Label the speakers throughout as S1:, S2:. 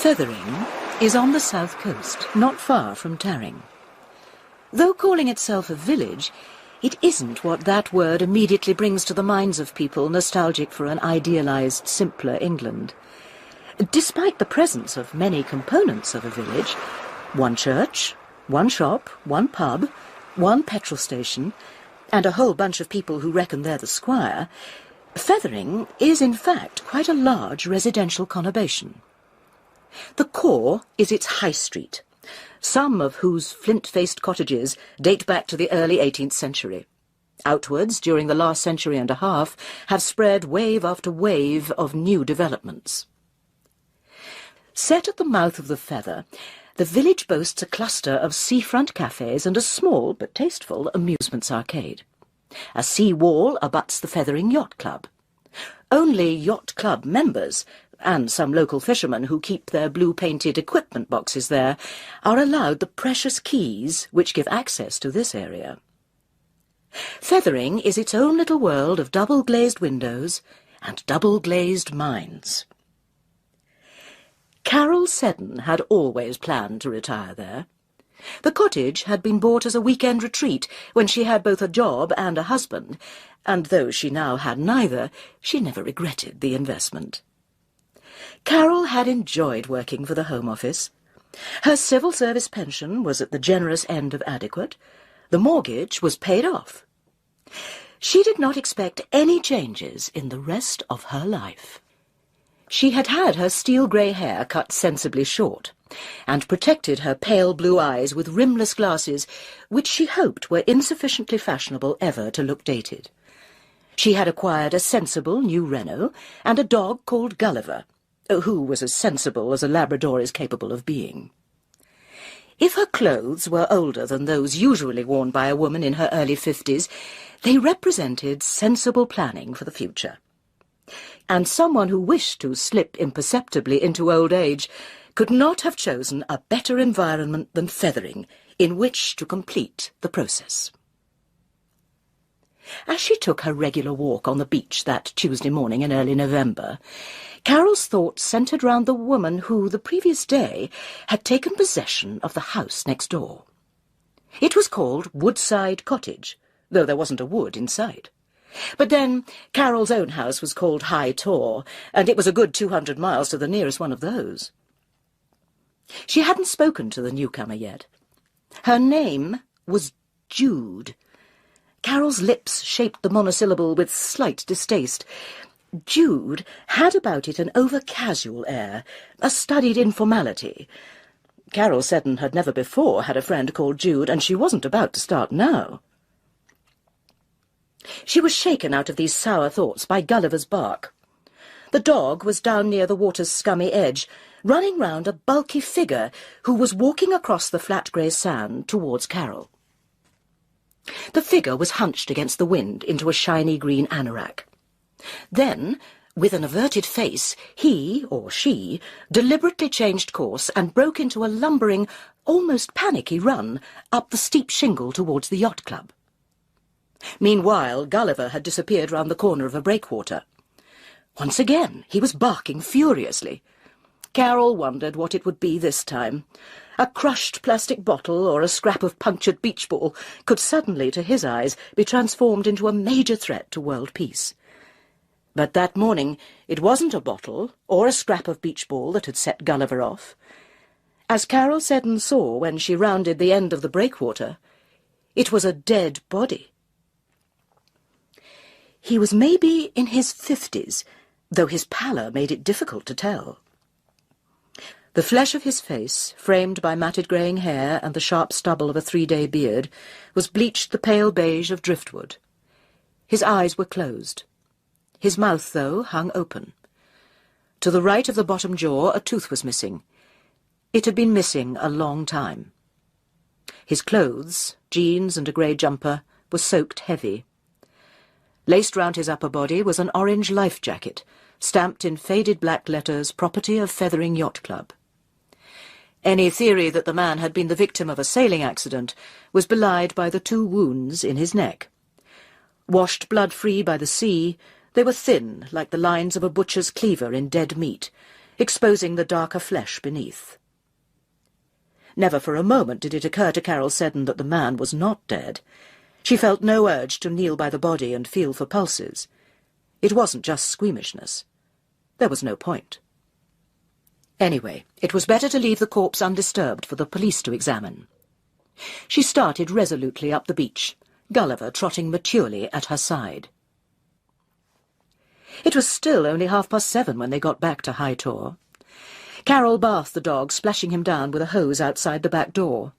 S1: Feathering is on the south coast, not far from Tarring. Though calling itself a village, it isn't what that word immediately brings to the minds of people nostalgic for an idealised, simpler England. Despite the presence of many components of a village, one church, one shop, one pub, one petrol station, and a whole bunch of people who reckon they're the squire, Feathering is in fact quite a large residential conurbation. The core is its high street, some of whose flint-faced cottages date back to the early 18th century. Outwards, during the last century and a half, have spread wave after wave of new developments. Set at the mouth of the Feather, the village boasts a cluster of seafront cafes and a small but tasteful amusements arcade. A sea wall abuts the Feathering Yacht Club. Only yacht club members, and some local fishermen who keep their blue-painted equipment boxes there, are allowed the precious keys which give access to this area. Feathering is its own little world of double-glazed windows and double-glazed minds. Carol Seddon had always planned to retire there. The cottage had been bought as a weekend retreat when she had both a job and a husband, and though she now had neither, she never regretted the investment. Carol had enjoyed working for the Home Office. Her civil service pension was at the generous end of adequate. The mortgage was paid off. She did not expect any changes in the rest of her life. She had had her steel-grey hair cut sensibly short, and protected her pale blue eyes with rimless glasses, which she hoped were insufficiently fashionable ever to look dated. She had acquired a sensible new Renault and a dog called Gulliver, who was as sensible as a Labrador is capable of being. If her clothes were older than those usually worn by a woman in her early 50s, they represented sensible planning for the future. And someone who wished to slip imperceptibly into old age could not have chosen a better environment than Feathering in which to complete the process. As she took her regular walk on the beach that Tuesday morning in early November, Carol's thoughts centred round the woman who, the previous day, had taken possession of the house next door. It was called Woodside Cottage, though there wasn't a wood in sight. But then Carol's own house was called High Tor, and it was a good 200 miles to the nearest one of those. She hadn't spoken to the newcomer yet. Her name was Jude. Carol's lips shaped the monosyllable with slight distaste. Jude had about it an over-casual air, a studied informality. Carol Seddon had never before had a friend called Jude, and she wasn't about to start now. She was shaken out of these sour thoughts by Gulliver's bark. The dog was down near the water's scummy edge, running round a bulky figure who was walking across the flat grey sand towards Carol. The figure was hunched against the wind into a shiny green anorak. Then, with an averted face, he, or she, deliberately changed course and broke into a lumbering, almost panicky run up the steep shingle towards the yacht club. Meanwhile, Gulliver had disappeared round the corner of a breakwater. Once again, he was barking furiously. Carol wondered what it would be this time. A crushed plastic bottle or a scrap of punctured beach ball could suddenly, to his eyes, be transformed into a major threat to world peace. But that morning it wasn't a bottle or a scrap of beach ball that had set Gulliver off. As Carol Seddon saw when she rounded the end of the breakwater, it was a dead body. He was maybe in his 50s, though his pallor made it difficult to tell. The flesh of his face, framed by matted greying hair and the sharp stubble of a 3-day beard, was bleached the pale beige of driftwood. His eyes were closed. His mouth, though, hung open. To the right of the bottom jaw a tooth was missing. It had been missing a long time. His clothes, jeans and a grey jumper, were soaked heavy. Laced round his upper body was an orange life jacket, stamped in faded black letters, property of Feathering Yacht Club. Any theory that the man had been the victim of a sailing accident was belied by the 2 wounds in his neck. Washed blood-free by the sea, they were thin, like the lines of a butcher's cleaver in dead meat, exposing the darker flesh beneath. Never for a moment did it occur to Carol Seddon that the man was not dead. She felt no urge to kneel by the body and feel for pulses. It wasn't just squeamishness. There was no point. Anyway, it was better to leave the corpse undisturbed for the police to examine. She started resolutely up the beach, Gulliver trotting maturely at her side. It was still only 7:30 when they got back to High Tor. Carol bathed the dog, splashing him down with a hose outside the back door.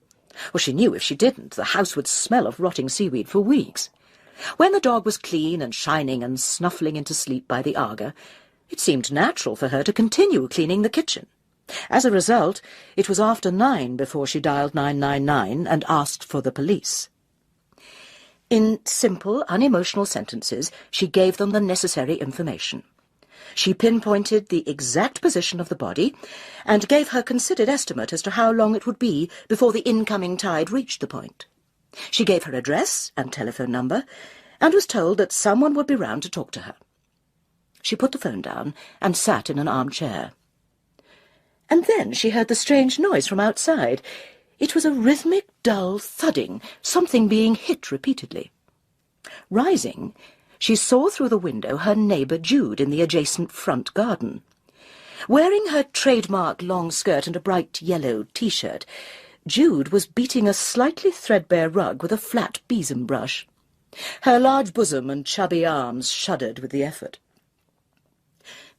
S1: Well, she knew if she didn't, the house would smell of rotting seaweed for weeks. When the dog was clean and shining and snuffling into sleep by the Aga, it seemed natural for her to continue cleaning the kitchen. As a result, it was after 9 before she dialed 999 and asked for the police. In simple, unemotional sentences, she gave them the necessary information. She pinpointed the exact position of the body and gave her considered estimate as to how long it would be before the incoming tide reached the point. She gave her address and telephone number and was told that someone would be round to talk to her. She put the phone down and sat in an armchair. And then she heard the strange noise from outside. It was a rhythmic, dull thudding, something being hit repeatedly. Rising, she saw through the window her neighbour Jude in the adjacent front garden. Wearing her trademark long skirt and a bright yellow T-shirt, Jude was beating a slightly threadbare rug with a flat besom brush. Her large bosom and chubby arms shuddered with the effort.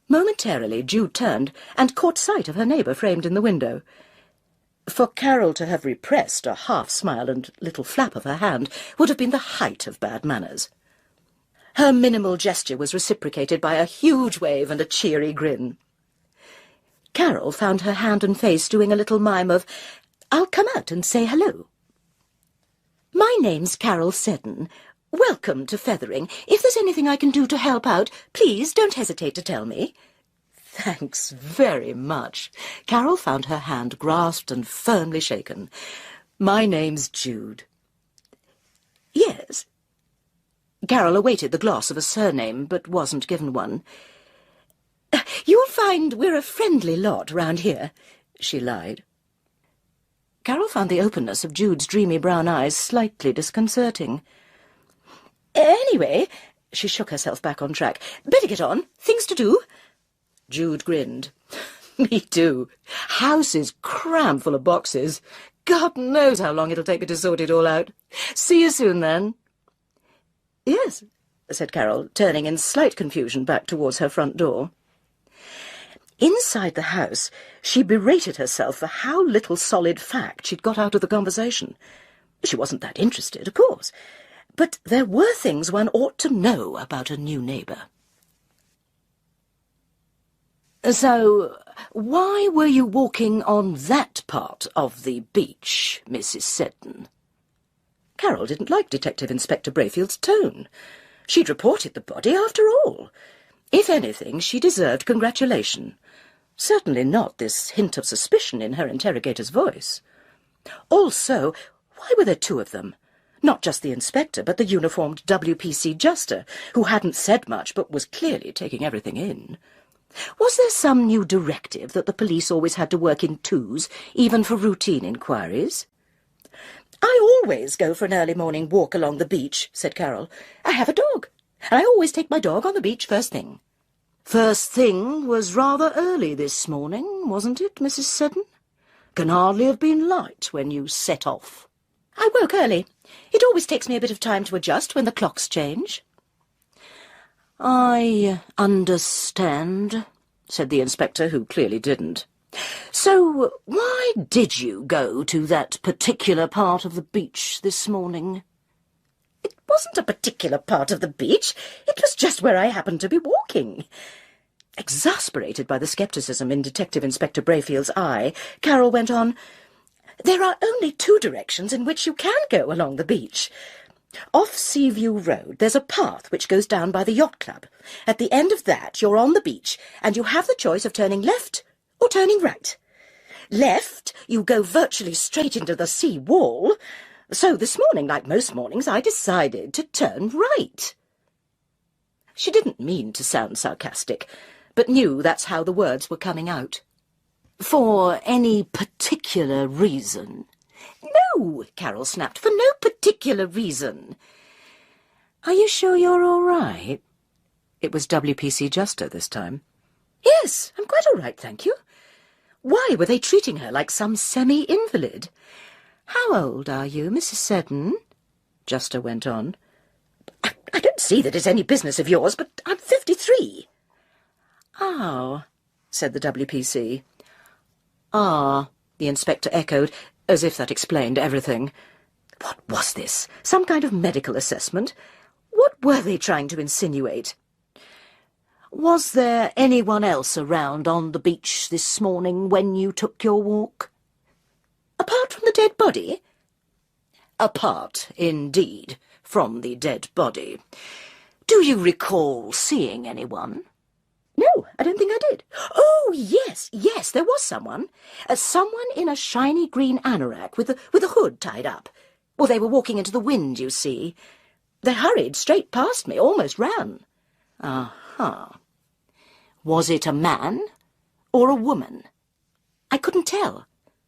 S1: Momentarily, Jude turned and caught sight of her neighbour framed in the window. For Carol to have repressed a half-smile and little flap of her hand would have been the height of bad manners. Her minimal gesture was reciprocated by a huge wave and a cheery grin. Carol found her hand and face doing a little mime of, "I'll come out and say hello." "My name's Carol Seddon. Welcome to Feathering. If there's anything I can do to help out, please don't hesitate to tell me." "Thanks very much." Carol found her hand grasped and firmly shaken. "My name's Jude." "Yes." Carol awaited the gloss of a surname, but wasn't given one. "You'll find we're a friendly lot round here," she lied. Carol found the openness of Jude's dreamy brown eyes slightly disconcerting. "Anyway," she shook herself back on track, "better get on. Things to do." Jude grinned. "Me too. House is crammed full of boxes. God knows how long it'll take me to sort it all out. See you soon, then." "Yes," said Carol, turning in slight confusion back towards her front door. Inside the house, she berated herself for how little solid fact she'd got out of the conversation. She wasn't that interested, of course, but there were things one ought to know about a new neighbour. "So, why were you walking on that part of the beach, Mrs. Seddon?" Carol didn't like Detective Inspector Brayfield's tone. She'd reported the body after all. If anything, she deserved congratulation. Certainly not this hint of suspicion in her interrogator's voice. Also, why were there 2 of them? Not just the inspector, but the uniformed WPC juster, who hadn't said much but was clearly taking everything in. Was there some new directive that the police always had to work in 2s, even for routine inquiries? "I always go for an early morning walk along the beach," said Carol. "I have a dog, and I always take my dog on the beach first thing." "First thing was rather early this morning, wasn't it, Mrs. Seddon? Can hardly have been light when you set off." "I woke early. It always takes me a bit of time to adjust when the clocks change." "I understand," said the inspector, who clearly didn't. "So why did you go to that particular part of the beach this morning?" "It wasn't a particular part of the beach. It was just where I happened to be walking." Exasperated by the scepticism in Detective Inspector Brayfield's eye, Carol went on, "There are only 2 directions in which you can go along the beach. Off Seaview Road, there's a path which goes down by the yacht club. At the end of that, you're on the beach, and you have the choice of turning left or turning right. Left, you go virtually straight into the sea wall. So this morning, like most mornings, I decided to turn right." She didn't mean to sound sarcastic, but knew that's how the words were coming out. "For any particular reason?" "No," Carol snapped, "for no particular reason." "Are you sure you're all right?" It was WPC Juster this time. "Yes, I'm quite all right, thank you." Why were they treating her like some semi-invalid? "How old are you, Mrs. Seddon?" Juster went on. I don't see that it's any business of yours, but I'm 53. "Oh," said the WPC. "Ah," the inspector echoed, as if that explained everything. What was this? Some kind of medical assessment? What were they trying to insinuate? "Was there anyone else around on the beach this morning when you took your walk?" "Apart from the dead body?" "Apart, indeed, from the dead body. Do you recall seeing anyone?" "No, I don't think I did." "Oh, yes, there was someone. Someone in a shiny green anorak with a hood tied up. Well, they were walking into the wind, you see. They hurried straight past me, almost ran." "Uh-huh. Was it a man or a woman?" "I couldn't tell."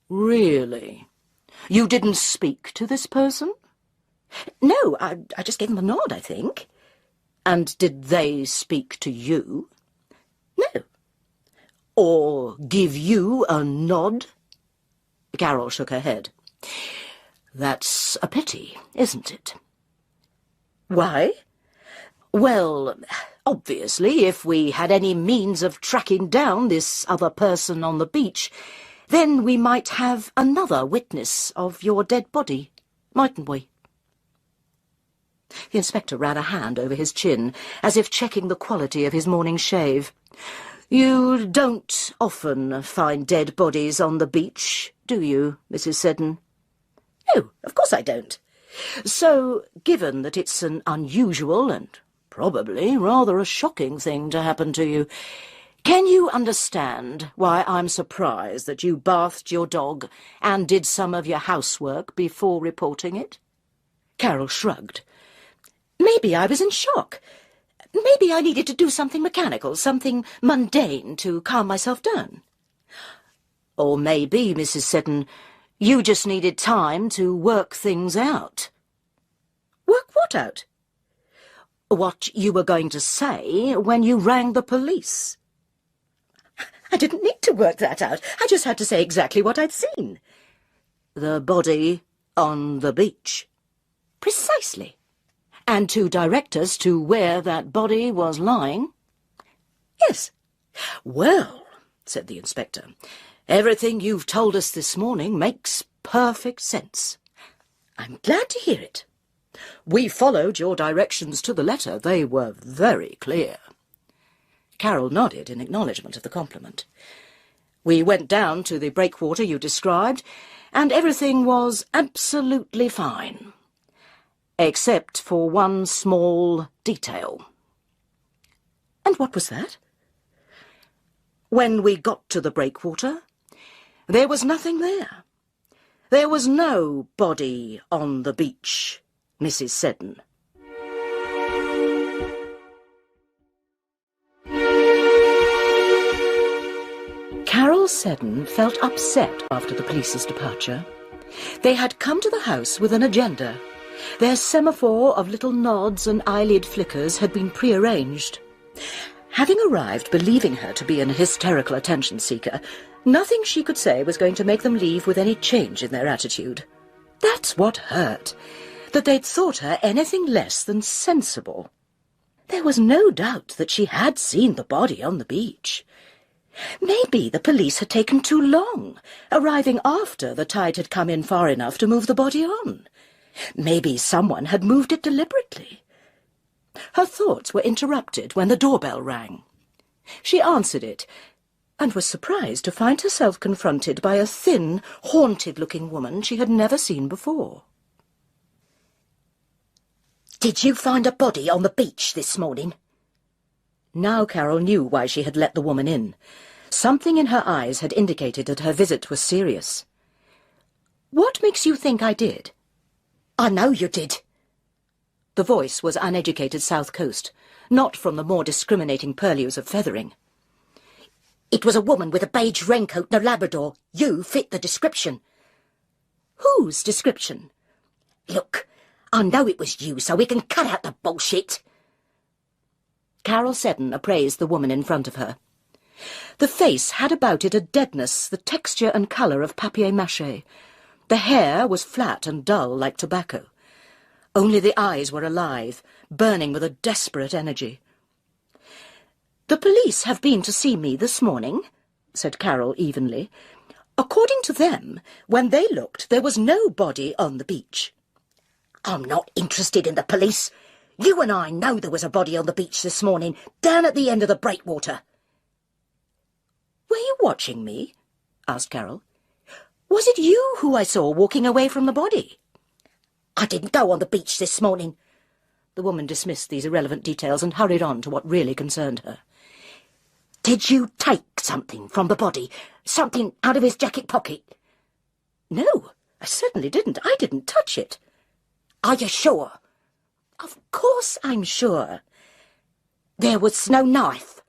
S1: "Really? You didn't speak to this person?" "No, I just gave them a nod, I think." "And did they speak to you?" "No." "Or give you a nod?" Carol shook her head. "That's a pity, isn't it?" "Why?" "Well, obviously, if we had any means of tracking down this other person on the beach, then we might have another witness of your dead body, mightn't we?" The inspector ran a hand over his chin, as if checking the quality of his morning shave. "You don't often find dead bodies on the beach, do you, Mrs. Seddon?" "No, of course I don't." "So, given that it's an unusual and probably rather a shocking thing to happen to you, can you understand why I'm surprised that you bathed your dog and did some of your housework before reporting it?" Carol shrugged. "Maybe I was in shock. Maybe I needed to do something mechanical, something mundane to calm myself down." "Or maybe, Mrs. Seddon, you just needed time to work things out." "Work what out?" "What you were going to say when you rang the police." "I didn't need to work that out. I just had to say exactly what I'd seen." "The body on the beach." "Precisely." "And to direct us to where that body was lying?" "Yes." "Well," said the inspector, "everything you've told us this morning makes perfect sense." "I'm glad to hear it." "We followed your directions to the letter. They were very clear." Carol nodded in acknowledgement of the compliment. "We went down to the breakwater you described, and everything was absolutely fine. Except for one small detail." "And what was that?" "When we got to the breakwater, there was nothing there. There was no body on the beach, Mrs. Seddon." Carol Seddon felt upset after the police's departure. They had come to the house with an agenda. Their semaphore of little nods and eyelid flickers had been prearranged. Having arrived believing her to be an hysterical attention-seeker, nothing she could say was going to make them leave with any change in their attitude. That's what hurt, that they'd thought her anything less than sensible. There was no doubt that she had seen the body on the beach. Maybe the police had taken too long, arriving after the tide had come in far enough to move the body on. Maybe someone had moved it deliberately. Her thoughts were interrupted when the doorbell rang. She answered it, and was surprised to find herself confronted by a thin, haunted-looking woman she had never seen before. "Did you find a body on the beach this morning?" Now Carol knew why she had let the woman in. Something in her eyes had indicated that her visit was serious. "What makes you think I did?" "I know you did." The voice was uneducated South Coast, not from the more discriminating purlieus of Feathering.
S2: It was a woman with a beige raincoat and a Labrador. You fit the description.
S1: Whose description?
S2: Look, I know it was you, so we can cut out the bullshit.
S1: Carol Seddon appraised the woman in front of her. The face had about it a deadness, the texture and colour of papier-mâché. The hair was flat and dull like tobacco. Only the eyes were alive, burning with a desperate energy. "The police have been to see me this morning," said Carol evenly. "According to them, when they looked, there was no body on the beach."
S2: I'm not interested in the police. You and I know there was a body on the beach this morning, down at the end of the breakwater.
S1: "Were you watching me?" asked Carol. "Was it you who I saw walking away from the body?"
S2: I didn't go on the beach this morning.
S1: The woman dismissed these irrelevant details and hurried on to what really concerned her.
S2: Did you take something from the body? Something out of his jacket pocket?
S1: No, I certainly didn't. I didn't touch it.
S2: Are you sure?
S1: Of course I'm sure.
S2: There was no knife?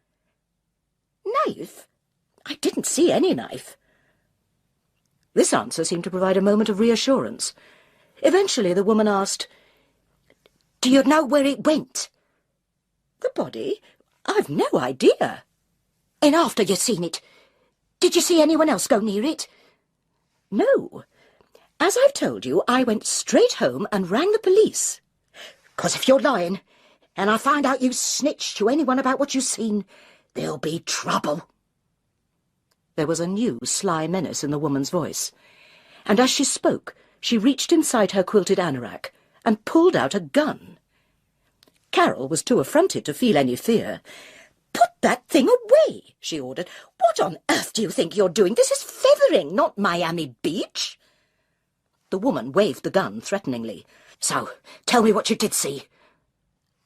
S1: Knife? I didn't see any knife. This answer seemed to provide a moment of reassurance. Eventually the woman asked,
S2: "Do you know where it went?"
S1: "The body? I've no idea."
S2: And after you'd seen it, did you see anyone else go near it?
S1: No. As I've told you, I went straight home and rang the police.
S2: 'Cause if you're lying, and I find out you snitched to anyone about what you've seen, there'll be trouble.
S1: There was a new sly menace in the woman's voice, and as she spoke, she reached inside her quilted anorak and pulled out a gun. Carol was too affronted to feel any fear. "Put that thing away," she ordered. "What on earth do you think you're doing? This is feathering, not Miami Beach." The woman waved the gun threateningly.
S2: "So, tell me what you did see."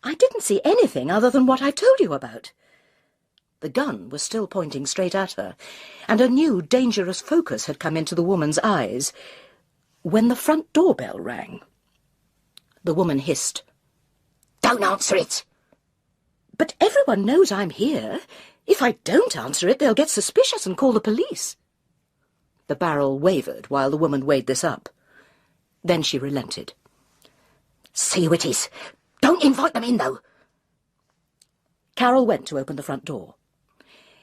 S1: "I didn't see anything other than what I told you about." The gun was still pointing straight at her, and a new dangerous focus had come into the woman's eyes when the front doorbell rang. The woman hissed,
S2: "Don't answer it."
S1: "But everyone knows I'm here. If I don't answer it, they'll get suspicious and call the police." The barrel wavered while the woman weighed this up. Then she relented.
S2: "See who it is. Don't invite them in, though."
S1: Carol went to open the front door.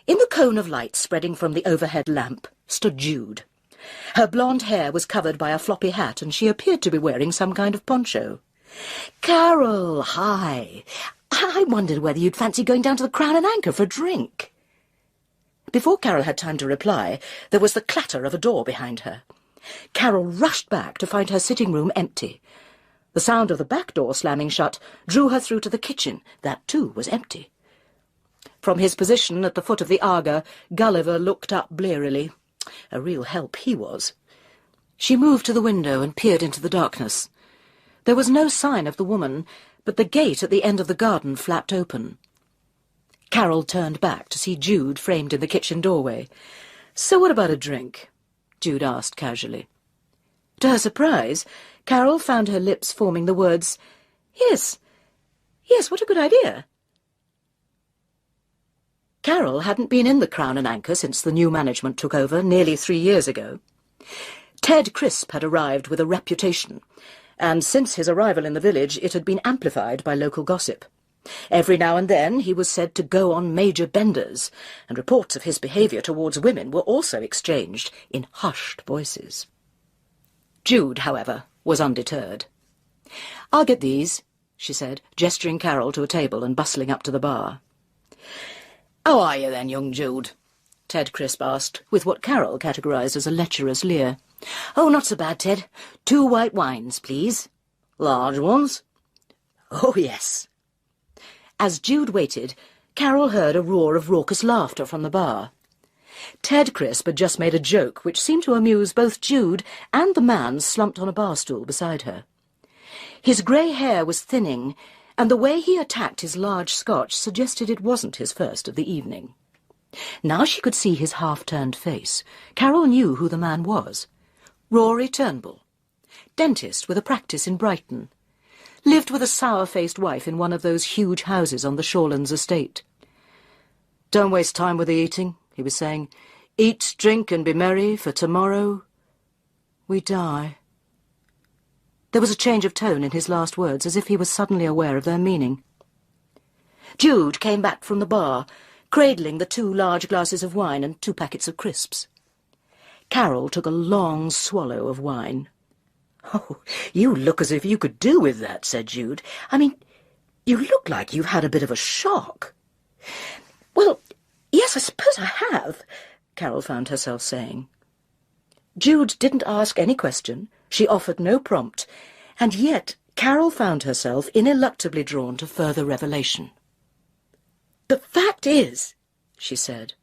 S1: In the cone of light spreading from the overhead lamp stood Jude. Her blonde hair was covered by a floppy hat, and she appeared to be wearing some kind of poncho. "Carol, hi. I wondered whether you'd fancy going down to the Crown and Anchor for a drink." Before Carol had time to reply, there was the clatter of a door behind her. Carol rushed back to find her sitting room empty. The sound of the back door slamming shut drew her through to the kitchen. That, too, was empty. From his position at the foot of the Aga, Gulliver looked up blearily. A real help he was. She moved to the window and peered into the darkness. There was no sign of the woman, but the gate at the end of the garden flapped open. Carol turned back to see Jude framed in the kitchen doorway. "So what about a drink?" Jude asked casually. To her surprise, Carol found her lips forming the words, Yes, what a good idea." Carol hadn't been in the Crown and Anchor since the new management took over nearly 3 years ago. Ted Crisp had arrived with a reputation, and since his arrival in the village it had been amplified by local gossip. Every now and then he was said to go on major benders, and reports of his behaviour towards women were also exchanged in hushed voices. Jude, however, was undeterred. "I'll get these," she said, gesturing Carol to a table and bustling up to the bar. "How are you then, young Jude?" Ted Crisp asked, with what Carol categorised as a lecherous leer. "Oh, not so bad, Ted. 2 white wines, please." "Large ones?" "Oh, yes." As Jude waited, Carol heard a roar of raucous laughter from the bar. Ted Crisp had just made a joke which seemed to amuse both Jude and the man slumped on a bar stool beside her. His grey hair was thinning, and the way he attacked his large scotch suggested it wasn't his first of the evening. Now she could see his half-turned face. Carol knew who the man was. Rory Turnbull, dentist with a practice in Brighton. Lived with a sour-faced wife in one of those huge houses on the Shawlands estate. "Don't waste time with the eating," he was saying. "Eat, drink, and be merry, for tomorrow we die." There was a change of tone in his last words, as if he was suddenly aware of their meaning. Jude came back from the bar, cradling the 2 large glasses of wine and 2 packets of crisps. Carol took a long swallow of wine. "Oh, you look as if you could do with that," said Jude. "I mean, you look like you've had a bit of a shock." "Well, yes, I suppose I have," Carol found herself saying. Jude didn't ask any question, she offered no prompt, and yet Carol found herself ineluctably drawn to further revelation. "The fact is," she said.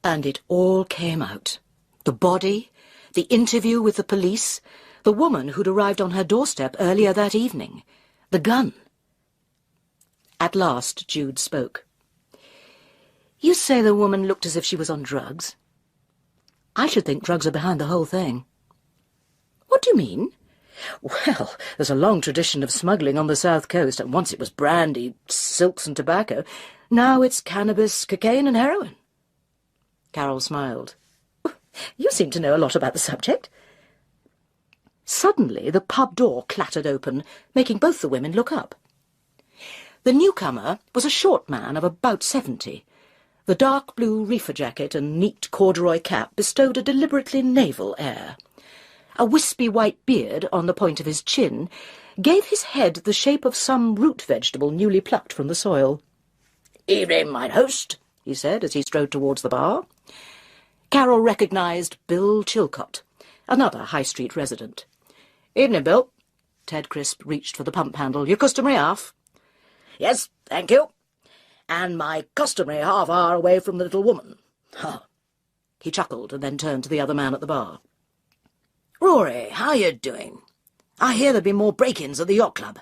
S1: And it all came out. The body, the interview with the police, the woman who'd arrived on her doorstep earlier that evening, the gun. At last Jude spoke. "You say the woman looked as if she was on drugs? I should think drugs are behind the whole thing." "What do you mean?" "Well, there's a long tradition of smuggling on the south coast, and once it was brandy, silks and tobacco. Now it's cannabis, cocaine and heroin." Carol smiled. "You seem to know a lot about the subject." Suddenly the pub door clattered open, making both the women look up. The newcomer was a short man of about 70. The dark blue reefer jacket and neat corduroy cap bestowed a deliberately naval air. A wispy white beard on the point of his chin gave his head the shape of some root vegetable newly plucked from the soil. "Evening, mine host," he said as he strode towards the bar. Carol recognised Bill Chilcott, another High Street resident. "Evening, Bill." Ted Crisp reached for the pump handle. "Your customary half?" "Yes, thank you. And my customary half-hour away from the little woman." Huh. He chuckled and then turned to the other man at the bar. "Rory, how you doing? I hear there've been more break-ins at the yacht club."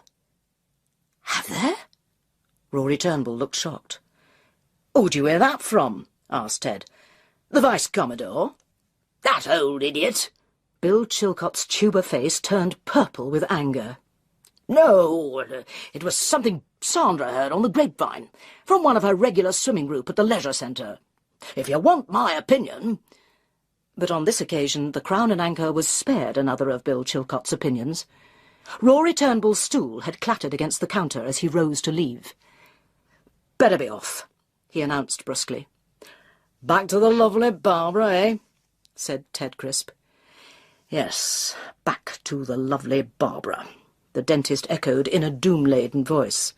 S1: "Have there?" Rory Turnbull looked shocked. "Who'd you hear that from?" asked Ted. "The Vice-Commodore." "That old idiot!" Bill Chilcott's tuber face turned purple with anger. "No, it was something Sandra heard on the grapevine, from one of her regular swimming group at the leisure centre. If you want my opinion—" But on this occasion the Crown and Anchor was spared another of Bill Chilcott's opinions. Rory Turnbull's stool had clattered against the counter as he rose to leave. "Better be off," he announced brusquely. "Back to the lovely Barbara, eh?" said Ted Crisp. "Yes, back to the lovely Barbara," the dentist echoed in a doom-laden voice.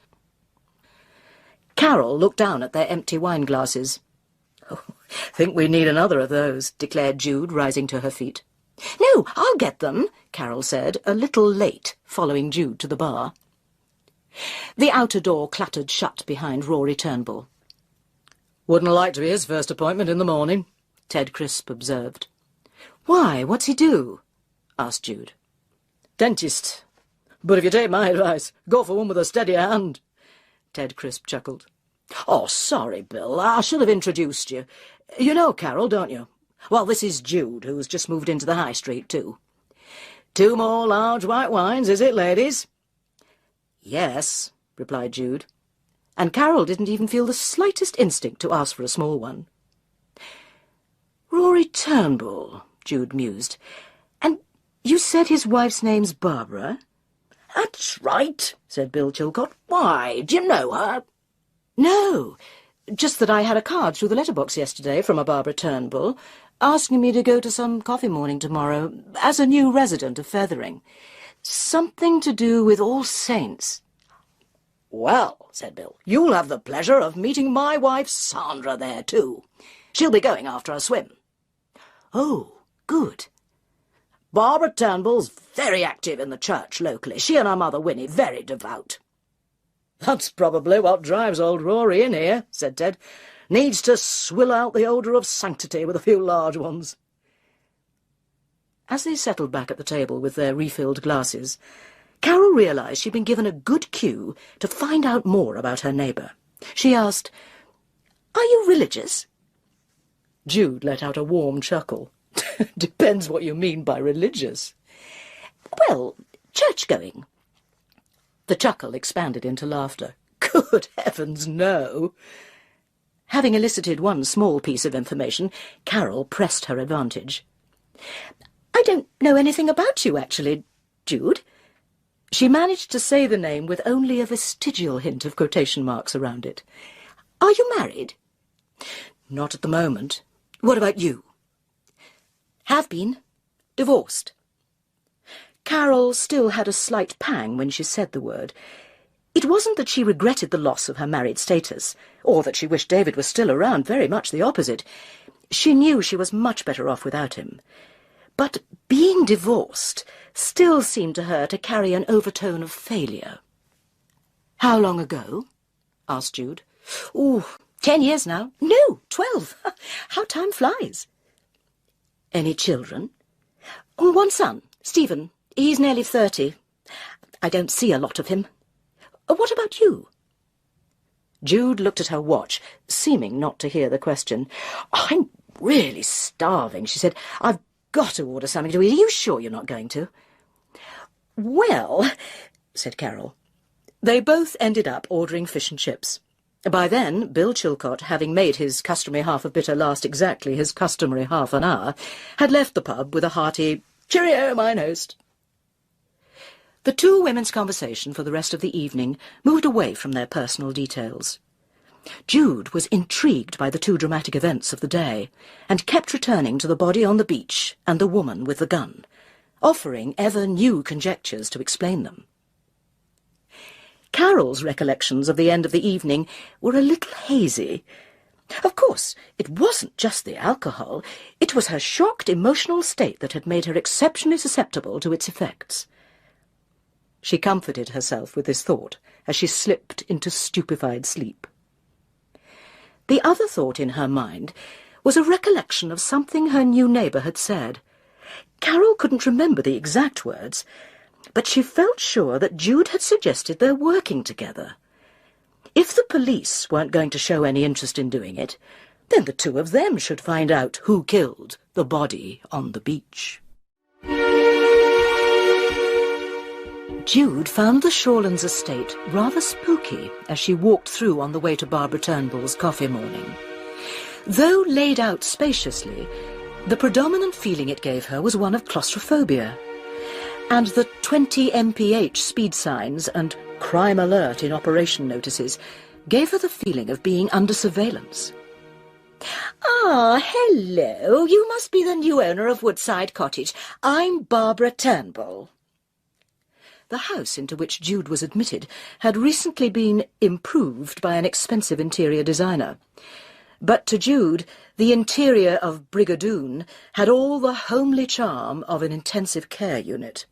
S1: Carol looked down at their empty wine-glasses. "Oh, think we need another of those," declared Jude, rising to her feet. "No, I'll get them," Carol said, a little late, following Jude to the bar. The outer door clattered shut behind Rory Turnbull. "Wouldn't like to be his first appointment in the morning," Ted Crisp observed. "Why, what's he do?" asked Jude. "Dentist. But if you take my advice, go for one with a steadier hand." Ted Crisp chuckled. "Oh, sorry, Bill, I should have introduced you. You know Carol, don't you? Well, this is Jude, who's just moved into the High Street, too. 2 more large white wines, is it, ladies?" "Yes," replied Jude, and Carol didn't even feel the slightest instinct to ask for a small one. "Rory Turnbull," Jude mused. "And you said his wife's name's Barbara?" "That's right," said Bill Chilcott. "Why, do you know her?" "No, just that I had a card through the letterbox yesterday from a Barbara Turnbull, asking me to go to some coffee morning tomorrow, as a new resident of Feathering. Something to do with All Saints." "Well," said Bill, "you'll have the pleasure of meeting my wife Sandra there, too. She'll be going after a swim." "Oh, good." "Barbara Turnbull's very active in the church locally. She and her mother Winnie very devout." "That's probably what drives old Rory in here," said Ted. "Needs to swill out the odour of sanctity with a few large ones." As they settled back at the table with their refilled glasses, Carol realised she'd been given a good cue to find out more about her neighbour. She asked, "Are you religious?" Jude let out a warm chuckle. "Depends what you mean by religious." "Well, church-going." The chuckle expanded into laughter. "Good heavens, no." Having elicited one small piece of information, Carol pressed her advantage. "I don't know anything about you, actually, Jude." She managed to say the name with only a vestigial hint of quotation marks around it. "Are you married?" "Not at the moment. What about you?" "Have been. Divorced." Carol still had a slight pang when she said the word. It wasn't that she regretted the loss of her married status, or that she wished David was still around, very much the opposite. She knew she was much better off without him. But being divorced still seemed to her to carry an overtone of failure. "How long ago?" asked Jude. "Oh, 10 years now. No, 12. How time flies." "Any children?" "One son, Stephen. He's nearly 30. I don't see a lot of him. What about you?" Jude looked at her watch, seeming not to hear the question. "I'm really starving," she said. "I've got to order something to eat. Are you sure you're not going to?" "Well," said Carol. They both ended up ordering fish and chips. By then, Bill Chilcott, having made his customary half of bitter last exactly his customary half an hour, had left the pub with a hearty, "Cheerio, mine host." The two women's conversation for the rest of the evening moved away from their personal details. Jude was intrigued by the two dramatic events of the day, and kept returning to the body on the beach and the woman with the gun, offering ever new conjectures to explain them. Carol's recollections of the end of the evening were a little hazy. Of course, it wasn't just the alcohol. It was her shocked emotional state that had made her exceptionally susceptible to its effects. She comforted herself with this thought as she slipped into stupefied sleep. The other thought in her mind was a recollection of something her new neighbour had said. Carol couldn't remember the exact words, but she felt sure that Jude had suggested their working together. If the police weren't going to show any interest in doing it, then the two of them should find out who killed the body on the beach. Jude found the Shorlands estate rather spooky as she walked through on the way to Barbara Turnbull's coffee morning. Though laid out spaciously, the predominant feeling it gave her was one of claustrophobia, and the 20 mph speed signs and crime alert in operation notices gave her the feeling of being under surveillance.
S2: "Ah, hello. You must be the new owner of Woodside Cottage. I'm Barbara Turnbull."
S1: The house into which Jude was admitted had recently been improved by an expensive interior designer. But to Jude, the interior of Brigadoon had all the homely charm of an intensive care unit.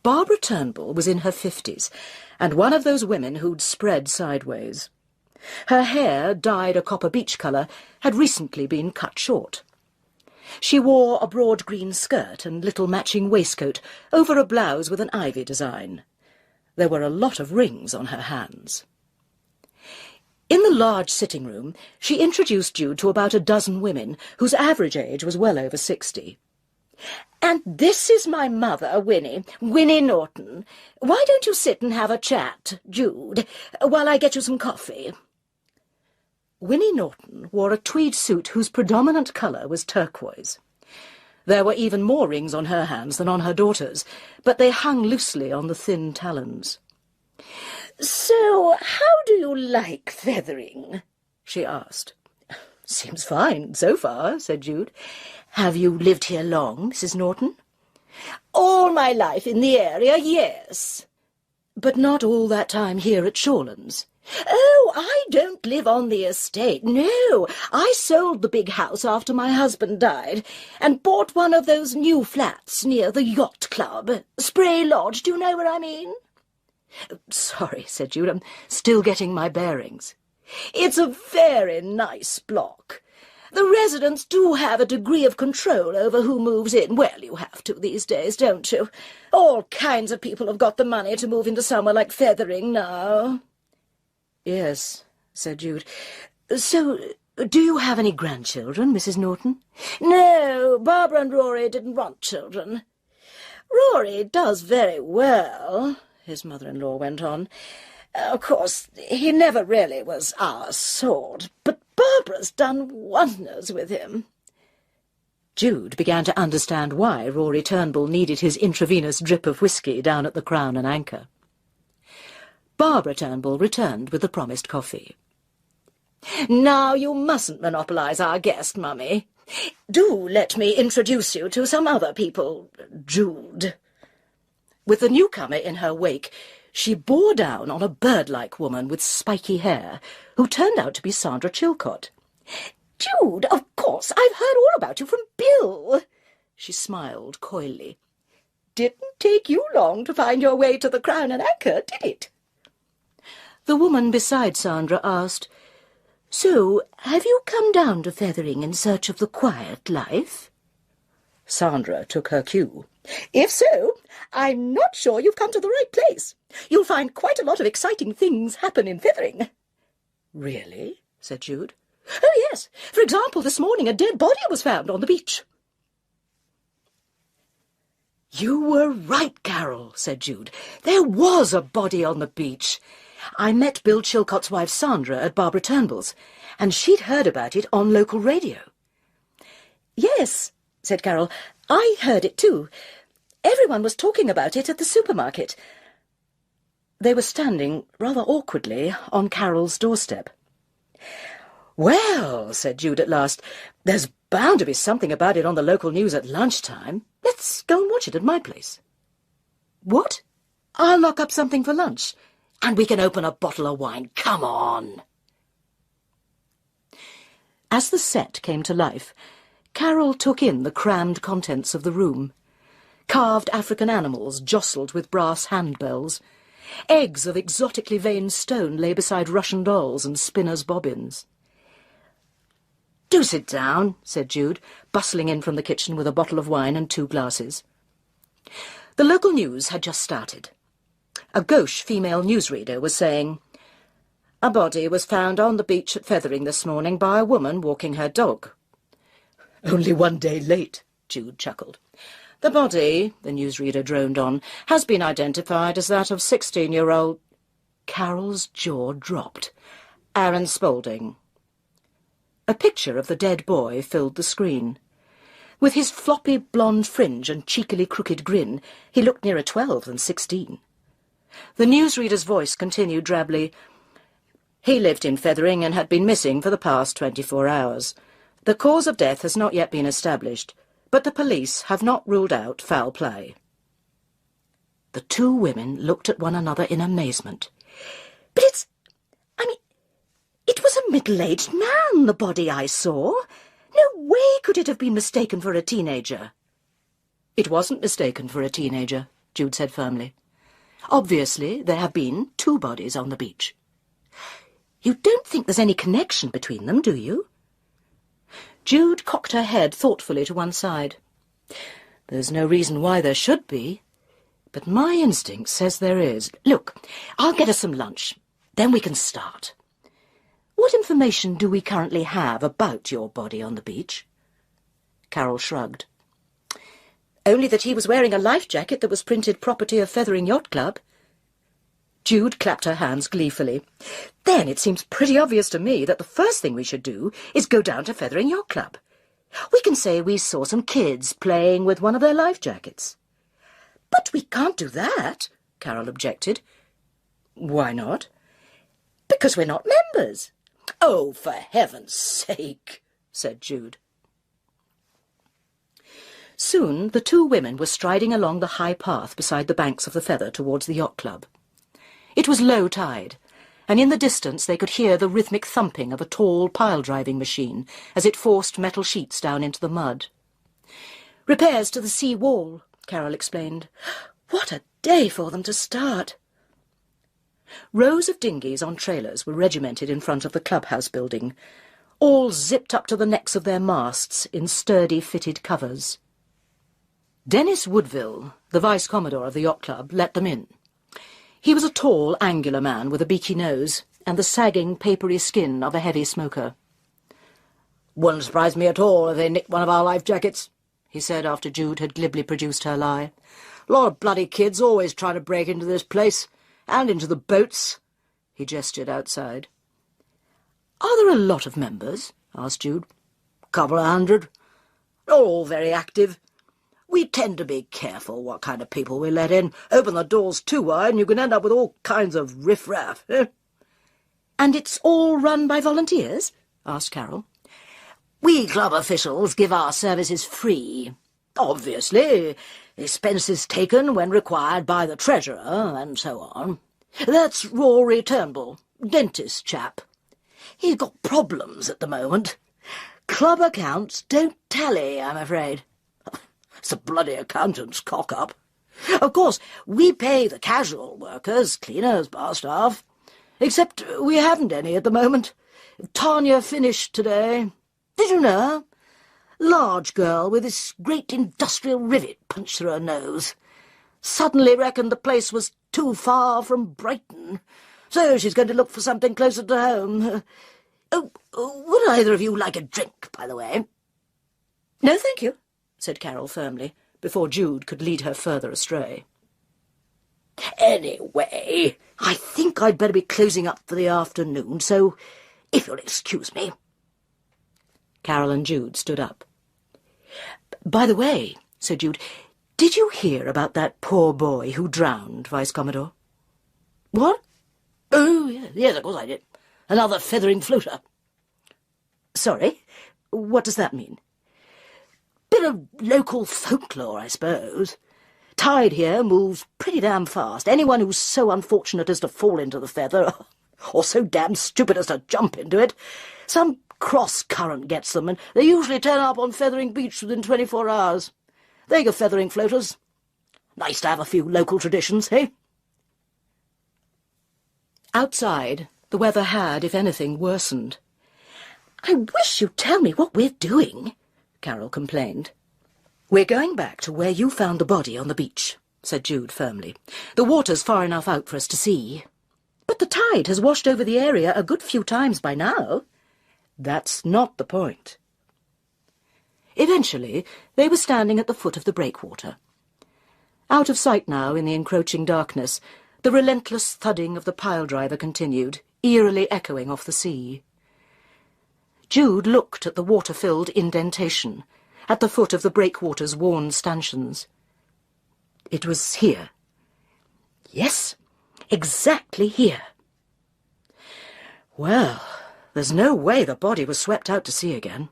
S1: Barbara Turnbull was in her 50s, and one of those women who'd spread sideways. Her hair, dyed a copper beech colour, had recently been cut short. She wore a broad green skirt and little matching waistcoat over a blouse with an ivy design. There were a lot of rings on her hands. In the large sitting room, she introduced Jude to about a dozen women, whose average age was well over 60.
S2: "And this is my mother, Winnie Norton. Why don't you sit and have a chat, Jude, while I get you some coffee?"
S1: Winnie Norton wore a tweed suit whose predominant colour was turquoise. There were even more rings on her hands than on her daughter's, but they hung loosely on the thin talons.
S2: "So, how do you like feathering?"
S1: she asked. "Seems fine, so far," said Jude.
S2: "Have you lived here long, Mrs. Norton?" "All my life in the area, yes."
S1: "But not all that time here at Shorlands?"
S2: "Oh, I don't live on the estate, no. I sold the big house after my husband died, and bought one of those new flats near the Yacht Club. Spray Lodge, do you know what I mean?"
S1: "Sorry," said Jude, "I'm still getting my bearings."
S2: "It's a very nice block. The residents do have a degree of control over who moves in. Well, you have to these days, don't you? All kinds of people have got the money to move into somewhere like Feathering now."
S1: "Yes," said Jude. "So, do you have any grandchildren, Mrs. Norton?"
S2: "No, Barbara and Rory didn't want children. Rory does very well," his mother-in-law went on, Of course, he never really was our sort, but Barbara's done wonders with him.
S1: Jude began to understand why Rory Turnbull needed his intravenous drip of whisky down at the Crown and Anchor. Barbara Turnbull returned with the promised coffee.
S2: "Now you mustn't monopolise our guest, Mummy. Do let me introduce you to some other people, Jude."
S1: With the newcomer in her wake, she bore down on a bird-like woman with spiky hair, who turned out to be Sandra Chilcott.
S2: "Jude, of course, I've heard all about you from Bill."
S1: She smiled coyly.
S2: "Didn't take you long to find your way to the Crown and Anchor, did it?"
S1: The woman beside Sandra asked, "So, have you come down to Feathering in search of the quiet life?"
S2: Sandra took her cue. "If so, I'm not sure you've come to the right place. You'll find quite a lot of exciting things happen in Feathering."
S1: "Really?" said Jude.
S2: "Oh, yes. For example, this morning a dead body was found on the beach."
S1: "You were right, Carol," said Jude. "There was a body on the beach. I met Bill Chilcott's wife Sandra at Barbara Turnbull's, and she'd heard about it on local radio."
S2: "Yes," said Carol. "I heard it too. Everyone was talking about it at the supermarket."
S1: They were standing, rather awkwardly, on Carol's doorstep. "Well," said Jude at last, "there's bound to be something about it on the local news at lunchtime. Let's go and watch it at my place." "What? I'll lock up something for lunch, and we can open a bottle of wine. Come on." As the set came to life, Carol took in the crammed contents of the room. Carved African animals jostled with brass handbells. Eggs of exotically veined stone lay beside Russian dolls and spinners' bobbins. "Do sit down," said Jude, bustling in from the kitchen with a bottle of wine and 2 glasses. The local news had just started. A gauche female newsreader was saying, "A body was found on the beach at Feathering this morning by a woman walking her dog." "Only 1 day late," Jude chuckled. "The body," the newsreader droned on, "has been identified as that of 16-year-old... Carol's jaw dropped. "Aaron Spaulding." A picture of the dead boy filled the screen. With his floppy blonde fringe and cheekily crooked grin, he looked nearer 12 than 16. The newsreader's voice continued drably, "He lived in Feathering and had been missing for the past 24 hours. The cause of death has not yet been established, but the police have not ruled out foul play." The 2 women looked at one another in amazement.
S2: "But it was a middle-aged man, the body I saw. No way could it have been mistaken for a teenager."
S1: "It wasn't mistaken for a teenager," Jude said firmly. "Obviously, there have been 2 bodies on the beach." "You don't think there's any connection between them, do you?" Jude cocked her head thoughtfully to one side. "There's no reason why there should be, but my instinct says there is. Look, I'll get us some lunch, then we can start. What information do we currently have about your body on the beach?" Carol shrugged. "Only that he was wearing a life jacket that was printed property of Feathering Yacht Club." Jude clapped her hands gleefully. "Then it seems pretty obvious to me that the first thing we should do is go down to Feathering Yacht Club. We can say we saw some kids playing with one of their life jackets."
S2: "But we can't do that,"
S1: Carol objected. "Why not?"
S2: "Because we're not members." "Oh, for heaven's sake," said Jude.
S1: Soon the 2 women were striding along the high path beside the banks of the Feather towards the yacht club. It was low tide, and in the distance they could hear the rhythmic thumping of a tall pile-driving machine as it forced metal sheets down into the mud. "Repairs to the sea wall," Carol explained.
S2: "What a day for them to start."
S1: Rows of dinghies on trailers were regimented in front of the clubhouse building, all zipped up to the necks of their masts in sturdy fitted covers. Dennis Woodville, the vice-commodore of the yacht club, let them in. He was a tall, angular man with a beaky nose and the sagging, papery skin of a heavy smoker. "Wouldn't surprise me at all if they nicked one of our life jackets," he said after Jude had glibly produced her lie. "A lot of bloody kids always trying to break into this place, and into the boats. He gestured outside. "Are there a lot of members?" asked Jude.
S2: "Couple of 100. Not all very active. We tend to be careful what kind of people we let in. Open the doors too wide and you can end up with all kinds of riff-raff."
S1: "And it's all run by volunteers?" asked Carol.
S2: "We club officials give our services free. Obviously, expenses taken when required by the treasurer, and so on. That's Rory Turnbull, dentist chap. He's got problems at the moment. Club accounts don't tally, I'm afraid. It's a bloody accountant's cock-up. Of course, we pay the casual workers, cleaners, bar staff. Except we haven't any at the moment. Tanya finished today. Did you know her? Large girl with this great industrial rivet punched through her nose. Suddenly reckoned the place was too far from Brighton, so she's going to look for something closer to home. Would either of you like a drink, by the way?"
S1: "No, thank you," said Carol firmly, before Jude could lead her further astray.
S2: "Anyway, I think I'd better be closing up for the afternoon, so if you'll excuse me."
S1: Carol and Jude stood up. "By the way," said Jude, "did you hear about that poor boy who drowned, Vice-Commodore?"
S2: "What? Oh, yes, of course I did. Another feathering floater."
S1: "Sorry? What does that mean?"
S2: "Bit of local folklore, I suppose. Tide here moves pretty damn fast. Anyone who's so unfortunate as to fall into the feather, or so damn stupid as to jump into it, some cross-current gets them, and they usually turn up on Feathering Beach within 24 hours. There you go, feathering floaters. Nice to have a few local traditions, eh?"
S1: Outside, the weather had, if anything, worsened.
S2: "I wish you'd tell me what we're doing,"
S1: Carol complained. "We're going back to where you found the body on the beach," said Jude firmly. "The water's far enough out for us to see." "But the tide has washed over the area a good few times by now." "That's not the point." Eventually, they were standing at the foot of the breakwater. Out of sight now in the encroaching darkness, the relentless thudding of the pile-driver continued, eerily echoing off the sea. Jude looked at the water-filled indentation, at the foot of the breakwater's worn stanchions. It was here. Yes, exactly here. Well, there's no way the body was swept out to sea again.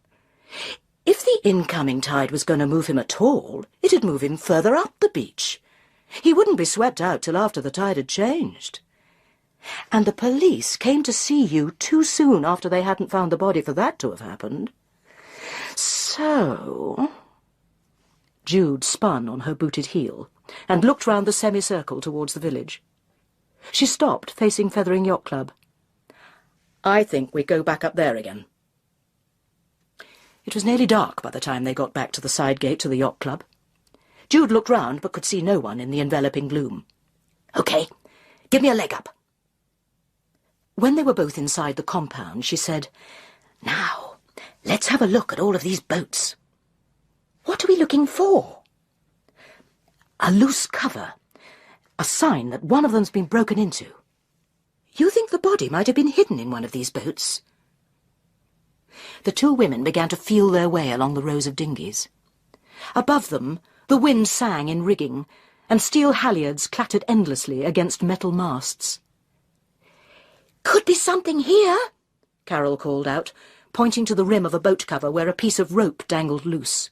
S1: If the incoming tide was going to move him at all, it'd move him further up the beach. He wouldn't be swept out till after the tide had changed. And the police came to see you too soon after they hadn't found the body for that to have happened. So... Jude spun on her booted heel and looked round the semicircle towards the village. She stopped, facing Feathering Yacht Club. "I think we go back up there again." It was nearly dark by the time they got back to the side gate to the yacht club. Jude looked round but could see no one in the enveloping gloom. "OK, give me a leg up." When they were both inside the compound, she said, "Now, let's have a look at all of these boats." "What are we looking for?" "A loose cover. A sign that one of them's been broken into. You think the body might have been hidden in one of these boats?" The two women began to feel their way along the rows of dinghies. Above them, the wind sang in rigging, and steel halyards clattered endlessly against metal masts. "Could be something here," Carol called out, pointing to the rim of a boat cover where a piece of rope dangled loose.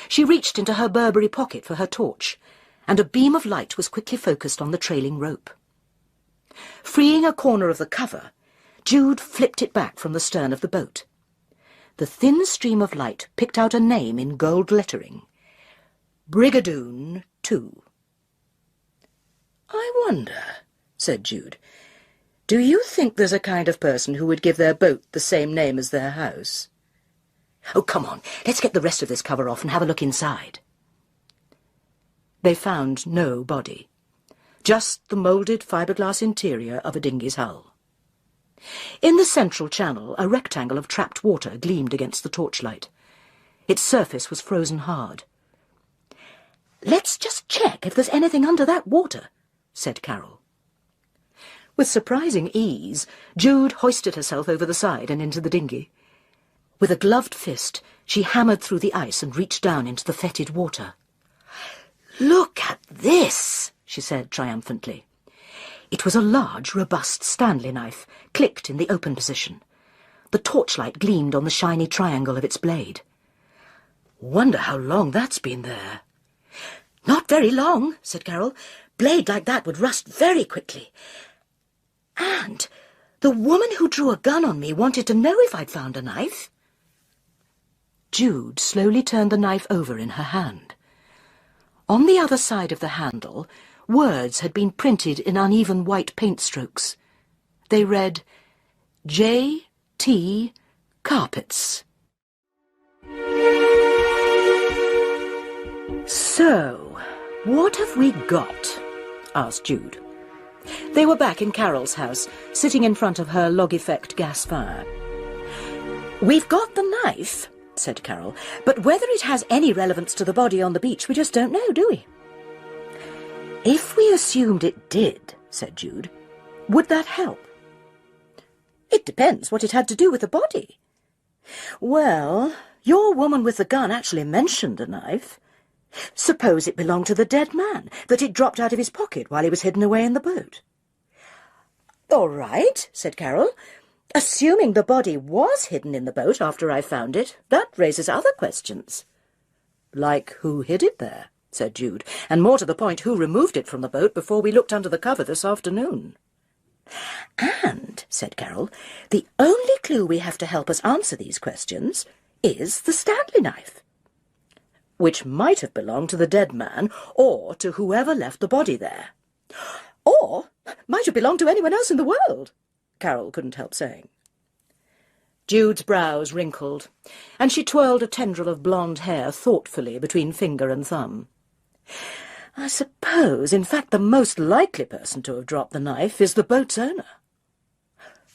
S1: She reached into her Burberry pocket for her torch, and a beam of light was quickly focused on the trailing rope. Freeing a corner of the cover, Jude flipped it back from the stern of the boat. The thin stream of light picked out a name in gold lettering. Brigadoon 2. "I wonder," said Jude, "do you think there's a kind of person who would give their boat the same name as their house?" "Oh, come on, let's get the rest of this cover off and have a look inside." They found no body, just the moulded fiberglass interior of a dinghy's hull. In the central channel, a rectangle of trapped water gleamed against the torchlight. Its surface was frozen hard. "Let's just check if there's anything under that water," said Carol. With surprising ease, Jude hoisted herself over the side and into the dinghy. With a gloved fist, she hammered through the ice and reached down into the fetid water. "Look at this," she said triumphantly. It was a large, robust Stanley knife, clicked in the open position. The torchlight gleamed on the shiny triangle of its blade. "Wonder how long that's been there." "Not very long," said Carol. "Blade like that would rust very quickly. And the woman who drew a gun on me wanted to know if I'd found a knife." Jude slowly turned the knife over in her hand. On the other side of the handle, words had been printed in uneven white paint strokes. They read, J.T. Carpets. "So, what have we got?" asked Jude. They were back in Carol's house, sitting in front of her log-effect gas fire. "We've got the knife," said Carol, "but whether it has any relevance to the body on the beach, we just don't know, do we?" "If we assumed it did," said Jude, "would that help?" "It depends what it had to do with the body." "Well, your woman with the gun actually mentioned a knife. Suppose it belonged to the dead man, that it dropped out of his pocket while he was hidden away in the boat." "All right," said Carol. "Assuming the body was hidden in the boat after I found it, that raises other questions." "Like who hid it there?" said Jude, "and more to the point, who removed it from the boat before we looked under the cover this afternoon?" "And," said Carol, "the only clue we have to help us answer these questions is the Stanley knife." "Which might have belonged to the dead man, or to whoever left the body there." "Or might have belonged to anyone else in the world," Carol couldn't help saying. Jude's brows wrinkled, and she twirled a tendril of blonde hair thoughtfully between finger and thumb. "I suppose, in fact, the most likely person to have dropped the knife is the boat's owner."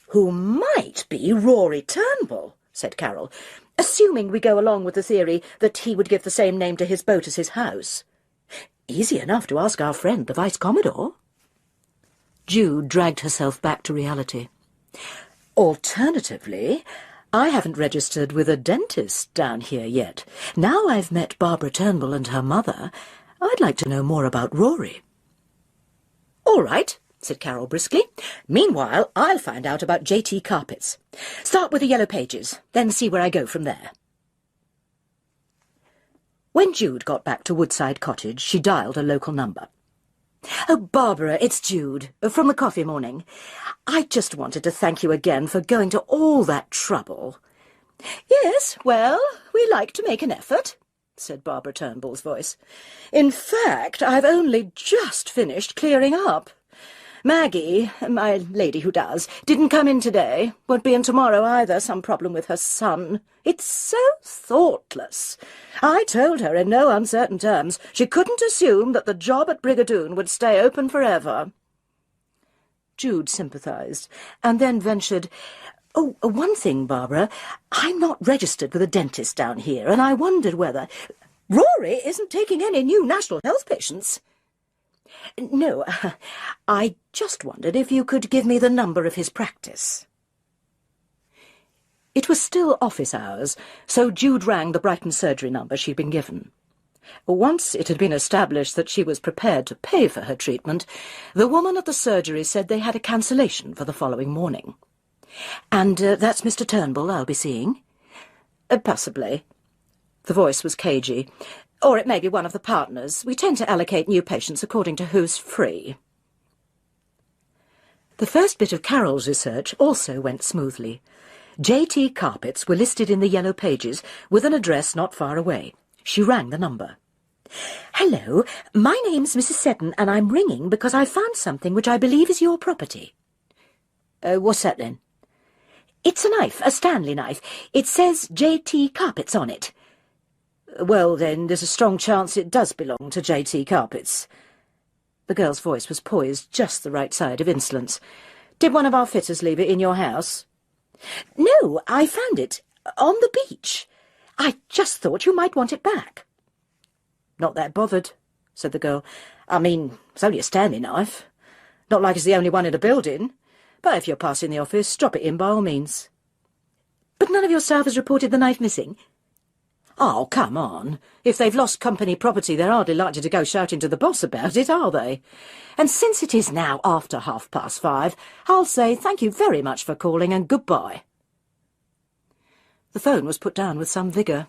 S1: "Who might be Rory Turnbull," said Carol, "assuming we go along with the theory that he would give the same name to his boat as his house. Easy enough to ask our friend, the Vice-Commodore." Jude dragged herself back to reality. "Alternatively, I haven't registered with a dentist down here yet. Now I've met Barbara Turnbull and her mother, I'd like to know more about Rory." "All right," said Carol briskly. "Meanwhile, I'll find out about J.T. Carpets. Start with the Yellow Pages, then see where I go from there." When Jude got back to Woodside Cottage, she dialed a local number. "Oh, Barbara, it's Jude, from the Coffee Morning. I just wanted to thank you again for going to all that trouble." "Yes, well, we like to make an effort," said Barbara Turnbull's voice. "In fact, I've only just finished clearing up. Maggie, my lady who does, didn't come in today, won't be in tomorrow either, some problem with her son. It's so thoughtless. I told her in no uncertain terms she couldn't assume that the job at Brigadoon would stay open forever." Jude sympathised, and then ventured, "Oh, one thing, Barbara, I'm not registered with a dentist down here, and I wondered whether—" "Rory isn't taking any new National Health patients." "No, I just wondered if you could give me the number of his practice." It was still office hours, so Jude rang the Brighton surgery number she'd been given. Once it had been established that she was prepared to pay for her treatment, the woman at the surgery said they had a cancellation for the following morning. "And that's Mr. Turnbull I'll be seeing?" "Possibly." The voice was cagey. "Or it may be one of the partners. We tend to allocate new patients according to who's free." The first bit of Carol's research also went smoothly. J.T. Carpets were listed in the Yellow Pages with an address not far away. She rang the number. "Hello, my name's Mrs. Seddon, and I'm ringing because I found something which I believe is your property." What's that, then?" "It's a knife, a Stanley knife. It says J.T. Carpets on it." "Well, then, there's a strong chance it does belong to J.T. Carpets." The girl's voice was poised just the right side of insolence. "Did one of our fitters leave it in your house?" "No, I found it on the beach. I just thought you might want it back." "Not that bothered," said the girl. "I mean, it's only a Stanley knife.
S2: Not like it's the only one in the building. But if you're passing the office, drop it in by all means.
S1: But none of your staff has reported the knife missing?
S2: Oh, come on. If they've lost company property, they're hardly likely to go shouting to the boss about it, are they? And since it is now after 5:30, I'll say thank you very much for calling and goodbye.
S1: The phone was put down with some vigour.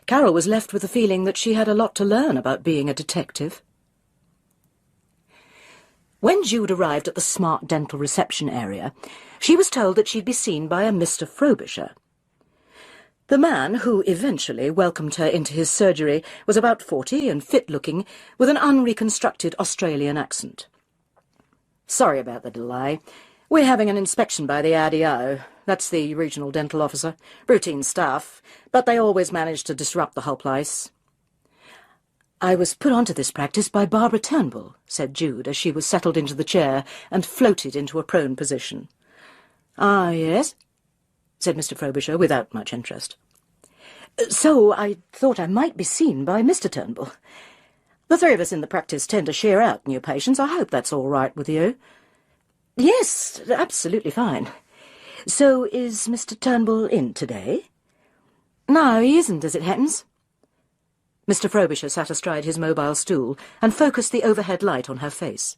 S1: Carol was left with the feeling that she had a lot to learn about being a detective. When Jude arrived at the smart dental reception area, she was told that she'd be seen by a Mr. Frobisher. The man, who eventually welcomed her into his surgery, was about 40 and fit-looking, with an unreconstructed Australian accent. "Sorry about the delay. We're having an inspection by the RDO. That's the regional dental officer. Routine stuff, but they always manage to disrupt the whole place." "I was put onto this practice by Barbara Turnbull," said Jude, as she was settled into the chair and floated into a prone position.
S2: "Ah, yes?"
S1: said Mr. Frobisher, without much interest.
S2: "So I thought I might be seen by Mr. Turnbull. The three of us in the practice tend to share out new patients. I hope that's all right with you." "Yes, absolutely fine. So is Mr. Turnbull in today?"
S1: "No, he isn't, as it happens." Mr. Frobisher sat astride his mobile stool and focused the overhead light on her face.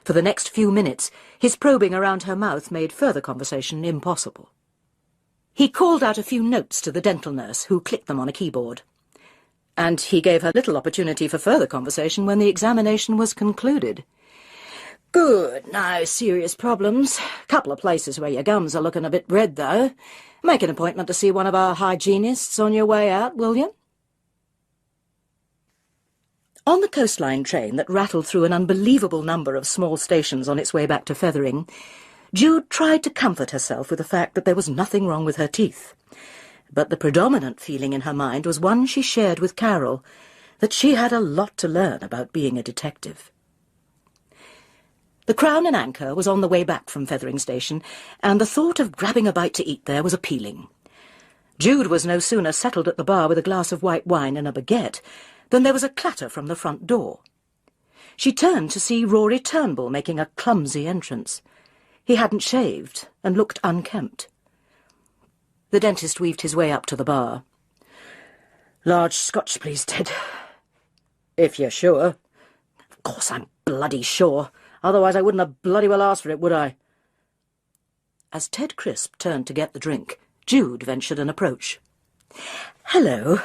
S1: For the next few minutes, his probing around her mouth made further conversation impossible. He called out a few notes to the dental nurse, who clicked them on a keyboard. And he gave her little opportunity for further conversation when the examination was concluded.
S2: "Good, no serious problems. Couple of places where your gums are looking a bit red, though. Make an appointment to see one of our hygienists on your way out, will you?"
S1: On the coastline train that rattled through an unbelievable number of small stations on its way back to Feathering, Jude tried to comfort herself with the fact that there was nothing wrong with her teeth. But the predominant feeling in her mind was one she shared with Carol, that she had a lot to learn about being a detective. The Crown and Anchor was on the way back from Feathering Station, and the thought of grabbing a bite to eat there was appealing. Jude was no sooner settled at the bar with a glass of white wine and a baguette than there was a clatter from the front door. She turned to see Rory Turnbull making a clumsy entrance. He hadn't shaved and looked unkempt. The dentist weaved his way up to the bar.
S2: "Large Scotch, please, Ted." "If you're sure." "Of course I'm bloody sure. Otherwise I wouldn't have bloody well asked for it, would I?"
S1: As Ted Crisp turned to get the drink, Jude ventured an approach.
S2: "Hello.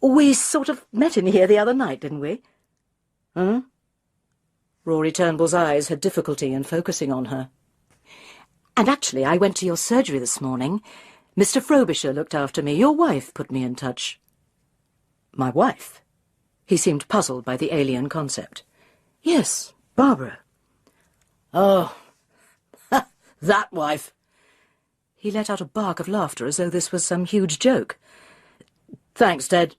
S2: We sort of met in here the other night, didn't we?"
S1: "Huh?" Rory Turnbull's eyes had difficulty in focusing on her. "And actually, I went to your surgery this morning. Mr. Frobisher looked after me. Your wife put me in touch." "My wife?" He seemed puzzled by the alien concept.
S2: "Yes, Barbara." "Oh, that wife."
S1: He let out a bark of laughter as though this was some huge joke.
S2: "Thanks, Ted."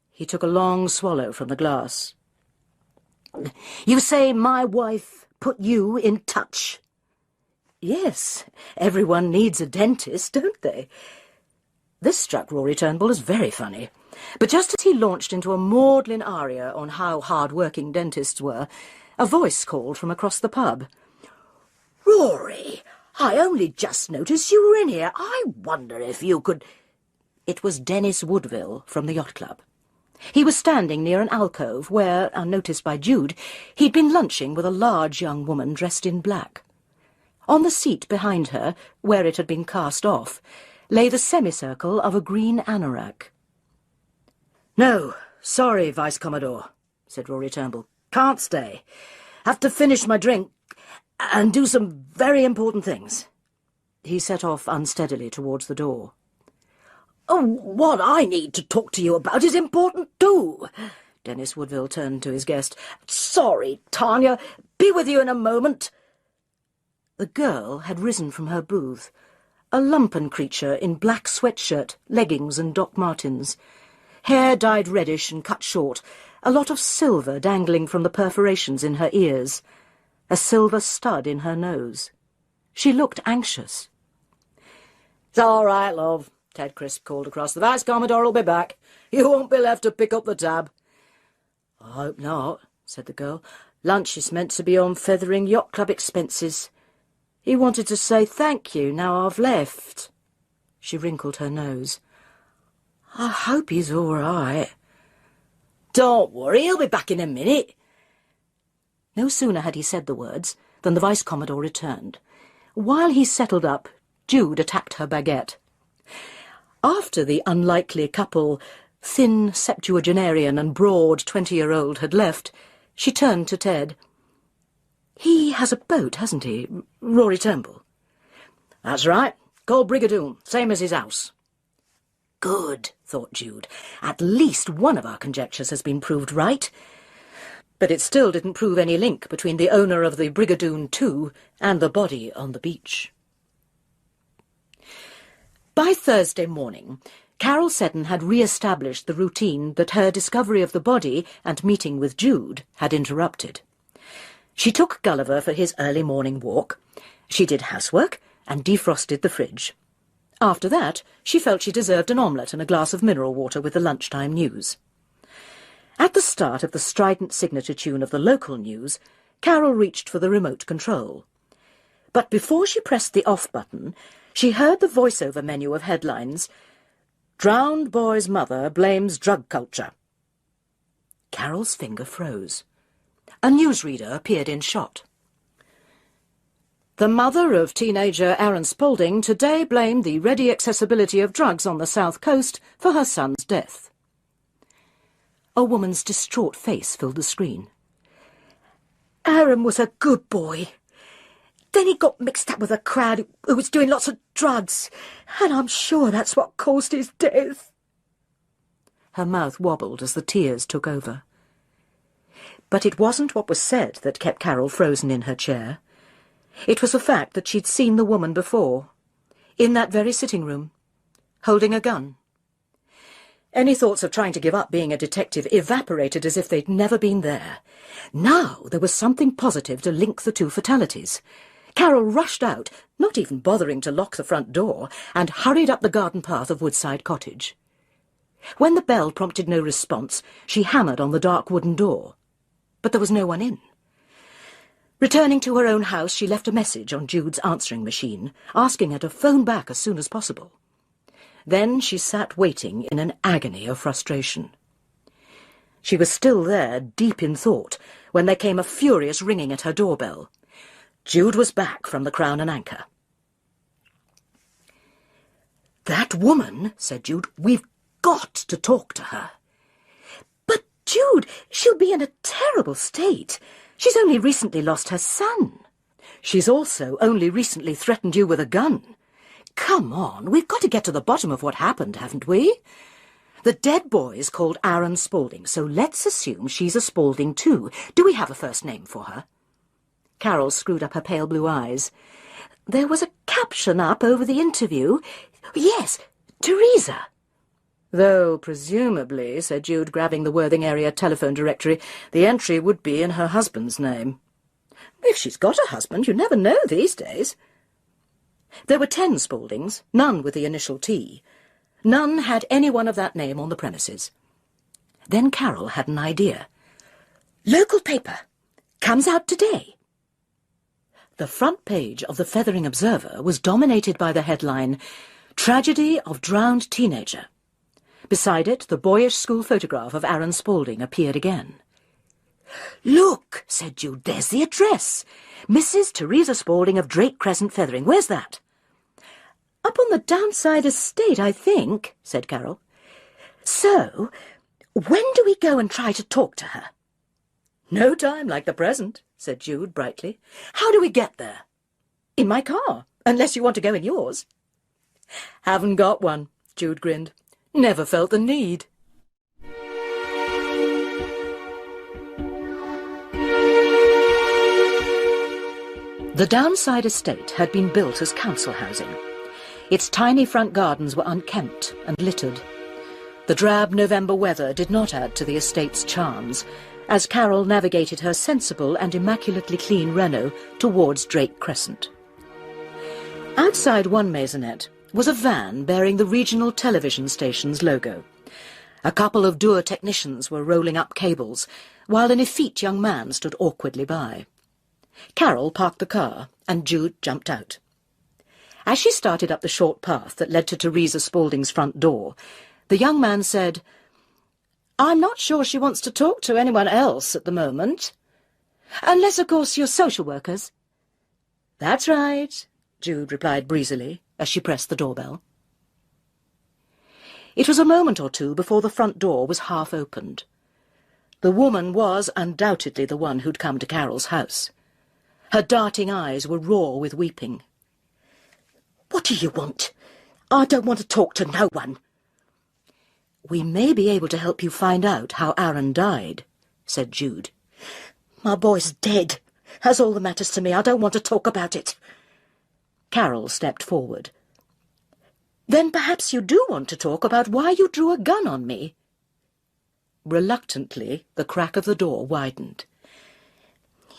S1: He took a long swallow from the glass.
S2: "You say my wife put you in touch?" "Yes, everyone needs a dentist, don't they?"
S1: This struck Rory Turnbull as very funny, but just as he launched into a maudlin aria on how hard-working dentists were, a voice called from across the pub.
S2: "Rory, I only just noticed you were in here. I wonder if you could—"
S1: It was Dennis Woodville from the yacht club. He was standing near an alcove where, unnoticed by Jude, he'd been lunching with a large young woman dressed in black. On the seat behind her, where it had been cast off, lay the semicircle of a green anorak.
S2: "No, sorry, Vice Commodore," said Rory Turnbull. "Can't stay. Have to finish my drink and do some very important things."
S1: He set off unsteadily towards the door.
S2: "Oh, what I need to talk to you about is important too."
S1: Dennis Woodville turned to his guest.
S2: "Sorry, Tanya. Be with you in a moment."
S1: The girl had risen from her booth, a lumpen creature in black sweatshirt, leggings and Doc Martens. Hair dyed reddish and cut short, a lot of silver dangling from the perforations in her ears, a silver stud in her nose. She looked anxious.
S2: "It's all right, love," Ted Crisp called across. "The Vice Commodore will be back. You won't be left to pick up the tab."
S1: "I hope not," said the girl.
S2: Lunch is meant to be on Feathering Yacht Club expenses. He wanted to say thank you now I've left. She wrinkled her nose. I hope he's all right. Don't worry, he'll be back in a minute. No sooner had he said the words than the Vice-Commodore returned. While he settled up, Jude attacked her baguette. After the unlikely couple, thin septuagenarian and broad 20-year-old, had left, she turned to Ted. He has a boat, hasn't he, Rory Turnbull? That's right, called Brigadoon, same as his house. Good, thought Jude. At least one of our conjectures has been proved right. But it still didn't prove any link between the owner of the Brigadoon 2 and the body on the beach. By Thursday morning, Carol Seddon had re-established the routine that her discovery of the body and meeting with Jude had interrupted. She took Gulliver for his early morning walk. She did housework and defrosted the fridge. After that, she felt she deserved an omelette and a glass of mineral water with the lunchtime news. At the start of the strident signature tune of the local news, Carol reached for the remote control. But before she pressed the off button, she heard the voiceover menu of headlines, "Drowned boy's mother blames drug culture." Carol's finger froze. A newsreader appeared in shot. The mother of teenager Aaron Spaulding today blamed the ready accessibility of drugs on the South Coast for her son's death. A woman's distraught face filled the screen. Aaron was a good boy. Then he got mixed up with a crowd who was doing lots of drugs, and I'm sure that's what caused his death. Her mouth wobbled as the tears took over. But it wasn't what was said that kept Carol frozen in her chair. It was the fact that she'd seen the woman before, in that very sitting room, holding a gun. Any thoughts of trying to give up being a detective evaporated as if they'd never been there. Now there was something positive to link the two fatalities. Carol rushed out, not even bothering to lock the front door, and hurried up the garden path of Woodside Cottage. When the bell prompted no response, she hammered on the dark wooden door. But there was no one in. Returning to her own house, she left a message on Jude's answering machine, asking her to phone back as soon as possible. Then she sat waiting in an agony of frustration. She was still there, deep in thought, when there came a furious ringing at her doorbell. Jude was back from the Crown and Anchor. "That woman," said Jude, "we've got to talk to her." "But, Jude, she'll be in a terrible state. She's only recently lost her son. She's also only recently threatened you with a gun. Come on, we've got to get to the bottom of what happened, haven't we? The dead boy is called Aaron Spaulding, so let's assume she's a Spaulding too. Do we have a first name for her?" Carol screwed up her pale blue eyes. "There was a caption up over the interview. Yes, Teresa." "Though, presumably," said Jude, grabbing the Worthing area telephone directory, "the entry would be in her husband's name." "If she's got a husband, you never know these days." There were 10 Spauldings, none with the initial T. None had anyone of that name on the premises. Then Carol had an idea. "Local paper. Comes out today." The front page of the Feathering Observer was dominated by the headline, "Tragedy of Drowned Teenager." Beside it, the boyish school photograph of Aaron Spaulding appeared again. "Look," said Jude, "there's the address. Mrs. Teresa Spaulding of Drake Crescent, Feathering. Where's that?" "Up on the Downside Estate, I think," said Carol. "So, when do we go and try to talk to her?" "No time like the present," said Jude brightly. "How do we get there?" "In my car, unless you want to go in yours." "Haven't got one," Jude grinned. "Never felt the need." The Downside Estate had been built as council housing. Its tiny front gardens were unkempt and littered. The drab November weather did not add to the estate's charms, as Carol navigated her sensible and immaculately clean Renault towards Drake Crescent. Outside one maisonette was a van bearing the regional television station's logo.
S1: A couple of dour technicians were rolling up cables, while an effete young man stood awkwardly by. Carol parked the car, and Jude jumped out. As she started up the short path that led to Teresa Spaulding's front door, the young man said, "I'm not sure she wants to talk to anyone else at the moment. Unless, of course, you're social workers." "That's right," Jude replied breezily as she pressed the doorbell. It was a moment or two before the front door was half opened. The woman was undoubtedly the one who'd come to Carol's house. Her darting eyes were raw with weeping.
S2: "What do you want? I don't want to talk to no one."
S1: "We may be able to help you find out how Aaron died," said Jude.
S2: "My boy's dead. That's all that matters to me. I don't want to talk about it."
S1: Carol stepped forward.
S2: "Then perhaps you do want to talk about why you drew a gun on me."
S1: Reluctantly, the crack of the door widened.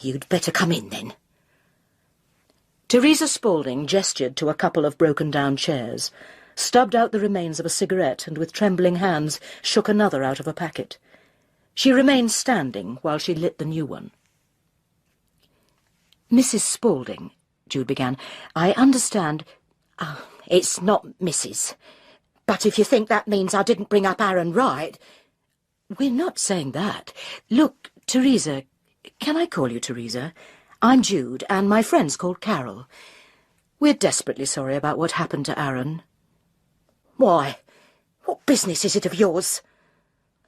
S2: "You'd better come in, then."
S1: Teresa Spaulding gestured to a couple of broken-down chairs, stubbed out the remains of a cigarette, and with trembling hands shook another out of a packet. She remained standing while she lit the new one. "Mrs. Spaulding," Jude began, "I understand—"
S2: It's not Mrs. But if you think that means I didn't bring up Aaron right—"
S1: "We're not saying that. Look, Teresa, can I call you Teresa? I'm Jude, and my friend's called Carol. We're desperately sorry about what happened to Aaron."
S2: "Why? What business is it of yours?"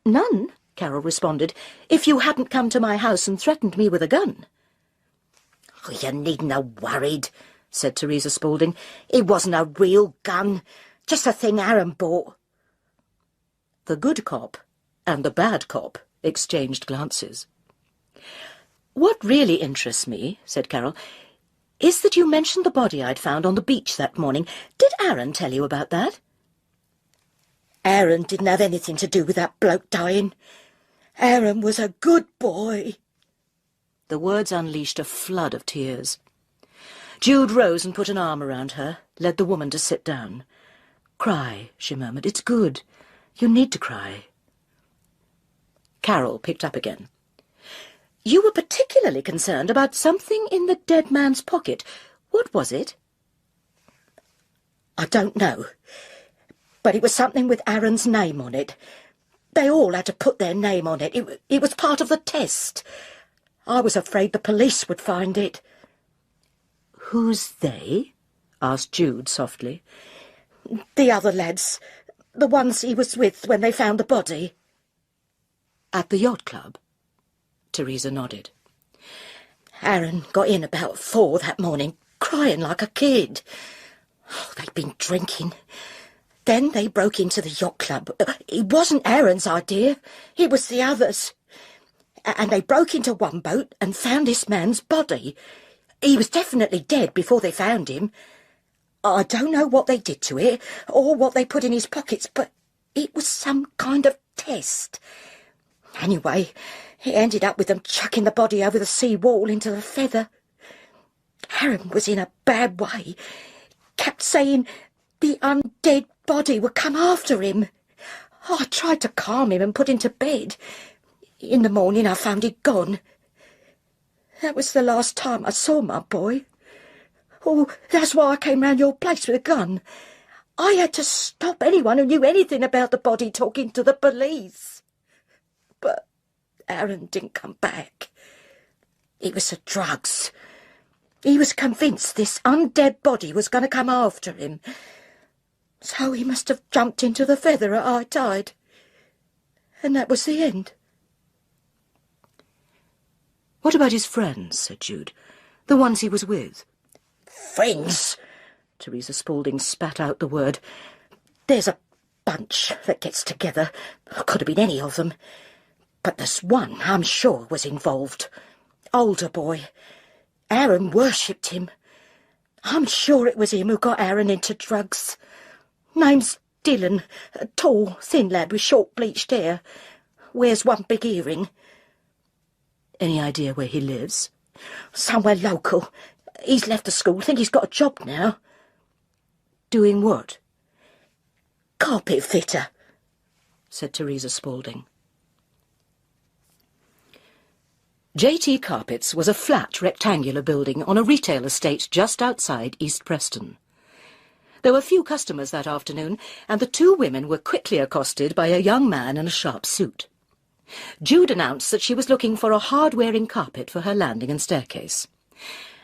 S1: "None," Carol responded, "if you hadn't come to my house and threatened me with a gun."
S2: "Oh, you needn't have worried," said Teresa Spaulding. "It wasn't a real gun, just a thing Aaron bought."
S1: The good cop and the bad cop exchanged glances. "What really interests me," said Carol, "is that you mentioned the body I'd found on the beach that morning. Did Aaron tell you about that?"
S2: "Aaron didn't have anything to do with that bloke dying. Aaron was a good boy."
S1: The words unleashed a flood of tears. Jude rose and put an arm around her, led the woman to sit down. "Cry," she murmured. "It's good. You need to cry." Carol picked up again. "You were particularly concerned about something in the dead man's pocket. What was it?"
S2: "I don't know, but it was something with Aaron's name on it. They all had to put their name on it. It was part of the test. I was afraid the police would find it."
S1: "Who's they?" asked Jude softly.
S2: "The other lads, the ones he was with when they found the body."
S1: "At the yacht club?" Teresa nodded.
S2: "Aaron got in about 4 that morning, crying like a kid. Oh, they'd been drinking. Then they broke into the yacht club. It wasn't Aaron's idea. It was the others. And they broke into one boat and found this man's body. He was definitely dead before they found him. I don't know what they did to it, or what they put in his pockets, but it was some kind of test. Anyway, it ended up with them chucking the body over the sea wall into the feather. Aaron was in a bad way. Kept saying the undead body would come after him. I tried to calm him and put him to bed. In the morning I found he'd gone. That was the last time I saw my boy. Oh, that's why I came round your place with a gun. I had to stop anyone who knew anything about the body talking to the police. But Aaron didn't come back. It was the drugs. He was convinced this undead body was going to come after him. So he must have jumped into the feather at high tide. And that was the end."
S1: "What about his friends?" said Jude. "The ones he was with?"
S2: "Friends?" Teresa Spaulding spat out the word. "There's a bunch that gets together. Could have been any of them. But there's one I'm sure was involved. Older boy. Aaron worshipped him. I'm sure it was him who got Aaron into drugs. Name's Dylan, a tall, thin lad with short bleached hair. Wears one big earring."
S1: "Any idea where he lives?"
S2: "Somewhere local. He's left the school. Think he's got a job now."
S1: "Doing what?"
S2: "Carpet fitter."
S1: said Teresa Spaulding. J.T. Carpets was a flat, rectangular building on a retail estate just outside East Preston. There were few customers that afternoon, and the two women were quickly accosted by a young man in a sharp suit. Jude announced that she was looking for a hard-wearing carpet for her landing and staircase.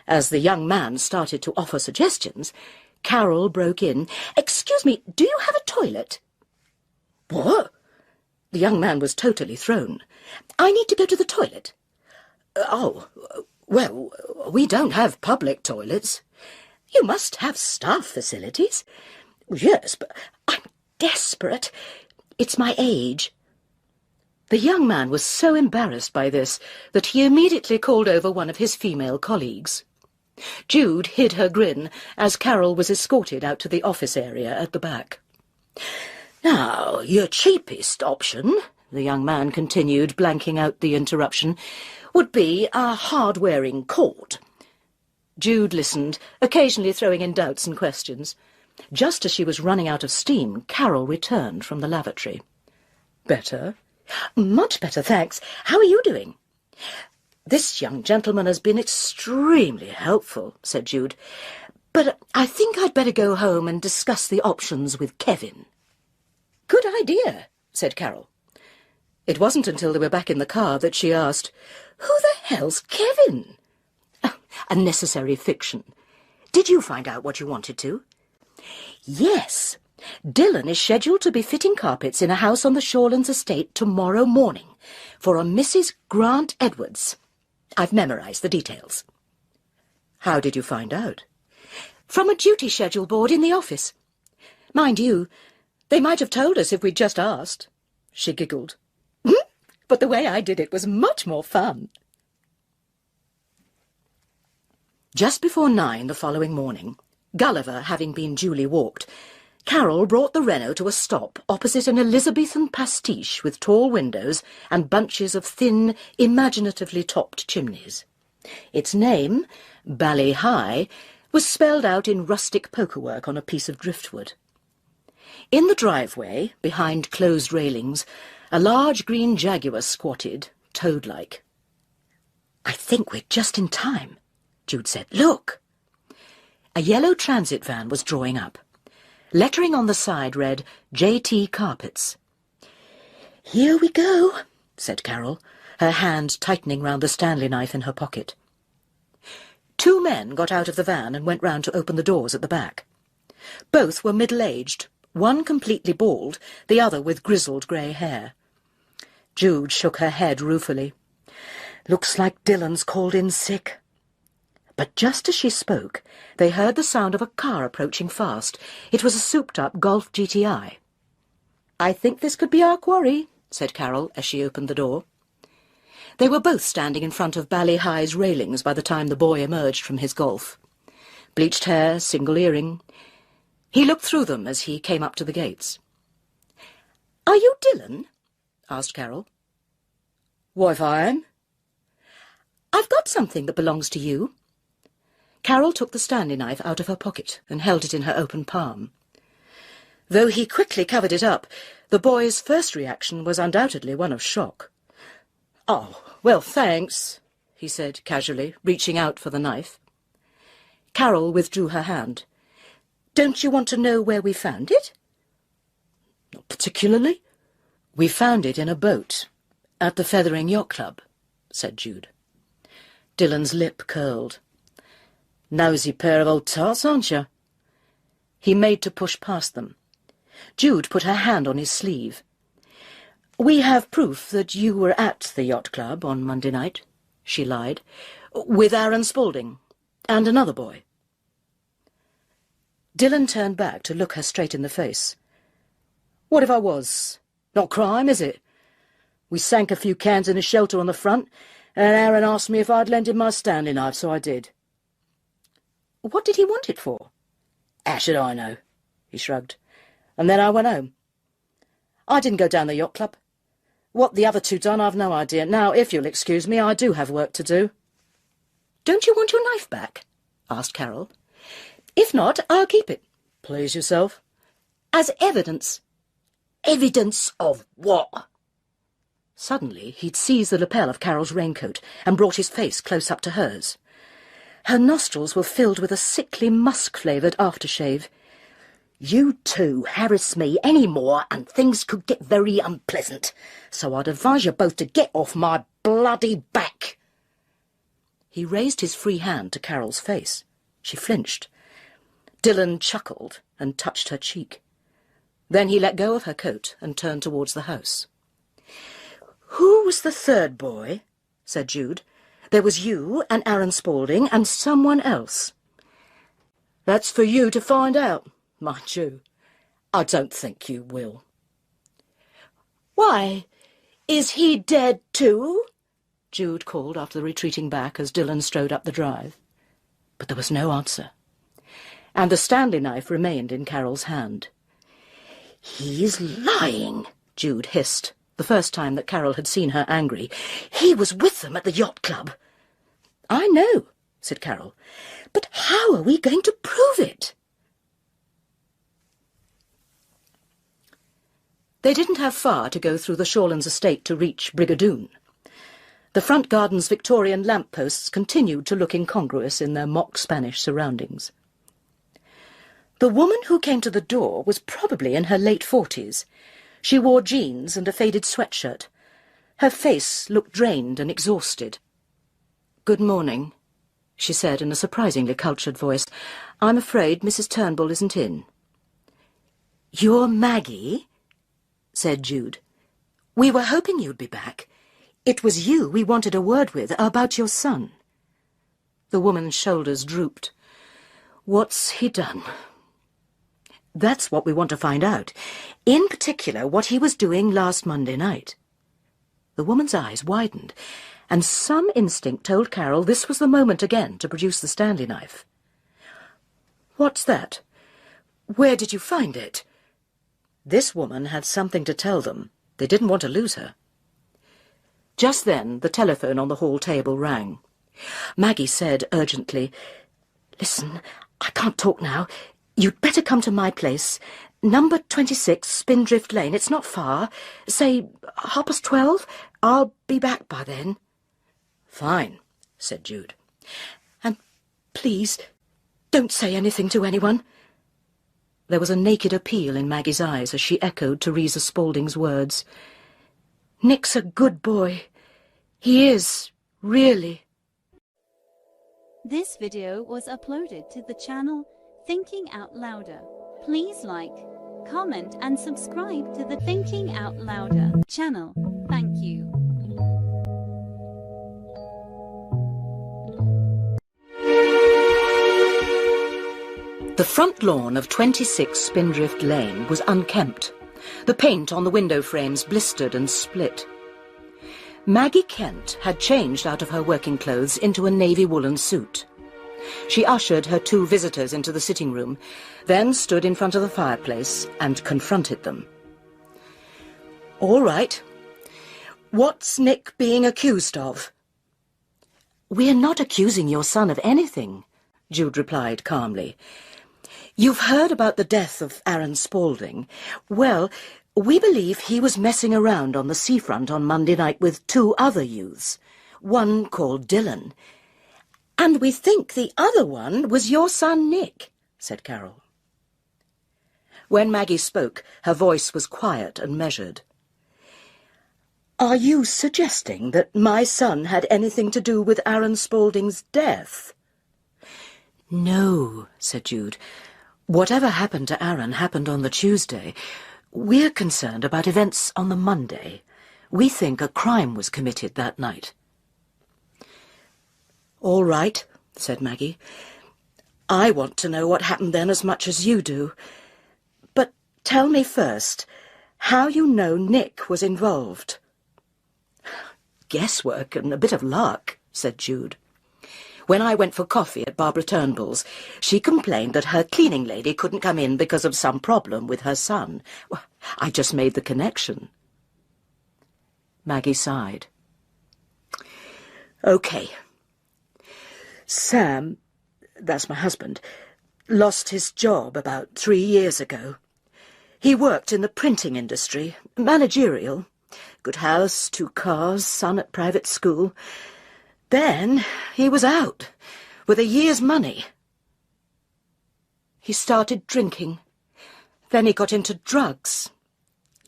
S1: As the young man started to offer suggestions, Carol broke in. "Excuse me, do you have a toilet?" "What?" The young man was totally thrown. "I need to go to the toilet." "Oh, well, we don't have public toilets." "You must have staff facilities." "Yes, but I'm desperate. It's my age." The young man was so embarrassed by this that he immediately called over one of his female colleagues. Jude hid her grin as Carol was escorted out to the office area at the back. "Now, your cheapest option," the young man continued, blanking out the interruption, "would be a hard-wearing cord." Jude listened, occasionally throwing in doubts and questions. Just as she was running out of steam, Carol returned from the lavatory. "Better?" "Much better, thanks. How are you doing?" "This young gentleman has been extremely helpful," said Jude. "But I think I'd better go home and discuss the options with Kevin." "Good idea," said Carol. It wasn't until they were back in the car that she asked, "Who the hell's Kevin?" "A necessary fiction. Did you find out what you wanted to?" "Yes. Dylan is scheduled to be fitting carpets in a house on the Shorlands estate tomorrow morning for a Mrs. Grant Edwards. I've memorised the details." "How did you find out?" "From a duty schedule board in the office. Mind you, they might have told us if we'd just asked." She giggled. "But the way I did it was much more fun." Just before 9 the following morning, Gulliver having been duly walked, Carol brought the Renault to a stop opposite an Elizabethan pastiche with tall windows and bunches of thin, imaginatively topped chimneys. Its name, Bally High, was spelled out in rustic pokerwork on a piece of driftwood. In the driveway, behind closed railings, a large green Jaguar squatted, toad-like. "I think we're just in time," Jude said. "Look!" A yellow transit van was drawing up. Lettering on the side read, J.T. Carpets. "Here we go," said Carol, her hand tightening round the Stanley knife in her pocket. Two men got out of the van and went round to open the doors at the back. Both were middle-aged, one completely bald, the other with grizzled grey hair. Jude shook her head ruefully. "Looks like Dylan's called in sick." But just as she spoke, they heard the sound of a car approaching fast. It was a souped-up Golf GTI. "I think this could be our quarry," said Carol as she opened the door. They were both standing in front of Bally High's railings by the time the boy emerged from his Golf. Bleached hair, single earring. He looked through them as he came up to the gates. "Are you Dylan?" asked Carol. "What if I am?" "I've got something that belongs to you." Carol took the Stanley knife out of her pocket and held it in her open palm. Though he quickly covered it up, the boy's first reaction was undoubtedly one of shock. "Oh, well, thanks," he said casually, reaching out for the knife. Carol withdrew her hand. "Don't you want to know where we found it?" "Not particularly." "We found it in a boat, at the Feathering Yacht Club," said Jude. Dylan's lip curled. "Nosy pair of old tarts, aren't you?" He made to push past them. Jude put her hand on his sleeve. "We have proof that you were at the yacht club on Monday night," she lied, "with Aaron Spaulding and another boy." Dylan turned back to look her straight in the face. "What if I was? Not crime, is it? We sank a few cans in a shelter on the front, and Aaron asked me if I'd lend him my Stanley knife, so I did." "What did he want it for?" "How should I know?" he shrugged. "And then I went home. I didn't go down the yacht club. What the other two done, I've no idea. Now, if you'll excuse me, I do have work to do." "Don't you want your knife back?" asked Carol. "If not, I'll keep it." "Please yourself." "As evidence."
S2: Evidence of what?
S1: Suddenly, he'd seized the lapel of Carol's raincoat and brought his face close up to hers. Her nostrils were filled with a sickly musk-flavoured aftershave.
S2: You two harass me any more and things could get very unpleasant, so I'd advise you both to get off my bloody back.
S1: He raised his free hand to Carol's face. She flinched. Dylan chuckled and touched her cheek. Then he let go of her coat and turned towards the house.
S2: "Who was the third boy?" said Jude. "There was you and Aaron Spaulding and someone else." "That's for you to find out, mind you. I don't think you will." "Why, is he dead too?" Jude called after retreating back as Dylan strode up the drive. But there was no answer, and the Stanley knife remained in Carol's hand. "He's lying,"
S1: Jude hissed, the first time that Carol had seen her angry.
S2: "He was with them at the yacht club."
S1: "I know," said Carol,
S2: "but how are we going to prove it?"
S1: They didn't have far to go through the Shawlands estate to reach Brigadoon. The front garden's Victorian lampposts continued to look incongruous in their mock Spanish surroundings. The woman who came to the door was probably in her late 40s. She wore jeans and a faded sweatshirt. Her face looked drained and exhausted. "Good morning," she said in a surprisingly cultured voice. "I'm afraid Mrs. Turnbull isn't in."
S2: "You're Maggie?"
S1: said Jude. "We were hoping you'd be back. It was you we wanted a word with about your son." The woman's shoulders drooped. "What's he done?" "That's what we want to find out. In particular, what he was doing last Monday night." The woman's eyes widened, and some instinct told Carol this was the moment again to produce the Stanley knife. "What's that? Where did you find it?" This woman had something to tell them. They didn't want to lose her. Just then, the telephone on the hall table rang. Maggie said urgently, "Listen, I can't talk now. You'd better come to my place. Number 26, Spindrift Lane. It's not far. Say 12:30. I'll be back by then." "Fine," said Jude. "And please, don't say anything to anyone." There was a naked appeal in Maggie's eyes as she echoed Teresa Spaulding's words. "Nick's a good boy. He is, really."
S3: This video was uploaded to the channel Thinking Out Louder. Please like, comment and subscribe to the Thinking Out Louder channel. Thank you.
S1: The front lawn of 26 Spindrift Lane was unkempt. The paint on the window frames blistered and split. Maggie Kent had changed out of her working clothes into a navy woolen suit. She ushered her two visitors into the sitting room, then stood in front of the fireplace and confronted them. "All right. What's Nick being accused of?" "We're not accusing your son of anything," Jude replied calmly. "You've heard about the death of Aaron Spaulding. Well, we believe he was messing around on the seafront on Monday night with two other youths, one called Dylan. And we think the other one was your son Nick," said Carol. When Maggie spoke, her voice was quiet and measured. "Are you suggesting that my son had anything to do with Aaron Spaulding's death?" "No," said Jude. "Whatever happened to Aaron happened on the Tuesday. We're concerned about events on the Monday. We think a crime was committed that night." "All right," said Maggie. "I want to know what happened then as much as you do. But tell me first, how you know Nick was involved." "Guesswork and a bit of luck," said Jude. "When I went for coffee at Barbara Turnbull's, she complained that her cleaning lady couldn't come in because of some problem with her son. Well, I just made the connection." Maggie sighed. "Okay. Sam, that's my husband, lost his job about 3 years ago.
S2: He worked in the printing industry, managerial. Good house, 2 cars, son at private school. Then he was out, with a year's money. He started drinking. Then he got into drugs.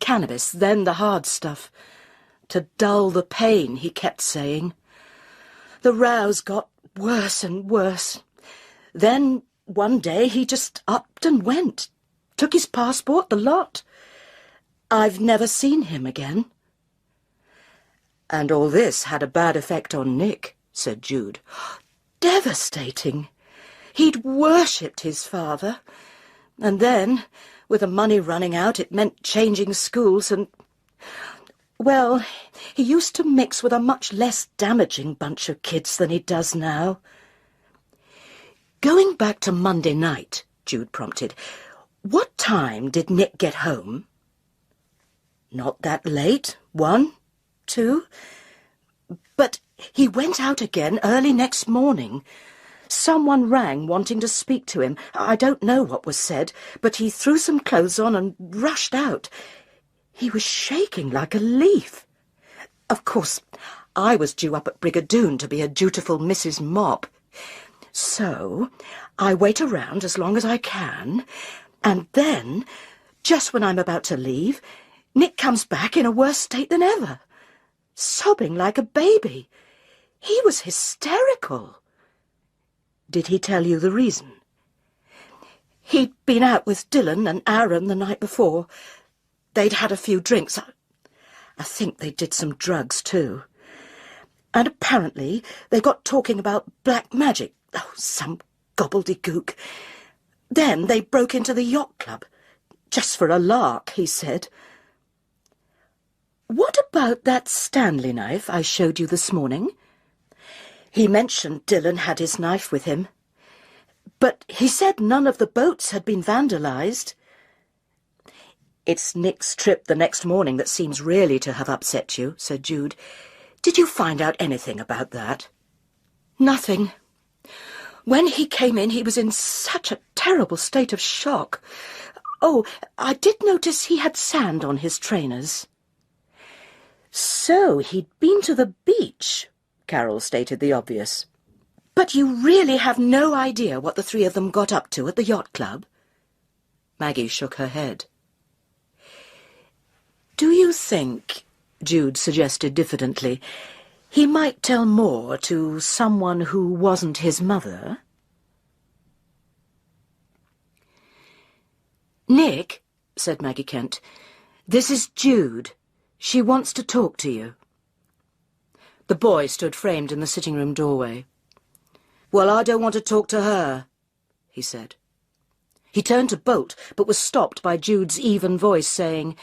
S2: Cannabis, then the hard stuff. To dull the pain, he kept saying. The rows got worse and worse. Then, one day, he just upped and went. Took his passport, the lot. I've never seen him again. And all this had a bad effect on Nick, said Jude. Devastating. He'd worshipped his father. And then, with the money running out, it meant changing schools and... Well, he used to mix with a much less damaging bunch of kids than he does now. Going back to Monday night, Jude prompted, what time did Nick get home? Not that late. 1, 2... But he went out again early next morning. Someone rang wanting to speak to him. I don't know what was said, but he threw some clothes on and rushed out. He was shaking like a leaf. Of course, I was due up at Brigadoon to be a dutiful Mrs. Mop. So I wait around as long as I can, and then, just when I'm about to leave, Nick comes back in a worse state than ever, sobbing like a baby. He was hysterical. Did he tell you the reason? He'd been out with Dylan and Aaron the night before. They'd had a few drinks. I think they did some drugs, too. And apparently they got talking about black magic. Oh, some gobbledygook. Then they broke into the yacht club. Just for a lark, he said. What about that Stanley knife I showed you this morning? He mentioned Dylan had his knife with him. But he said none of the boats had been vandalised. It's Nick's trip the next morning that seems really to have upset you, said Jude. Did you find out anything about that? Nothing. When he came in, he was in such a terrible state of shock. Oh, I did notice he had sand on his trainers. So he'd been to the beach, Carol stated the obvious. But you really have no idea what the 3 of them got up to at the yacht club? Maggie shook her head. Do you think, Jude suggested diffidently, he might tell more to someone who wasn't his mother? Nick, said Maggie Kent, this is Jude. She wants to talk to you. The boy stood framed in the sitting-room doorway. Well, I don't want to talk to her, he said. He turned to bolt, but was stopped by Jude's even voice saying,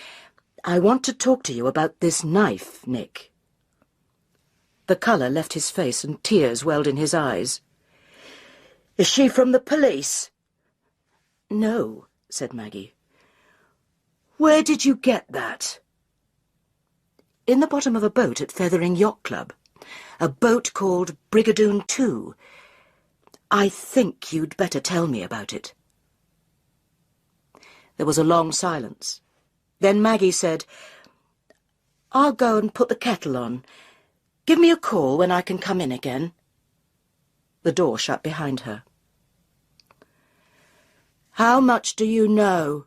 S2: I want to talk to you about this knife, Nick. The colour left his face and tears welled in his eyes. Is she from the police? No, said Maggie. Where did you get that? In the bottom of a boat at Feathering Yacht Club. A boat called Brigadoon 2. I think you'd better tell me about it. There was a long silence. Then Maggie said, I'll go and put the kettle on. Give me a call when I can come in again. The door shut behind her. How much do you know?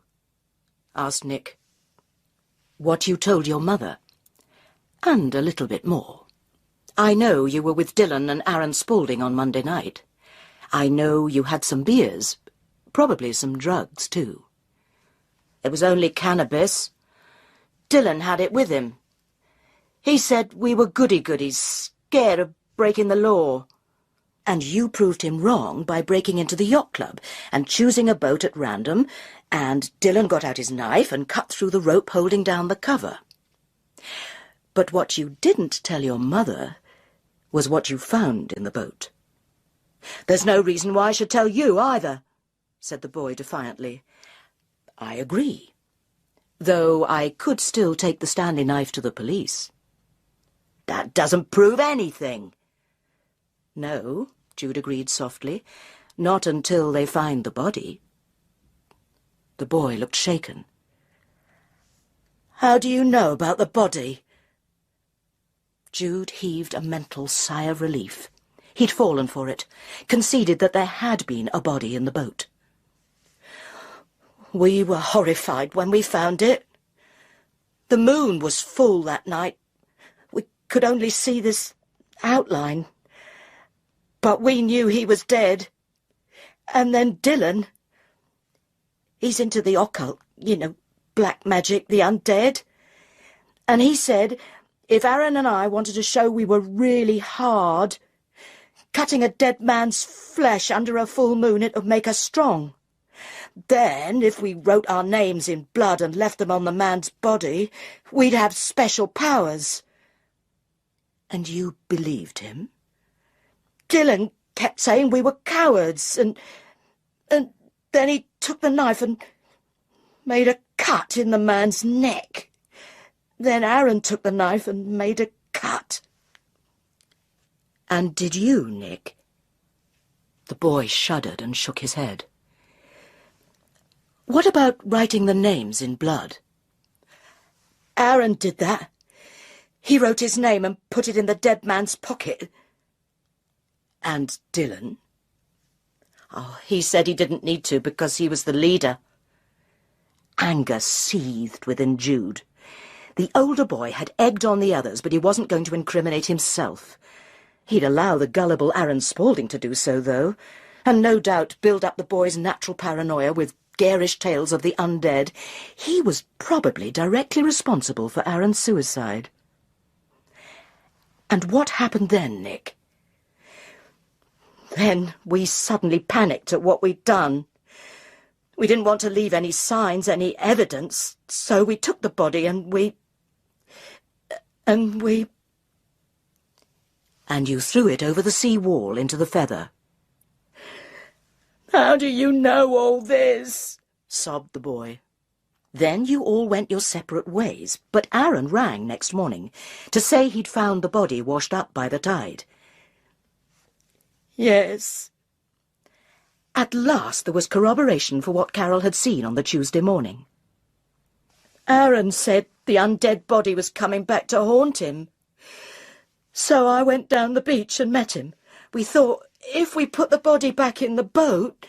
S2: Asked Nick. What you told your mother. And a little bit more. I know you were with Dylan and Aaron Spaulding on Monday night. I know you had some beers, probably some drugs, too. It was only cannabis. Dylan had it with him. He said we were goody-goodies, scared of breaking the law. And you proved him wrong by breaking into the yacht club and choosing a boat at random, and Dylan got out his knife and cut through the rope holding down the cover. But what you didn't tell your mother was what you found in the boat. There's no reason why I should tell you either, said the boy defiantly. I agree, though I could still take the Stanley knife to the police. That doesn't prove anything. No, Jude agreed softly, not until they find the body. The boy looked shaken. How do you know about the body?
S1: Jude heaved a mental sigh of relief. He'd fallen for it, conceded that there had been a body in the boat.
S2: We were horrified when we found it. The moon was full that night. We could only see this outline. But we knew he was dead. And then Dylan. He's into the occult, you know, black magic, the undead. And he said if Aaron and I wanted to show we were really hard, cutting a dead man's flesh under a full moon, it would make us strong. Then, if we wrote our names in blood and left them on the man's body, we'd have special powers.
S1: And you believed him?
S2: Dylan kept saying we were cowards, and then he took the knife and made a cut in the man's neck. Then Aaron took the knife and made a cut.
S1: And did you, Nick? The boy shuddered and shook his head. What about writing the names in blood?
S2: Aaron did that. He wrote his name and put it in the dead man's pocket.
S1: And Dylan?
S2: Oh, he said he didn't need to because he was the leader.
S1: Anger seethed within Jude. The older boy had egged on the others, but he wasn't going to incriminate himself. He'd allow the gullible Aaron Spaulding to do so, though, and no doubt build up the boy's natural paranoia with garish tales of the undead. He was probably directly responsible for Aaron's suicide. And what happened then, Nick?
S2: Then we suddenly panicked at what we'd done. We didn't want to leave any signs, any evidence, so we took the body and we...
S1: And you threw it over the sea wall into the Feather.
S2: How do you know all this?
S1: Sobbed the boy. Then you all went your separate ways, but Aaron rang next morning to say he'd found the body washed up by the tide.
S2: Yes.
S1: At last there was corroboration for what Carol had seen on the Tuesday morning.
S2: Aaron said the undead body was coming back to haunt him. So I went down the beach and met him. We thought if we put the body back in the boat,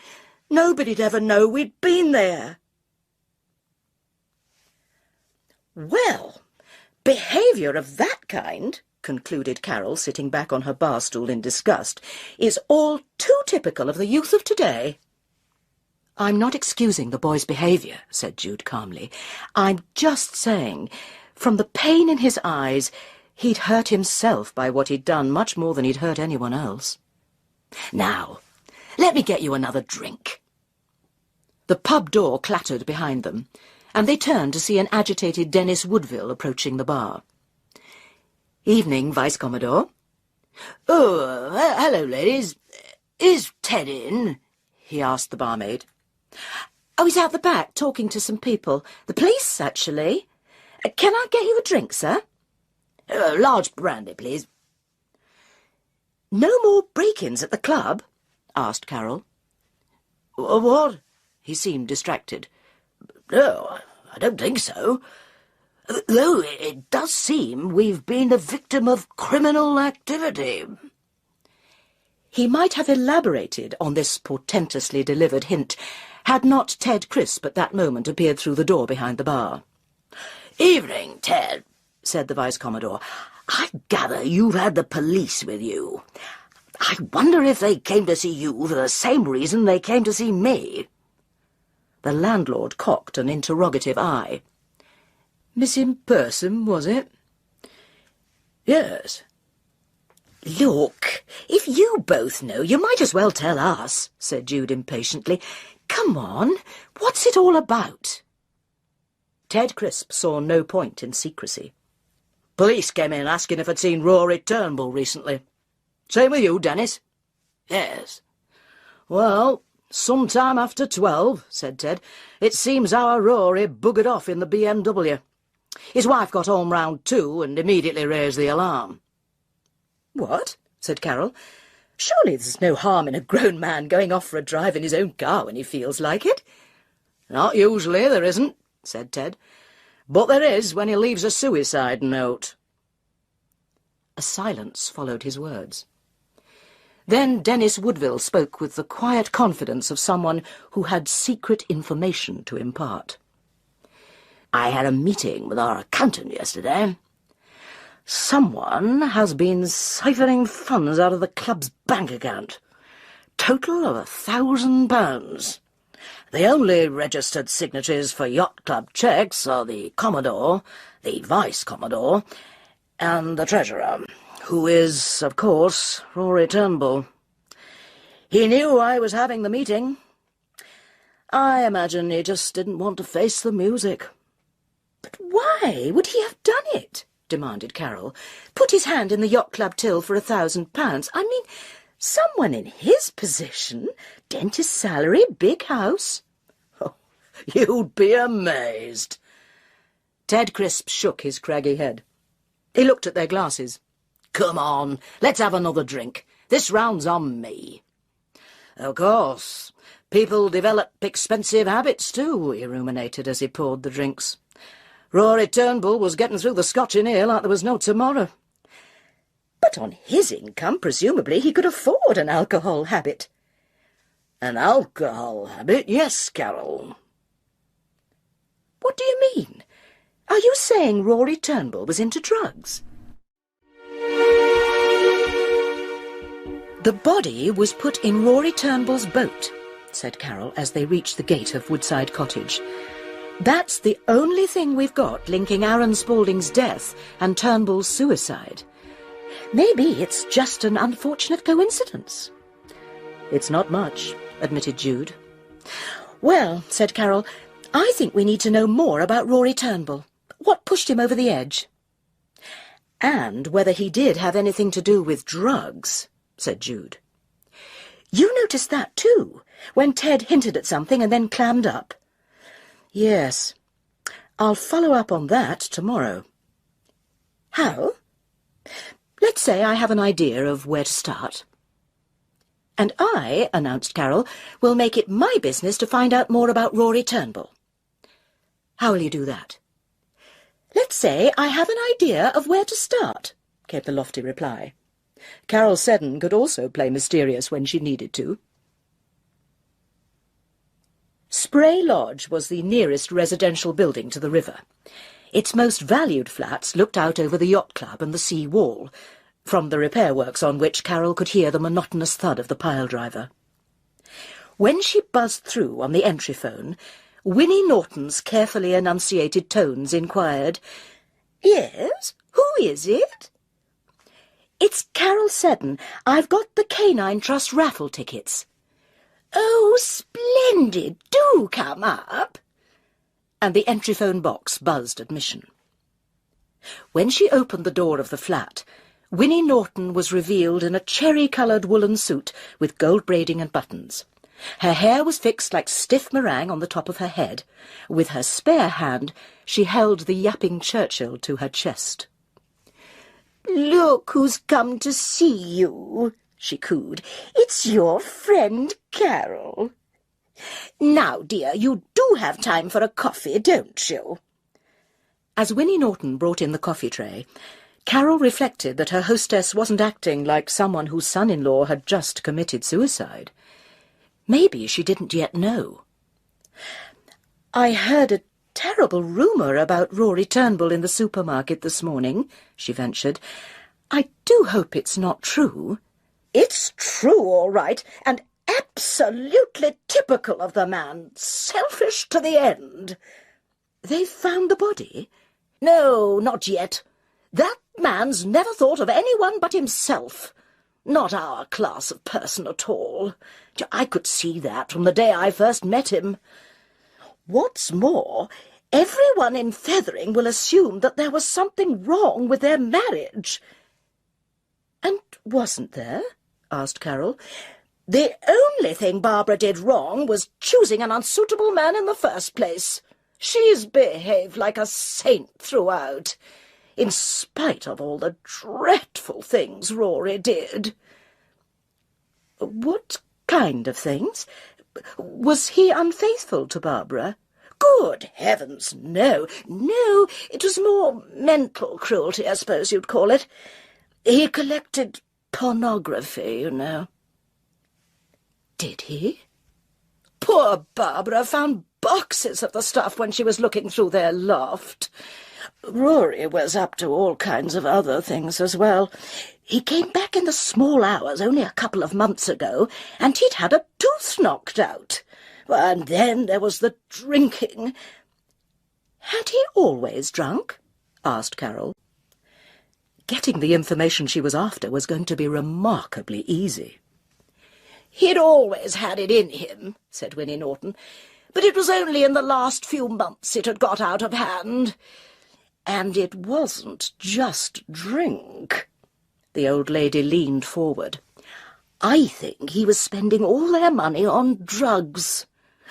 S2: nobody'd ever know we'd been there.
S1: Well, behaviour of that kind, concluded Carol, sitting back on her bar stool in disgust, is all too typical of the youth of today. I'm not excusing the boy's behaviour, said Jude calmly. I'm just saying, from the pain in his eyes, he'd hurt himself by what he'd done much more than he'd hurt anyone else. Now, let me get you another drink. The pub door clattered behind them, and they turned to see an agitated Dennis Woodville approaching the bar. Evening, Vice Commodore.
S4: Oh, hello, ladies. Is Ted in?
S1: He asked the barmaid.
S2: Oh, he's out the back talking to some people. The police, actually. Can I get you a drink, sir?
S4: Large brandy, please.
S1: No more break-ins at the club? Asked Carol.
S4: What?
S1: He seemed distracted.
S4: No, I don't think so. Though it does seem we've been the victim of criminal activity.
S1: He might have elaborated on this portentously delivered hint had not Ted Crisp at that moment appeared through the door behind the bar.
S4: Evening, Ted,
S1: said the Vice-Commodore.
S4: I gather you've had the police with you. I wonder if they came to see you for the same reason they came to see me.
S1: The landlord cocked an interrogative eye.
S4: Missing person, was it? Yes.
S1: Look, if you both know, you might as well tell us, said Jude impatiently. Come on, what's it all about? Ted Crisp saw no point in secrecy.
S4: Police came in asking if I'd seen Rory Turnbull recently. Same with you, Dennis? Yes.
S1: Well, sometime after 12, said Ted. It seems our Rory buggered off in the BMW. His wife got home round 2 and immediately raised the alarm.
S2: What? Said Carol. Surely there's no harm in a grown man going off for a drive in his own car when he feels like it.
S4: Not usually, there isn't, said Ted. But there is when he leaves a suicide note.
S1: A silence followed his words. Then Dennis Woodville spoke with the quiet confidence of someone who had secret information to impart.
S4: I had a meeting with our accountant yesterday. Someone has been siphoning funds out of the club's bank account. Total of £1,000. The only registered signatories for Yacht Club cheques are the Commodore, the Vice-Commodore, and the Treasurer, who is, of course, Rory Turnbull. He knew I was having the meeting. I imagine he just didn't want to face the music.
S2: But why would he have done it? Demanded Carol. Put his hand in the Yacht Club till for £1,000. I mean, someone in his position, dentist salary, big house.
S4: Oh, you'd be amazed.
S1: Ted Crisp shook his craggy head. He looked at their glasses.
S4: Come on, let's have another drink. This round's on me. Of course, people develop expensive habits too, he ruminated as he poured the drinks. Rory Turnbull was getting through the Scotch in here like there was no tomorrow.
S2: But on his income, presumably, he could afford an alcohol habit.
S4: An alcohol habit, yes, Carol.
S2: What do you mean? Are you saying Rory Turnbull was into drugs?
S1: The body was put in Rory Turnbull's boat, said Carol as they reached the gate of Woodside Cottage. That's the only thing we've got linking Aaron Spaulding's death and Turnbull's suicide.
S2: Maybe it's just an unfortunate coincidence.
S1: It's not much, admitted Jude.
S2: Well, said Carol, I think we need to know more about Rory Turnbull. What pushed him over the edge?
S1: And whether he did have anything to do with drugs, said Jude.
S2: You noticed that too, when Ted hinted at something and then clammed up.
S1: Yes. I'll follow up on that tomorrow.
S2: How?
S1: Let's say I have an idea of where to start.
S2: And I, announced Carol, will make it my business to find out more about Rory Turnbull.
S1: How will you do that?
S2: Let's say I have an idea of where to start, came the lofty reply.
S1: Carol Seddon could also play mysterious when she needed to. Spray Lodge was the nearest residential building to the river. Its most valued flats looked out over the yacht club and the sea wall, from the repair works on which Carol could hear the monotonous thud of the pile driver. When she buzzed through on the entry phone, Winnie Norton's carefully enunciated tones inquired,
S2: "Yes? Who is it?"
S1: "It's Carol Seddon. I've got the Canine Trust raffle tickets."
S2: "Oh, splendid! Do come up!"
S1: And the entry phone box buzzed admission. When she opened the door of the flat, Winnie Norton was revealed in a cherry-coloured woolen suit with gold braiding and buttons. Her hair was fixed like stiff meringue on the top of her head. With her spare hand, she held the yapping Churchill to her chest.
S2: "Look who's come to see you," she cooed. "It's your friend Carol. Now, dear, you do have time for a coffee, don't you?"
S1: As Winnie Norton brought in the coffee tray, Carol reflected that her hostess wasn't acting like someone whose son-in-law had just committed suicide. Maybe she didn't yet know.
S2: "I heard a terrible rumour about Rory Turnbull in the supermarket this morning," she ventured. "I do hope it's not true." "It's true, all right, and absolutely typical of the man. Selfish to the end."
S1: "They've found the body?"
S2: "No, not yet. That man's never thought of anyone but himself. Not our class of person at all. I could see that from the day I first met him. What's more, everyone in Feathering will assume that there was something wrong with their marriage."
S1: "And wasn't there?" asked Carol.
S2: "The only thing Barbara did wrong was choosing an unsuitable man in the first place. She's behaved like a saint throughout, in spite of all the dreadful things Rory did."
S1: "What kind of things? Was he unfaithful to Barbara?"
S2: Good heavens, no. No, it was more mental cruelty, I suppose you'd call it. He collected pornography, you know.
S1: Did he?
S2: Poor Barbara found boxes of the stuff when she was looking through their loft. Rory was up to all kinds of other things as well. He came back in the small hours only a couple of months ago, and he'd had a tooth knocked out. And then there was the drinking.
S1: Had he always drunk? Asked Carol. Getting the information she was after was going to be remarkably easy.
S2: He'd always had it in him, said Winnie Norton, but it was only in the last few months it had got out of hand. And it wasn't just drink.
S1: The old lady leaned forward.
S2: I think he was spending all their money on drugs.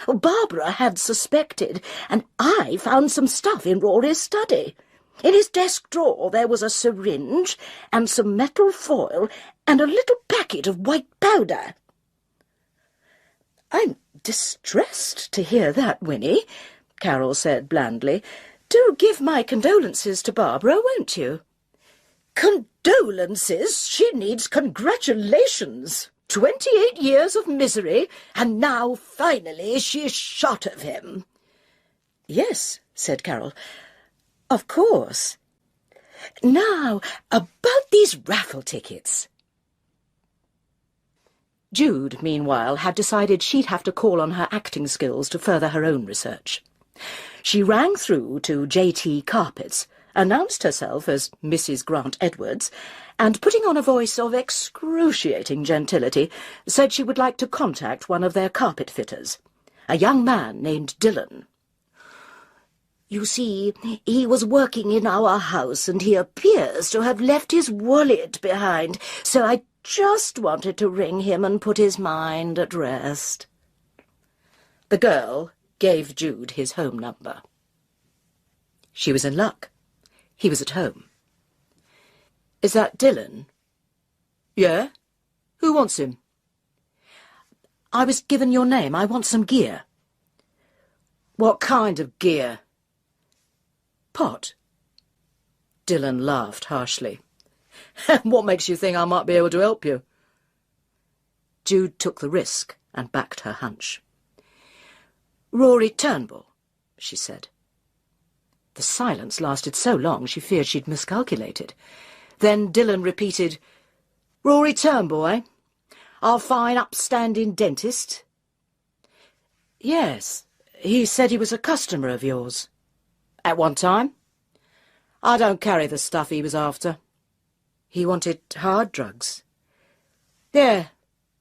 S2: Barbara had suspected, and I found some stuff in Rory's study. In his desk drawer there was a syringe and some metal foil and a little packet of white powder.
S1: I'm distressed to hear that, Winnie, Carol said blandly. Do give my condolences to Barbara, won't you?
S2: Condolences? She needs congratulations. 28 years of misery, and now, finally, she's shot of him.
S1: Yes, said Carol. Of course.
S2: Now, about these raffle tickets.
S1: Jude, meanwhile, had decided she'd have to call on her acting skills to further her own research. She rang through to J.T. Carpets, announced herself as Mrs. Grant Edwards, and, putting on a voice of excruciating gentility, said she would like to contact one of their carpet fitters, a young man named Dillon.
S2: You see, he was working in our house, and he appears to have left his wallet behind, so I just wanted to ring him and put his mind at rest.
S1: The girl gave Jude his home number. She was in luck. He was at home. Is that Dillon? Yeah? Who wants him? I was given your name. I want some gear. What kind of gear? Pot. Dillon laughed harshly. What makes you think I might be able to help you? Jude took the risk and backed her hunch. Rory Turnbull, she said. The silence lasted so long she feared she'd miscalculated. Then Dillon repeated, Rory Turnbull, eh? Our fine, upstanding dentist? Yes, he said he was a customer of yours. At one time? I don't carry the stuff he was after. He wanted hard drugs. Yeah,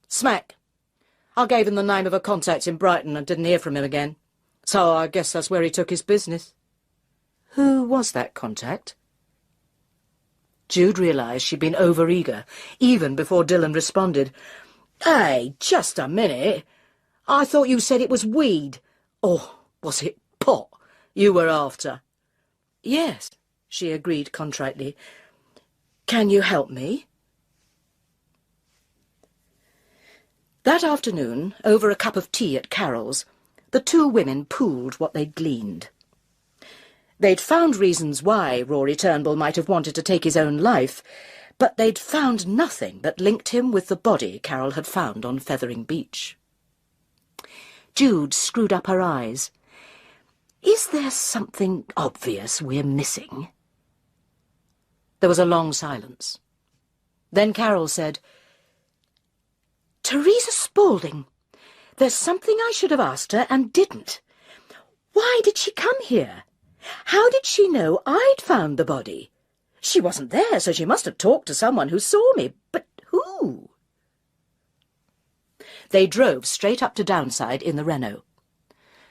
S1: smack. I gave him the name of a contact in Brighton and didn't hear from him again. So I guess that's where he took his business. Who was that contact? Jude realised she'd been over-eager, even before Dillon responded. Hey, just a minute. I thought you said it was weed. Or was it pot you were after? Yes, she agreed contritely. Can you help me? That afternoon, over a cup of tea at Carol's, the two women pooled what they'd gleaned. They'd found reasons why Rory Turnbull might have wanted to take his own life, but they'd found nothing that linked him with the body Carol had found on Feathering Beach. Jude screwed up her eyes. Is there something obvious we're missing? There was a long silence. Then Carol said, Teresa Spaulding. There's something I should have asked her and didn't. Why did she come here? How did she know I'd found the body? She wasn't there, so she must have talked to someone who saw me. But who? They drove straight up to Downside in the Renault.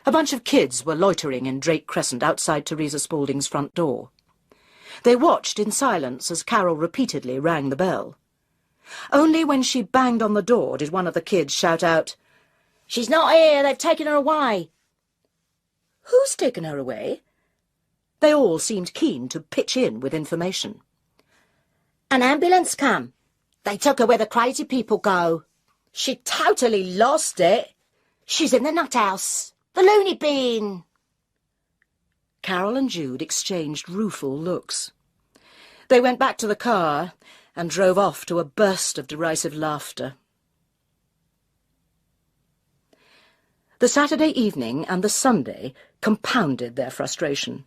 S1: A bunch of kids were loitering in Drake Crescent outside Teresa Spaulding's front door. They watched in silence as Carol repeatedly rang the bell. Only when she banged on the door did one of the kids shout out, She's not here, they've taken her away. Who's taken her away? They all seemed keen to pitch in with information. An ambulance come. They took her where the crazy people go. She totally lost it. She's in the nut house. The loony bin. Carol and Jude exchanged rueful looks. They went back to the car and drove off to a burst of derisive laughter. The Saturday evening and the Sunday compounded their frustration.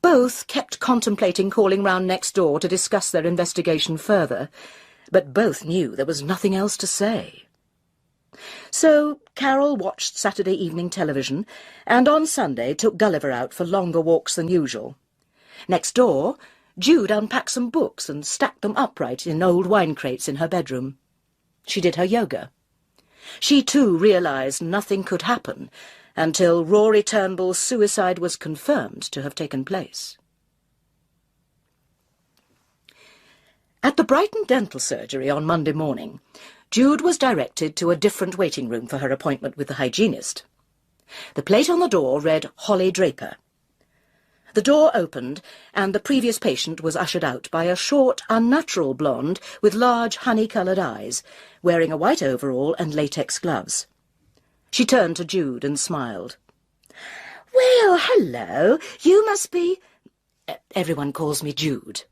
S1: Both kept contemplating calling round next door to discuss their investigation further, but both knew there was nothing else to say. So Carol watched Saturday evening television, and on Sunday took Gulliver out for longer walks than usual. Next door, Jude unpacked some books and stacked them upright in old wine crates in her bedroom. She did her yoga. She too realised nothing could happen until Rory Turnbull's suicide was confirmed to have taken place. At the Brighton dental surgery on Monday morning, Jude was directed to a different waiting room for her appointment with the hygienist. The plate on the door read Holly Draper. The door opened, and the previous patient was ushered out by a short, unnatural blonde with large honey-coloured eyes, wearing a white overall and latex gloves. She turned to Jude and smiled. "Well, hello. You must be—" "Everyone calls me Jude."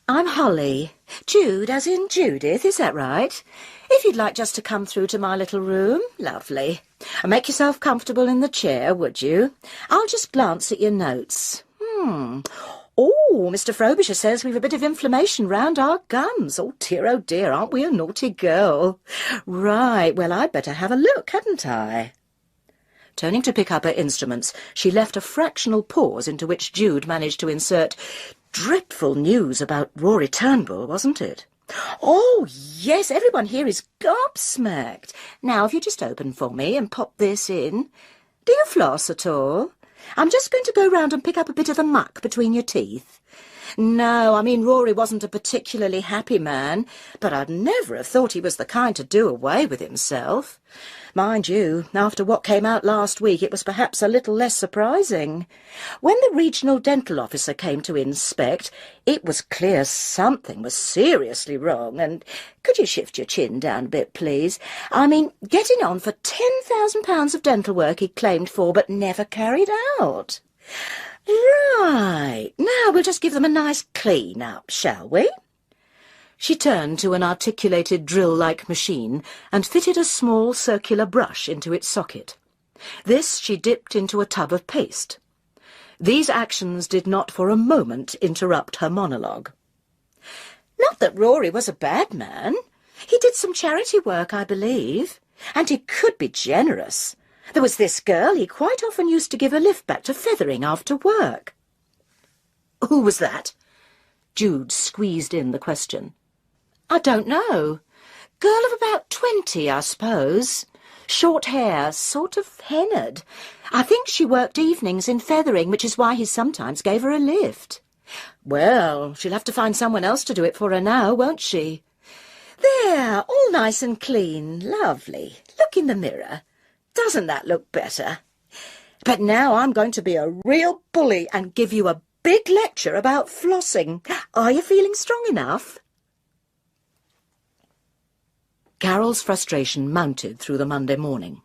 S1: "I'm Holly. Jude, as in Judith, is that right? If you'd like just to come through to my little room, lovely. Make yourself comfortable in the chair, would you? I'll just glance at your notes. Oh, Mr. Frobisher says we've a bit of inflammation round our gums. Oh dear, aren't we a naughty girl? Right, well, I'd better have a look, hadn't I?" Turning to pick up her instruments, she left a fractional pause into which Jude managed to insert, "Dreadful news about Rory Turnbull, wasn't it?" "Oh, yes, everyone here is gobsmacked. Now, if you just open for me and pop this in. Do you floss at all? I'm just going to go round and pick up a bit of the muck between your teeth. No, I mean, Rory wasn't a particularly happy man, but I'd never have thought he was the kind to do away with himself. Mind you, after what came out last week, it was perhaps a little less surprising. When the regional dental officer came to inspect, it was clear something was seriously wrong, and could you shift your chin down a bit, please? I mean, getting on for £10,000 of dental work he claimed for but never carried out. Right, now we'll just give them a nice clean-up, shall we?" She turned to an articulated drill-like machine and fitted a small circular brush into its socket. This she dipped into a tub of paste. These actions did not for a moment interrupt her monologue. "Not that Rory was a bad man. He did some charity work, I believe, and he could be generous. There was this girl he quite often used to give a lift back to Feathering after work." "Who was that?" Jude squeezed in the question. "I don't know. Girl of about 20, I suppose. Short hair, sort of hennaed. I think she worked evenings in Feathering, which is why he sometimes gave her a lift." "Well, she'll have to find someone else to do it for her now, won't she?" "There, all nice and clean. Lovely. Look in the mirror. Doesn't that look better? But now I'm going to be a real bully and give you a big lecture about flossing. Are you feeling strong enough?" Carol's frustration mounted through the Monday morning.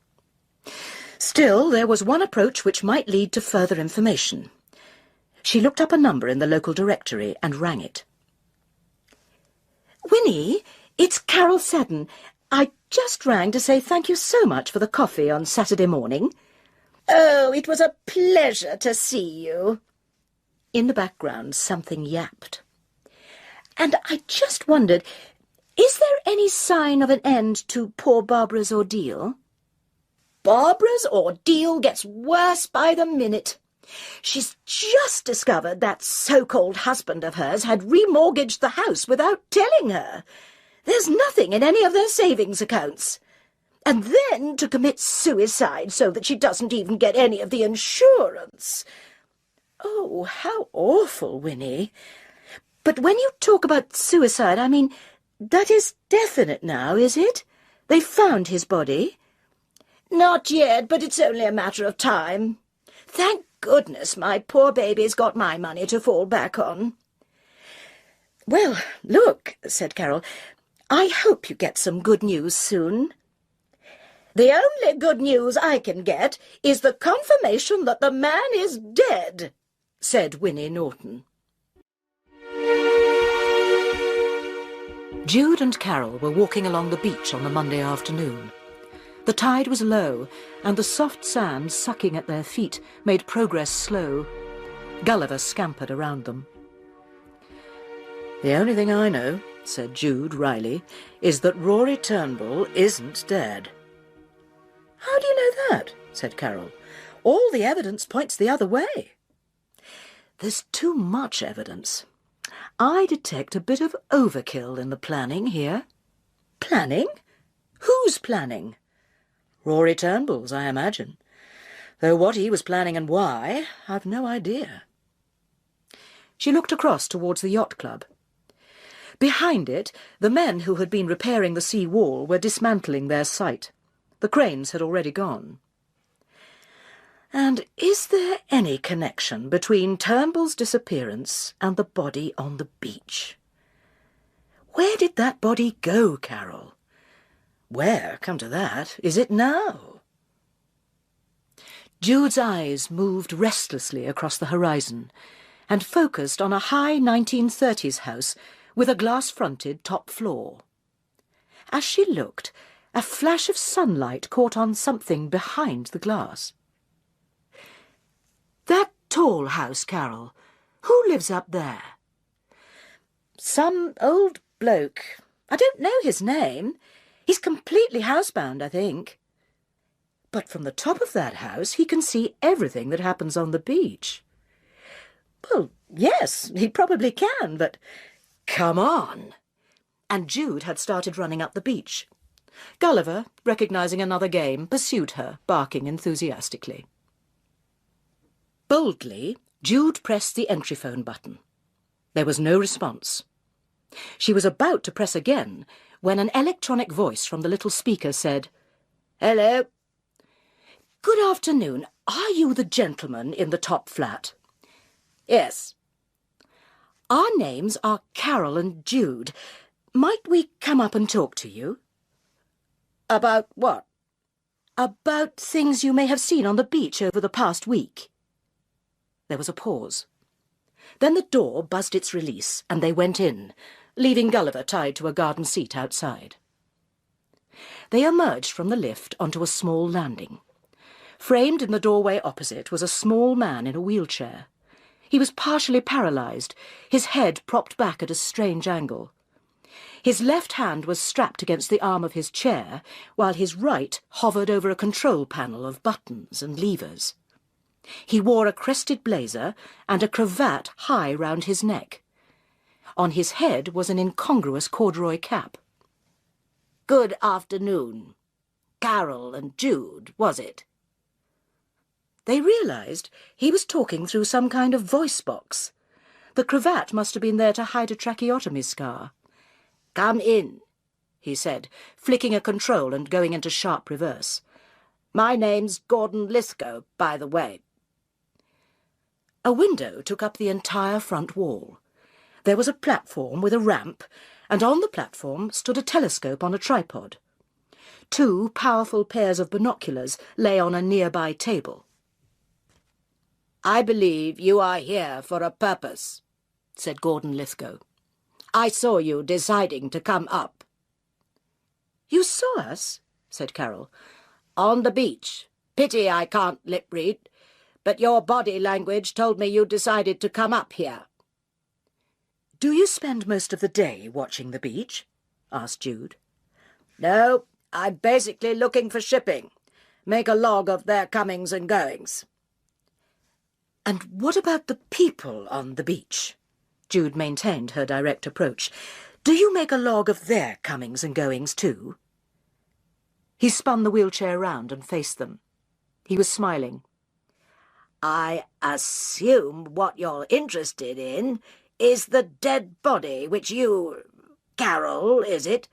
S1: Still, there was one approach which might lead to further information. She looked up a number in the local directory and rang it. "Winnie, it's Carol Seddon. I just rang to say thank you so much for the coffee on Saturday morning." "Oh, it was a pleasure to see you." In the background, something yapped. "And I just wondered, is there any sign of an end to poor Barbara's ordeal?" "Barbara's ordeal gets worse by the minute. She's just discovered that so-called husband of hers had remortgaged the house without telling her. There's nothing in any of their savings accounts. And then to commit suicide so that she doesn't even get any of the insurance. Oh, how awful, Winnie. But when you talk about suicide, I mean, that is definite now, is it? They've found his body?" "Not yet, but it's only a matter of time. Thank goodness my poor baby's got my money to fall back on." "Well, look," said Carol, "I hope you get some good news soon."
S2: The only good news I can get is the confirmation that the man is dead, said Winnie Norton.
S1: Jude and Carol were walking along the beach on the Monday afternoon. The tide was low, and the soft sand sucking at their feet made progress slow. Gulliver scampered around them.
S4: The only thing I know, said Jude wryly, is that Rory Turnbull isn't dead.
S2: How do you know that? Said Carol. All the evidence points the other way.
S4: There's too much evidence. I detect a bit of overkill in the planning here.
S2: Planning? Who's planning?
S4: Rory Turnbull's, I imagine. Though what he was planning and why, I've no idea.
S1: She looked across towards the yacht club. Behind it, the men who had been repairing the sea wall were dismantling their site. The cranes had already gone.
S4: And is there any connection between Turnbull's disappearance and the body on the beach? Where did that body go, Carol? Where, come to that, is it now?
S1: Jude's eyes moved restlessly across the horizon and focused on a high 1930s house with a glass-fronted top floor. As she looked, a flash of sunlight caught on something behind the glass.
S4: That tall house, Carol. Who lives up there?
S2: Some old bloke. I don't know his name. He's completely housebound, I think.
S4: But from the top of that house he can see everything that happens on the beach.
S2: Well, yes, he probably can, but...
S4: Come on!
S1: And Jude had started running up the beach. Gulliver, recognising another game, pursued her, barking enthusiastically. Boldly, Jude pressed the entry phone button. There was no response. She was about to press again when an electronic voice from the little speaker said,
S2: "Hello."
S1: "Good afternoon. Are you the gentleman in the top flat?"
S2: "Yes."
S1: "Our names are Carol and Jude. Might we come up and talk to you?"
S2: "About what?"
S1: "About things you may have seen on the beach over the past week." There was a pause. Then the door buzzed its release, and they went in, leaving Gulliver tied to a garden seat outside. They emerged from the lift onto a small landing. Framed in the doorway opposite was a small man in a wheelchair. He was partially paralysed, his head propped back at a strange angle. His left hand was strapped against the arm of his chair, while his right hovered over a control panel of buttons and levers. He wore a crested blazer and a cravat high round his neck. On his head was an incongruous corduroy cap.
S2: "Good afternoon. Carol and Jude, was it?"
S1: They realised he was talking through some kind of voice box. The cravat must have been there to hide a tracheotomy scar.
S2: "Come in,"
S1: he said, flicking a control and going into sharp reverse.
S2: "My name's Gordon Lithgow, by the way."
S1: A window took up the entire front wall. There was a platform with a ramp, and on the platform stood a telescope on a tripod. 2 powerful pairs of binoculars lay on a nearby table.
S2: "I believe you are here for a purpose," said Gordon Lithgow. "I saw you deciding to come up."
S1: "You saw us?" said Carol.
S2: "On the beach. Pity I can't lip read, but your body language told me you decided to come up here."
S1: "Do you spend most of the day watching the beach?" asked Jude.
S2: "No, I'm basically looking for shipping. Make a log of their comings and goings."
S1: "And what about the people on the beach?" Jude maintained her direct approach. "Do you make a log of their comings and goings too?" He spun the wheelchair round and faced them. He was smiling.
S2: "I assume what you're interested in is the dead body which you, Carol, is it,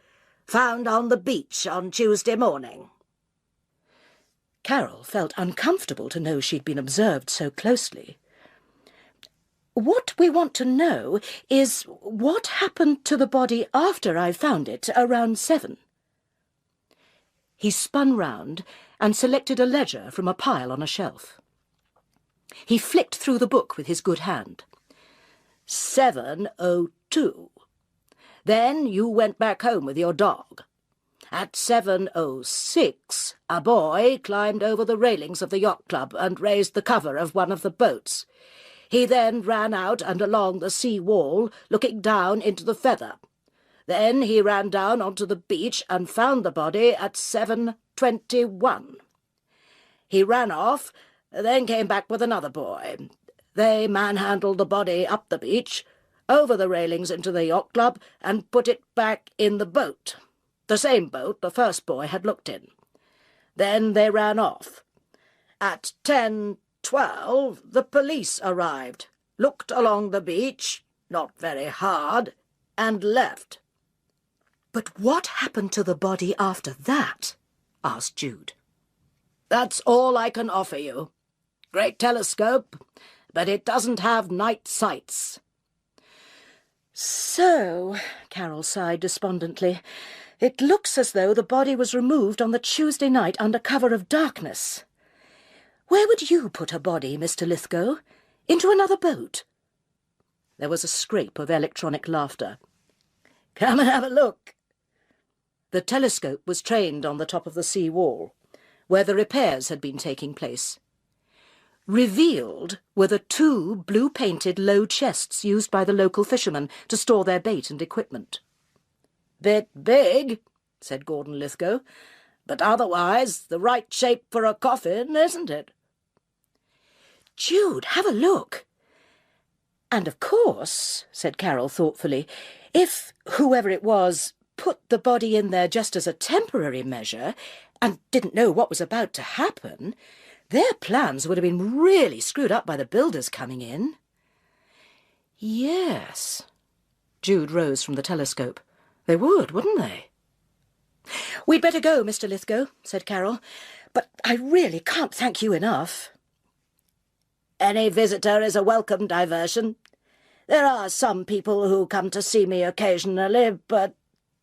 S2: found on the beach on Tuesday morning."
S1: Carol felt uncomfortable to know she'd been observed so closely. "What we want to know is what happened to the body after I found it around 7. He spun round and selected a ledger from a pile on a shelf. He flicked through the book with his good hand. 7:02. Then you went back home with your dog. At 7:06, a boy climbed over the railings of the yacht club and raised the cover of one of the boats. He then ran out and along the sea wall, looking down into the Feather. Then he ran down onto the beach and found the body at 7:21. He ran off, then came back with another boy. They manhandled the body up the beach, over the railings into the yacht club, and put it back in the boat, the same boat the first boy had looked in. Then they ran off. At 10:12, the police arrived, looked along the beach, not very hard, and left. "But what happened to the body after that?" asked Jude.
S2: That's all I can offer you. Great telescope, but it doesn't have night sights.
S1: "So," Carol sighed despondently, "it looks as though the body was removed on the Tuesday night under cover of darkness. Where would you put a body, Mr. Lithgow? Into another boat?" There was a scrape of electronic laughter.
S2: Come and have a look.
S1: The telescope was trained on the top of the sea wall, where the repairs had been taking place. Revealed were the 2 blue-painted low chests used by the local fishermen to store their bait and equipment.
S2: Bit big, said Gordon Lithgow, but otherwise the right shape for a coffin, isn't it?
S1: "Jude, have a look." "And of course," said Carol thoughtfully, "if whoever it was put the body in there just as a temporary measure and didn't know what was about to happen, their plans would have been really screwed up by the builders coming in." "Yes." Jude rose from the telescope. "They would, wouldn't they?" "We'd better go, Mr. Lithgow," said Carol, "but I really can't thank you enough."
S2: Any visitor is a welcome diversion. There are some people who come to see me occasionally, but—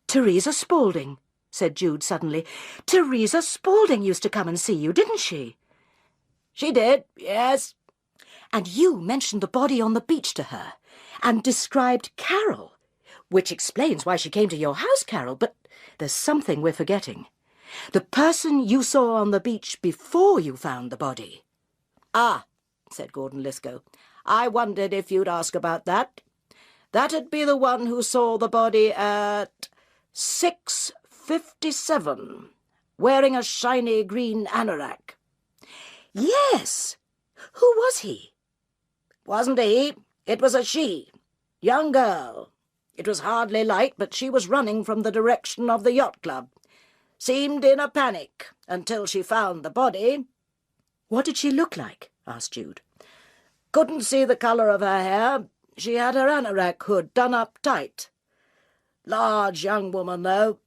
S1: "Teresa Spaulding," said Jude suddenly. "Teresa Spaulding used to come and see you, didn't she?"
S2: She did, yes.
S1: "And you mentioned the body on the beach to her, and described Carol, which explains why she came to your house, Carol, but there's something we're forgetting. The person you saw on the beach before you found the body."
S2: "Ah," said Gordon Lithgow, "I wondered if you'd ask about that. That'd be the one who saw the body at 6:57, wearing a shiny green anorak."
S1: "Yes. Who was he?"
S2: "Wasn't a he. It was a she. Young girl. It was hardly light, but she was running from the direction of the yacht club. Seemed in a panic until she found the body."
S1: "What did she look like?" asked Jude.
S2: "Couldn't see the colour of her hair. She had her anorak hood done up tight. Large young woman, though.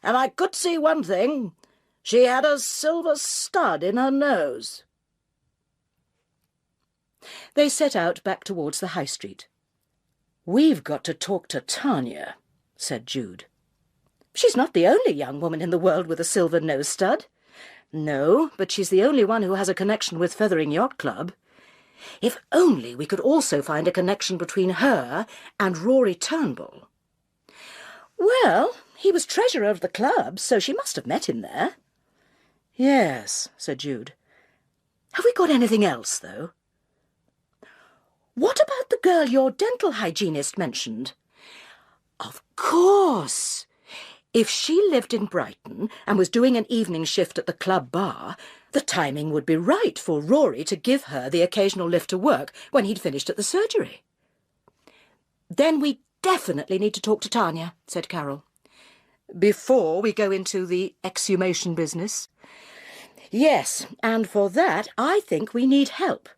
S2: And I could see one thing. She had a silver stud in her nose."
S1: They set out back towards the high street. "We've got to talk to Tanya," said Jude. "She's not the only young woman in the world with a silver nose stud." "No, but she's the only one who has a connection with Feathering Yacht Club. If only we could also find a connection between her and Rory Turnbull." "Well, he was treasurer of the club, so she must have met him there." "Yes," said Jude. "Have we got anything else, though?" "What about the girl your dental hygienist mentioned?" "Of course! If she lived in Brighton and was doing an evening shift at the club bar, the timing would be right for Rory to give her the occasional lift to work when he'd finished at the surgery." "Then we definitely need to talk to Tanya," said Carol. "Before we go into the exhumation business?" "Yes, and for that I think we need help."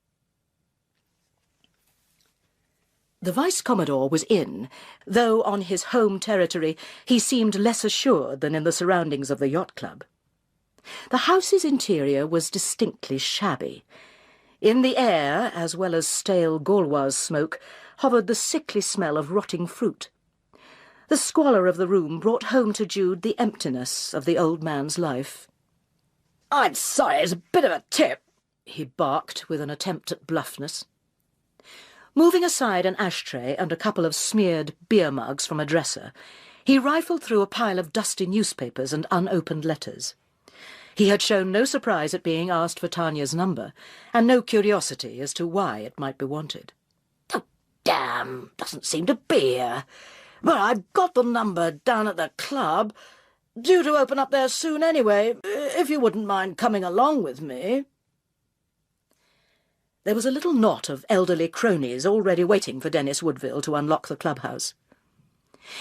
S1: The Vice-Commodore was in, though on his home territory he seemed less assured than in the surroundings of the yacht club. The house's interior was distinctly shabby. In the air, as well as stale Gauloise smoke, hovered the sickly smell of rotting fruit. The squalor of the room brought home to Jude the emptiness of the old man's life.
S4: "I'm sorry, it's a bit of a tip,"
S1: he barked with an attempt at bluffness. Moving aside an ashtray and a couple of smeared beer mugs from a dresser, he rifled through a pile of dusty newspapers and unopened letters. He had shown no surprise at being asked for Tanya's number, and no curiosity as to why it might be wanted.
S4: "Oh, damn, doesn't seem to be here. But I've got the number down at the club. Due to open up there soon anyway, if you wouldn't mind coming along with me."
S1: There was a little knot of elderly cronies already waiting for Dennis Woodville to unlock the clubhouse.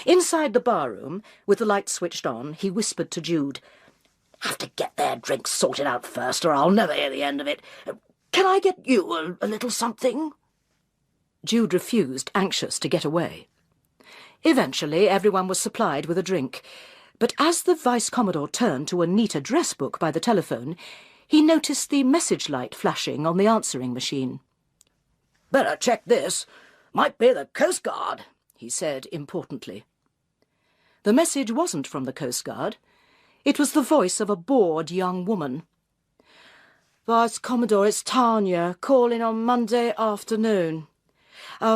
S1: Inside the barroom, with the light switched on, he whispered to Jude,
S4: "Have to get their drinks sorted out first, or I'll never hear the end of it. Can I get you a little something?"
S1: Jude refused, anxious to get away. Eventually, everyone was supplied with a drink, but as the Vice-Commodore turned to a neat address book by the telephone, he noticed the message light flashing on the answering machine.
S4: "Better check this. Might be the Coast Guard," he said importantly.
S1: The message wasn't from the Coast Guard. It was the voice of a bored young woman. "Vice-Commodore, it's Tanya, calling on Monday afternoon.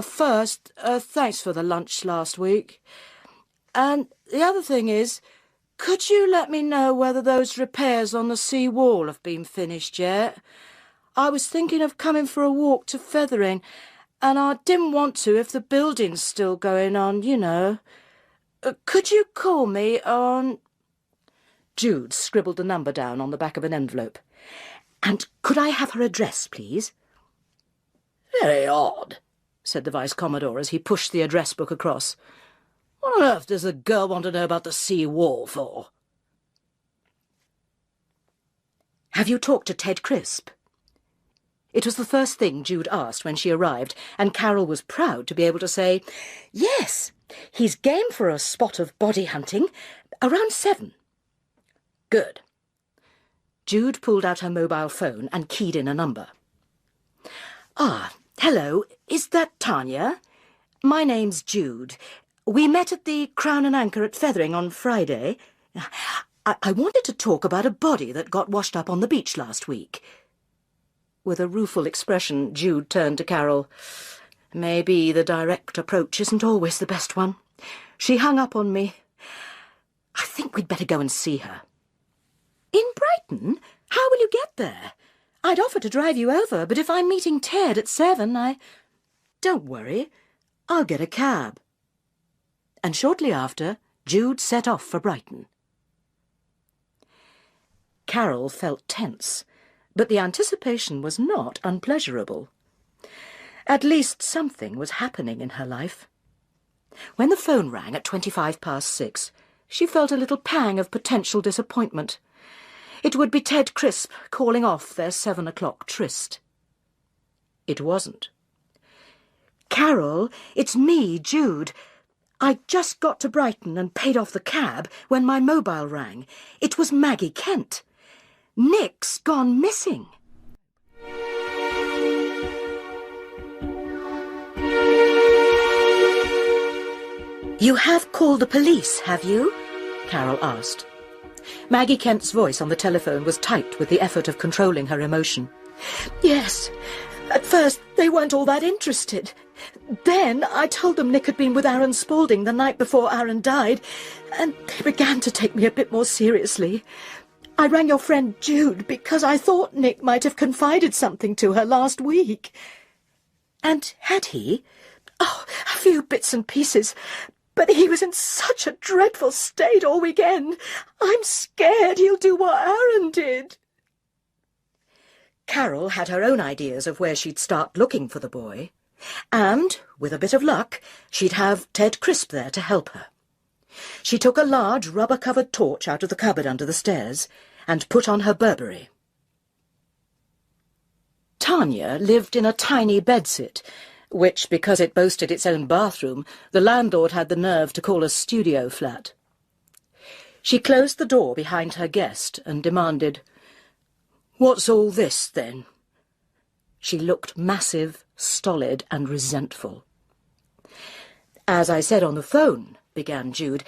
S1: First, thanks for the lunch last week. And the other thing is, could you let me know whether those repairs on the sea wall have been finished yet? I was thinking of coming for a walk to Feathering, and I didn't want to if the building's still going on, you know. Could you call me on—" Jude scribbled the number down on the back of an envelope. "And could I have her address, please?"
S4: "Very odd," said the Vice-Commodore as he pushed the address book across. "What on earth does the girl want to know about the sea wall for?"
S1: "Have you talked to Ted Crisp?" It was the first thing Jude asked when she arrived, and Carol was proud to be able to say, "Yes, he's game for a spot of body hunting, around 7.
S4: "Good."
S1: Jude pulled out her mobile phone and keyed in a number. "Hello, is that Tanya? My name's Jude. We met at the Crown and Anchor at Feathering on Friday. I wanted to talk about a body that got washed up on the beach last week." With a rueful expression, Jude turned to Carol. "Maybe the direct approach isn't always the best one. She hung up on me. I think we'd better go and see her." "In Brighton? How will you get there? I'd offer to drive you over, but if I'm meeting Ted at 7, Don't worry, I'll get a cab." And shortly after, Jude set off for Brighton. Carol felt tense, but the anticipation was not unpleasurable. At least something was happening in her life. When the phone rang at 6:25, she felt a little pang of potential disappointment. It would be Ted Crisp calling off their 7 o'clock tryst. It wasn't. "Carol, it's me, Jude. I just got to Brighton and paid off the cab when my mobile rang. It was Maggie Kent. Nick's gone missing." "You have called the police, have you?" Carol asked. Maggie Kent's voice on the telephone was tight with the effort of controlling her emotion. "Yes. At first, they weren't all that interested. Then I told them Nick had been with Aaron Spaulding the night before Aaron died, and they began to take me a bit more seriously. I rang your friend Jude because I thought Nick might have confided something to her last week." "And had he?" "Oh, a few bits and pieces. But he was in such a dreadful state all weekend. I'm scared he'll do what Aaron did." Carol had her own ideas of where she'd start looking for the boy, and, with a bit of luck, she'd have Ted Crisp there to help her. She took a large rubber-covered torch out of the cupboard under the stairs and put on her Burberry. Tanya lived in a tiny bedsit, which, because it boasted its own bathroom, the landlord had the nerve to call a studio flat. She closed the door behind her guest and demanded, "What's all this, then?" She looked massive, stolid, and resentful. "As I said on the phone," began Jude.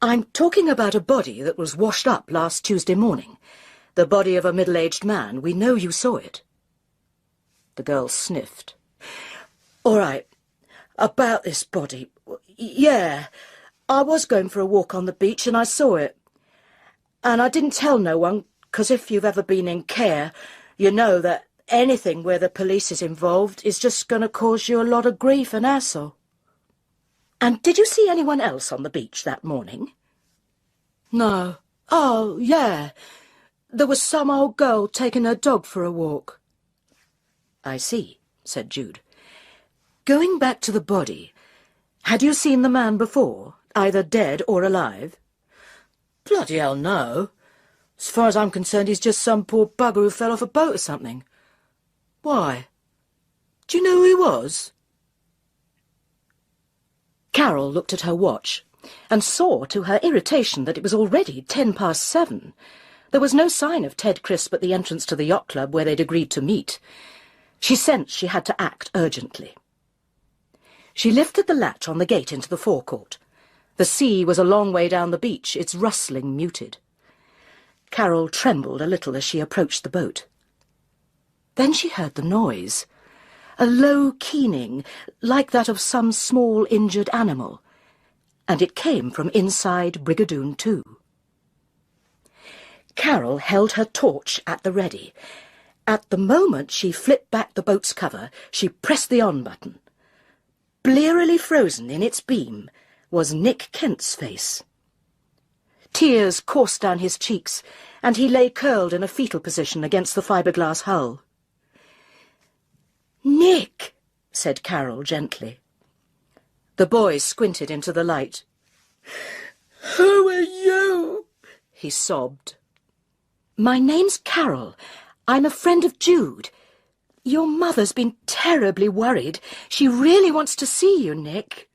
S1: "I'm talking about a body that was washed up last Tuesday morning. The body of a middle-aged man. We know you saw it." The girl sniffed. "All right, about this body. Yeah, I was going for a walk on the beach and I saw it. And I didn't tell no one, 'cause if you've ever been in care, you know that anything where the police is involved is just going to cause you a lot of grief and hassle." "And did you see anyone else on the beach that morning?" "No. Oh, yeah. There was some old girl taking her dog for a walk." "I see," said Jude. "Going back to the body, had you seen the man before, either dead or alive?" "Bloody hell, no. As far as I'm concerned, he's just some poor bugger who fell off a boat or something. Why? Do you know who he was?" Carol looked at her watch and saw to her irritation that it was already 7:10. There was no sign of Ted Crisp at the entrance to the yacht club where they'd agreed to meet. She sensed she had to act urgently. She lifted the latch on the gate into the forecourt. The sea was a long way down the beach, its rustling muted. Carol trembled a little as she approached the boat. Then she heard the noise, a low keening, like that of some small injured animal, and it came from inside Brigadoon 2. Carol held her torch at the ready. At the moment she flipped back the boat's cover, she pressed the on button. Blearily frozen in its beam was Nick Kent's face. Tears coursed down his cheeks, and he lay curled in a fetal position against the fiberglass hull. "Nick," said Carol gently. The boy squinted into the light. "Who are you?" he sobbed. "My name's Carol. I'm a friend of Jude. Your mother's been terribly worried. She really wants to see you, Nick."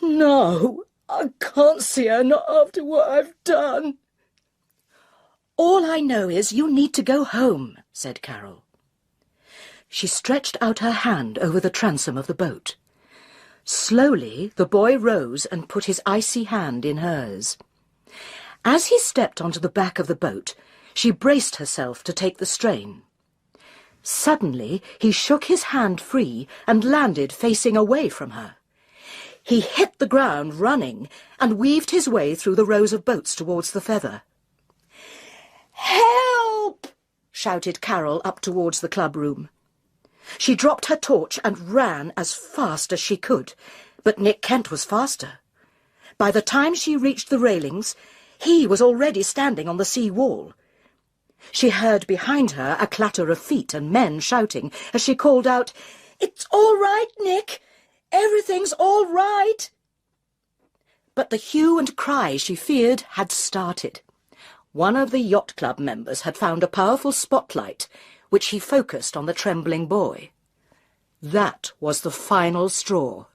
S1: "No, I can't see her, not after what I've done." "All I know is you need to go home," said Carol. She stretched out her hand over the transom of the boat. Slowly the boy rose and put his icy hand in hers. As he stepped onto the back of the boat, she braced herself to take the strain. Suddenly he shook his hand free and landed facing away from her. He hit the ground running and weaved his way through the rows of boats towards the Feather. "Help!" shouted Carol up towards the club room. She dropped her torch and ran as fast as she could, but Nick Kent was faster. By the time she reached the railings, he was already standing on the sea wall. She heard behind her a clatter of feet and men shouting as she called out, "It's all right, Nick! Everything's all right!" But the hue and cry she feared had started. One of the yacht club members had found a powerful spotlight, which he focused on the trembling boy. That was the final straw.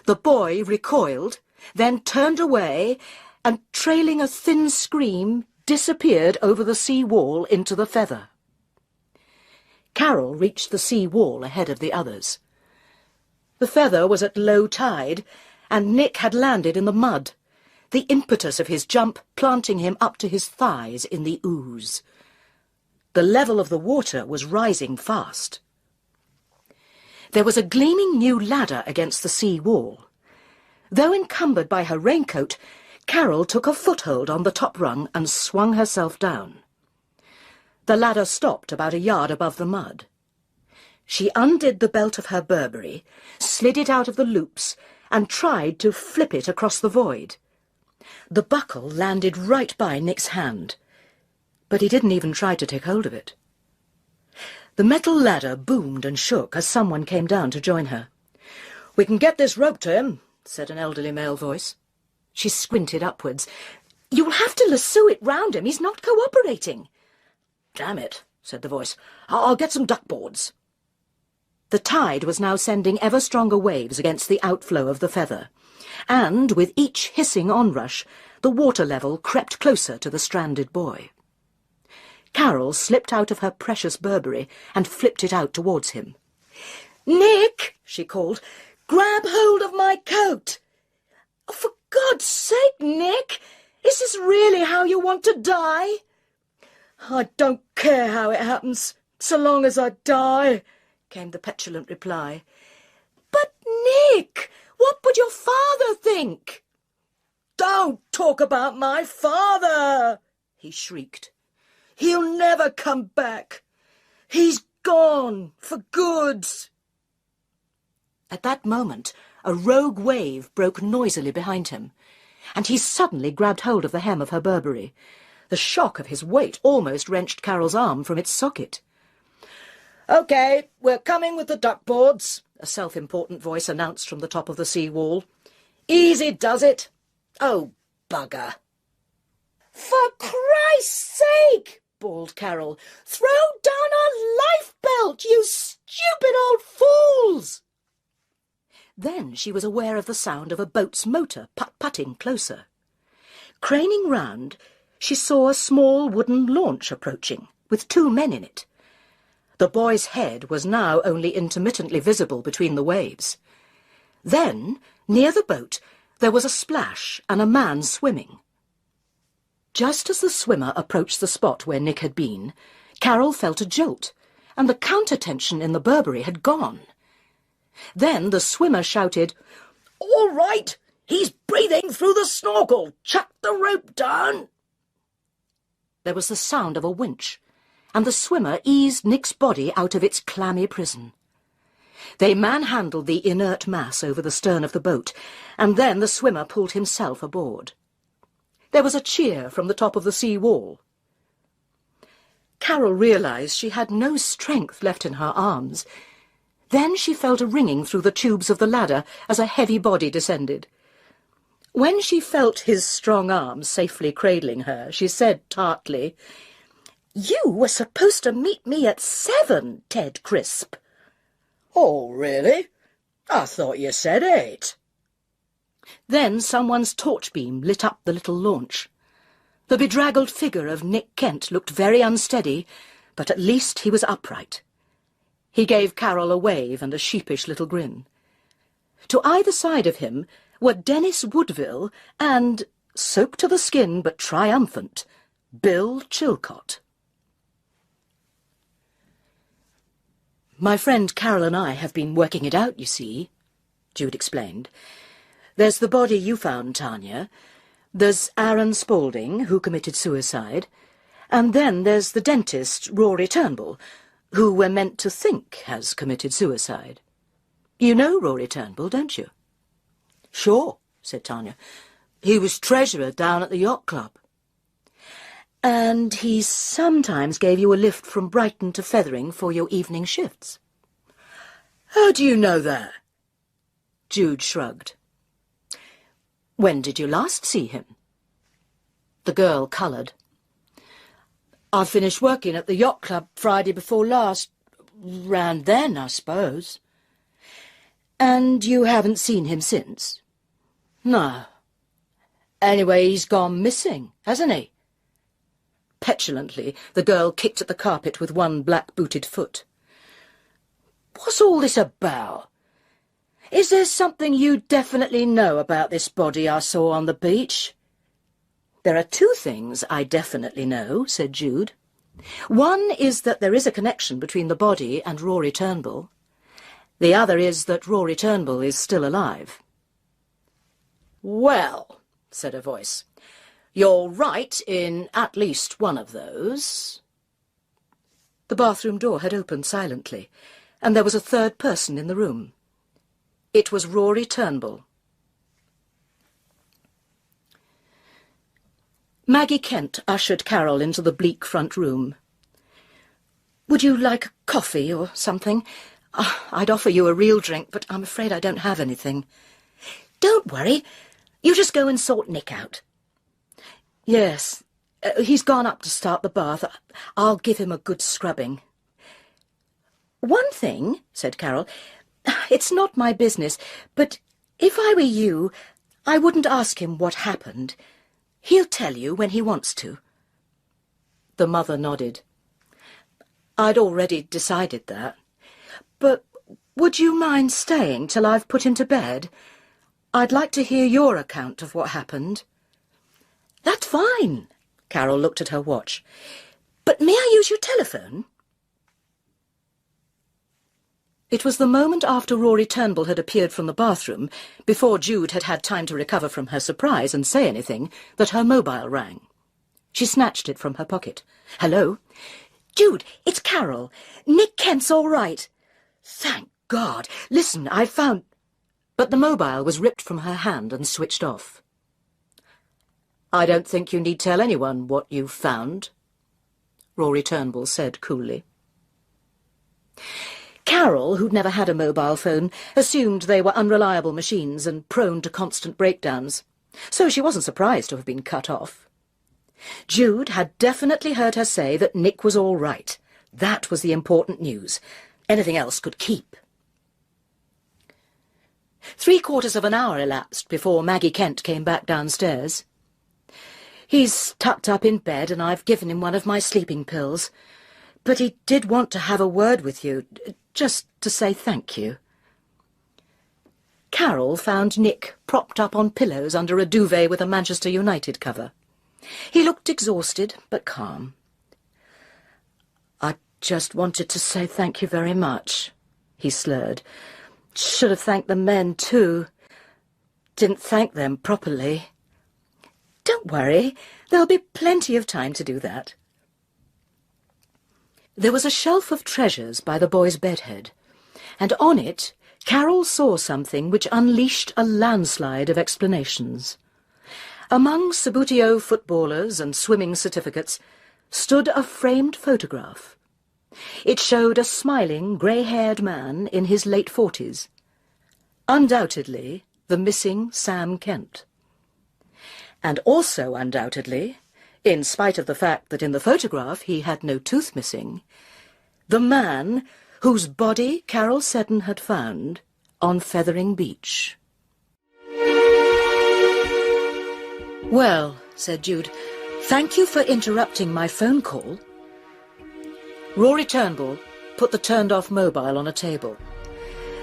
S1: The boy recoiled, then turned away, and, trailing a thin scream, disappeared over the sea wall into the Feather. Carol reached the sea wall ahead of the others. The Feather was at low tide, and Nick had landed in the mud, the impetus of his jump planting him up to his thighs in the ooze. The level of the water was rising fast. There was a gleaming new ladder against the sea wall. Though encumbered by her raincoat, Carol took a foothold on the top rung and swung herself down. The ladder stopped about a yard above the mud. She undid the belt of her Burberry, slid it out of the loops, and tried to flip it across the void. The buckle landed right by Nick's hand, but he didn't even try to take hold of it. The metal ladder boomed and shook as someone came down to join her. "We can get this rope to him," said an elderly male voice. She squinted upwards. "You'll have to lasso it round him. He's not cooperating." "Damn it," said the voice. "I'll get some duckboards." The tide was now sending ever stronger waves against the outflow of the Feather, and, with each hissing onrush, the water level crept closer to the stranded boy. Carol slipped out of her precious Burberry and flipped it out towards him. "Nick," she called, "grab hold of my coat." "For
S2: God's sake, Nick! Is this really how you want to die? I don't care how it happens, so long as I die, came the petulant reply. But, Nick, what would your father think? Don't talk about my father, he shrieked. He'll never come back. He's gone for good.
S1: At that moment, a rogue wave broke noisily behind him, and he suddenly grabbed hold of the hem of her Burberry. The shock of his weight almost wrenched Carol's arm from its socket.
S2: OK, we're coming with the duckboards, a self-important voice announced from the top of the sea wall. Easy does it. Oh, bugger. For Christ's sake, bawled Carol. Throw down our lifebelt, you stupid old fools!
S1: Then she was aware of the sound of a boat's motor putt-putting closer. Craning round, she saw a small wooden launch approaching, with 2 men in it. The boy's head was now only intermittently visible between the waves. Then, near the boat, there was a splash and a man swimming. Just as the swimmer approached the spot where Nick had been, Carol felt a jolt, and the counter-tension in the Burberry had gone. Then the swimmer shouted,
S2: All right, he's breathing through the snorkel. Chuck the rope down.
S1: There was the sound of a winch, and the swimmer eased Nick's body out of its clammy prison. They manhandled the inert mass over the stern of the boat, and then the swimmer pulled himself aboard. There was a cheer from the top of the sea wall. Carol realised she had no strength left in her arms. Then she felt a ringing through the tubes of the ladder as a heavy body descended. When she felt his strong arms safely cradling her, she said tartly, You were supposed to meet me at 7, Ted Crisp.
S2: Oh, really? I thought you said 8.
S1: Then someone's torch beam lit up the little launch. The bedraggled figure of Nick Kent looked very unsteady, but at least he was upright. He gave Carol a wave and a sheepish little grin. To either side of him were Dennis Woodville and, soaked to the skin but triumphant, Bill Chilcott. My friend Carol and I have been working it out, you see, Jude explained. There's the body you found, Tanya. There's Aaron Spaulding, who committed suicide. And then there's the dentist, Rory Turnbull, who we're meant to think has committed suicide. You know Rory Turnbull, don't you?
S2: Sure, said Tanya. He was treasurer down at the yacht club.
S1: And he sometimes gave you a lift from Brighton to Feathering for your evening shifts.
S2: How do you know that?
S1: Jude shrugged. When did you last see him? The girl coloured.
S2: I finished working at the yacht club Friday before last. Round then, I suppose.
S1: And you haven't seen him since?
S2: No. Anyway, he's gone missing, hasn't he?
S1: Petulantly, the girl kicked at the carpet with one black-booted foot.
S2: What's all this about? Is there something you definitely know about this body I saw on the beach?
S1: There are 2 things I definitely know, said Jude. One is that there is a connection between the body and Rory Turnbull. The other is that Rory Turnbull is still alive.
S2: Well, said a voice, you're right in at least one of those.
S1: The bathroom door had opened silently, and there was a third person in the room. It was Rory Turnbull. Maggie Kent ushered Carol into the bleak front room. Would you like a coffee or something? I'd offer you a real drink, but I'm afraid I don't have anything.
S2: Don't worry. You just go and sort Nick out.
S1: Yes, he's gone up to start the bath. I'll give him a good scrubbing. One thing, said Carol, it's not my business, but if I were you, I wouldn't ask him what happened. He'll tell you when he wants to. The mother nodded. I'd already decided that. But would you mind staying till I've put him to bed? I'd like to hear your account of what happened.
S2: That's fine. Carol looked at her watch. But may I use your telephone?
S1: It was the moment after Rory Turnbull had appeared from the bathroom, before Jude had had time to recover from her surprise and say anything, that her mobile rang. She snatched it from her pocket. "Hello?"
S2: "Jude, it's Carol. Nick Kent's all right."
S1: "Thank God! Listen, I found—" But the mobile was ripped from her hand and switched off. "I don't think you need tell anyone what you found," Rory Turnbull said coolly. Carol, who'd never had a mobile phone, assumed they were unreliable machines and prone to constant breakdowns, so she wasn't surprised to have been cut off. Jude had definitely heard her say that Nick was all right. That was the important news. Anything else could keep. 3/4 of an hour elapsed before Maggie Kent came back downstairs. "He's tucked up in bed and I've given him one of my sleeping pills. But he did want to have a word with you, just to say thank you." Carol found Nick propped up on pillows under a duvet with a Manchester United cover. He looked exhausted but calm. "I just wanted to say thank you very much," he slurred. "Should have thanked the men too. Didn't thank them properly." "Don't worry, there'll be plenty of time to do that." There was a shelf of treasures by the boy's bedhead, and on it Carol saw something which unleashed a landslide of explanations. Among Subbuteo footballers and swimming certificates stood a framed photograph. It showed a smiling, grey-haired man in his late 40s. Undoubtedly the missing Sam Kent. And also undoubtedly, in spite of the fact that in the photograph he had no tooth missing, the man whose body Carol Seddon had found on Feathering Beach. "Well," said Jude, "thank you for interrupting my phone call." Rory Turnbull put the turned-off mobile on a table.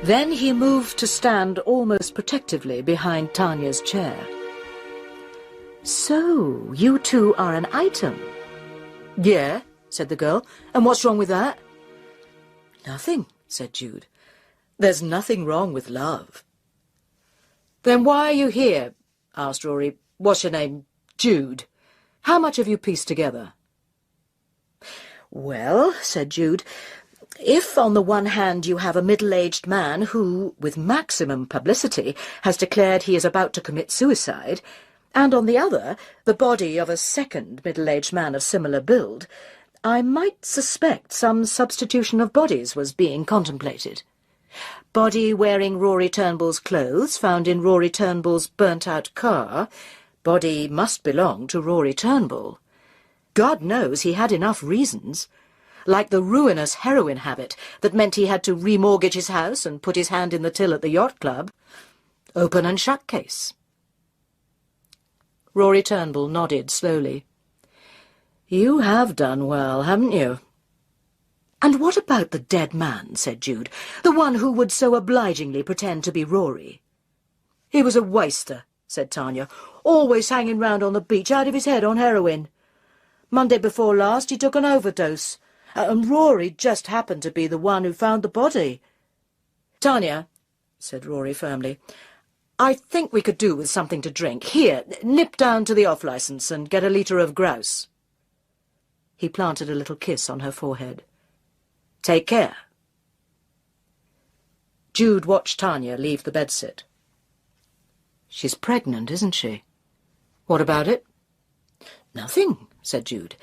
S1: Then he moved to stand almost protectively behind Tanya's chair. "So, you two are an item?" "Yeah," said the girl. "And what's wrong with that?" "Nothing," said Jude. "There's nothing wrong with love." "Then why are you here?" asked Rory. "What's your name? Jude. How much have you pieced together?" "Well," said Jude, "if on the one hand you have a middle-aged man who, with maximum publicity, has declared he is about to commit suicide, and on the other, the body of a second middle-aged man of similar build, I might suspect some substitution of bodies was being contemplated. Body wearing Rory Turnbull's clothes found in Rory Turnbull's burnt-out car. Body must belong to Rory Turnbull. God knows he had enough reasons, like the ruinous heroin habit that meant he had to remortgage his house and put his hand in the till at the yacht club. Open and shut case." Rory Turnbull nodded slowly. "You have done well, haven't you?" "And what about the dead man?" said Jude. "The one who would so obligingly pretend to be Rory." "He was a waster," said Tanya. "Always hanging round on the beach, out of his head on heroin. Monday before last he took an overdose, and Rory just happened to be the one who found the body." "Tanya," said Rory firmly, "I think we could do with something to drink. Here, nip down to the off-licence and get a litre of grouse." He planted a little kiss on her forehead. "Take care." Jude watched Tanya leave the bedsit. "She's pregnant, isn't she?" "What about it?" "Nothing," said Jude,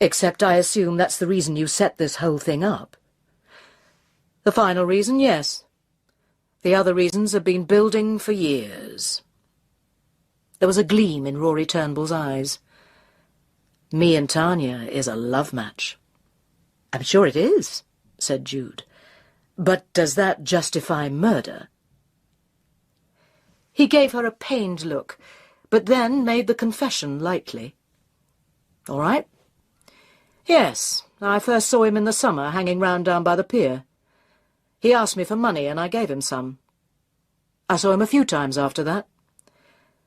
S1: "except I assume that's the reason you set this whole thing up." "The final reason, yes. The other reasons have been building for years." There was a gleam in Rory Turnbull's eyes. "Me and Tanya is a love match." "I'm sure it is," said Jude. "But does that justify murder?" He gave her a pained look, but then made the confession lightly. "All right. Yes, I first saw him in the summer, hanging round down by the pier. He asked me for money, and I gave him some. I saw him a few times after that.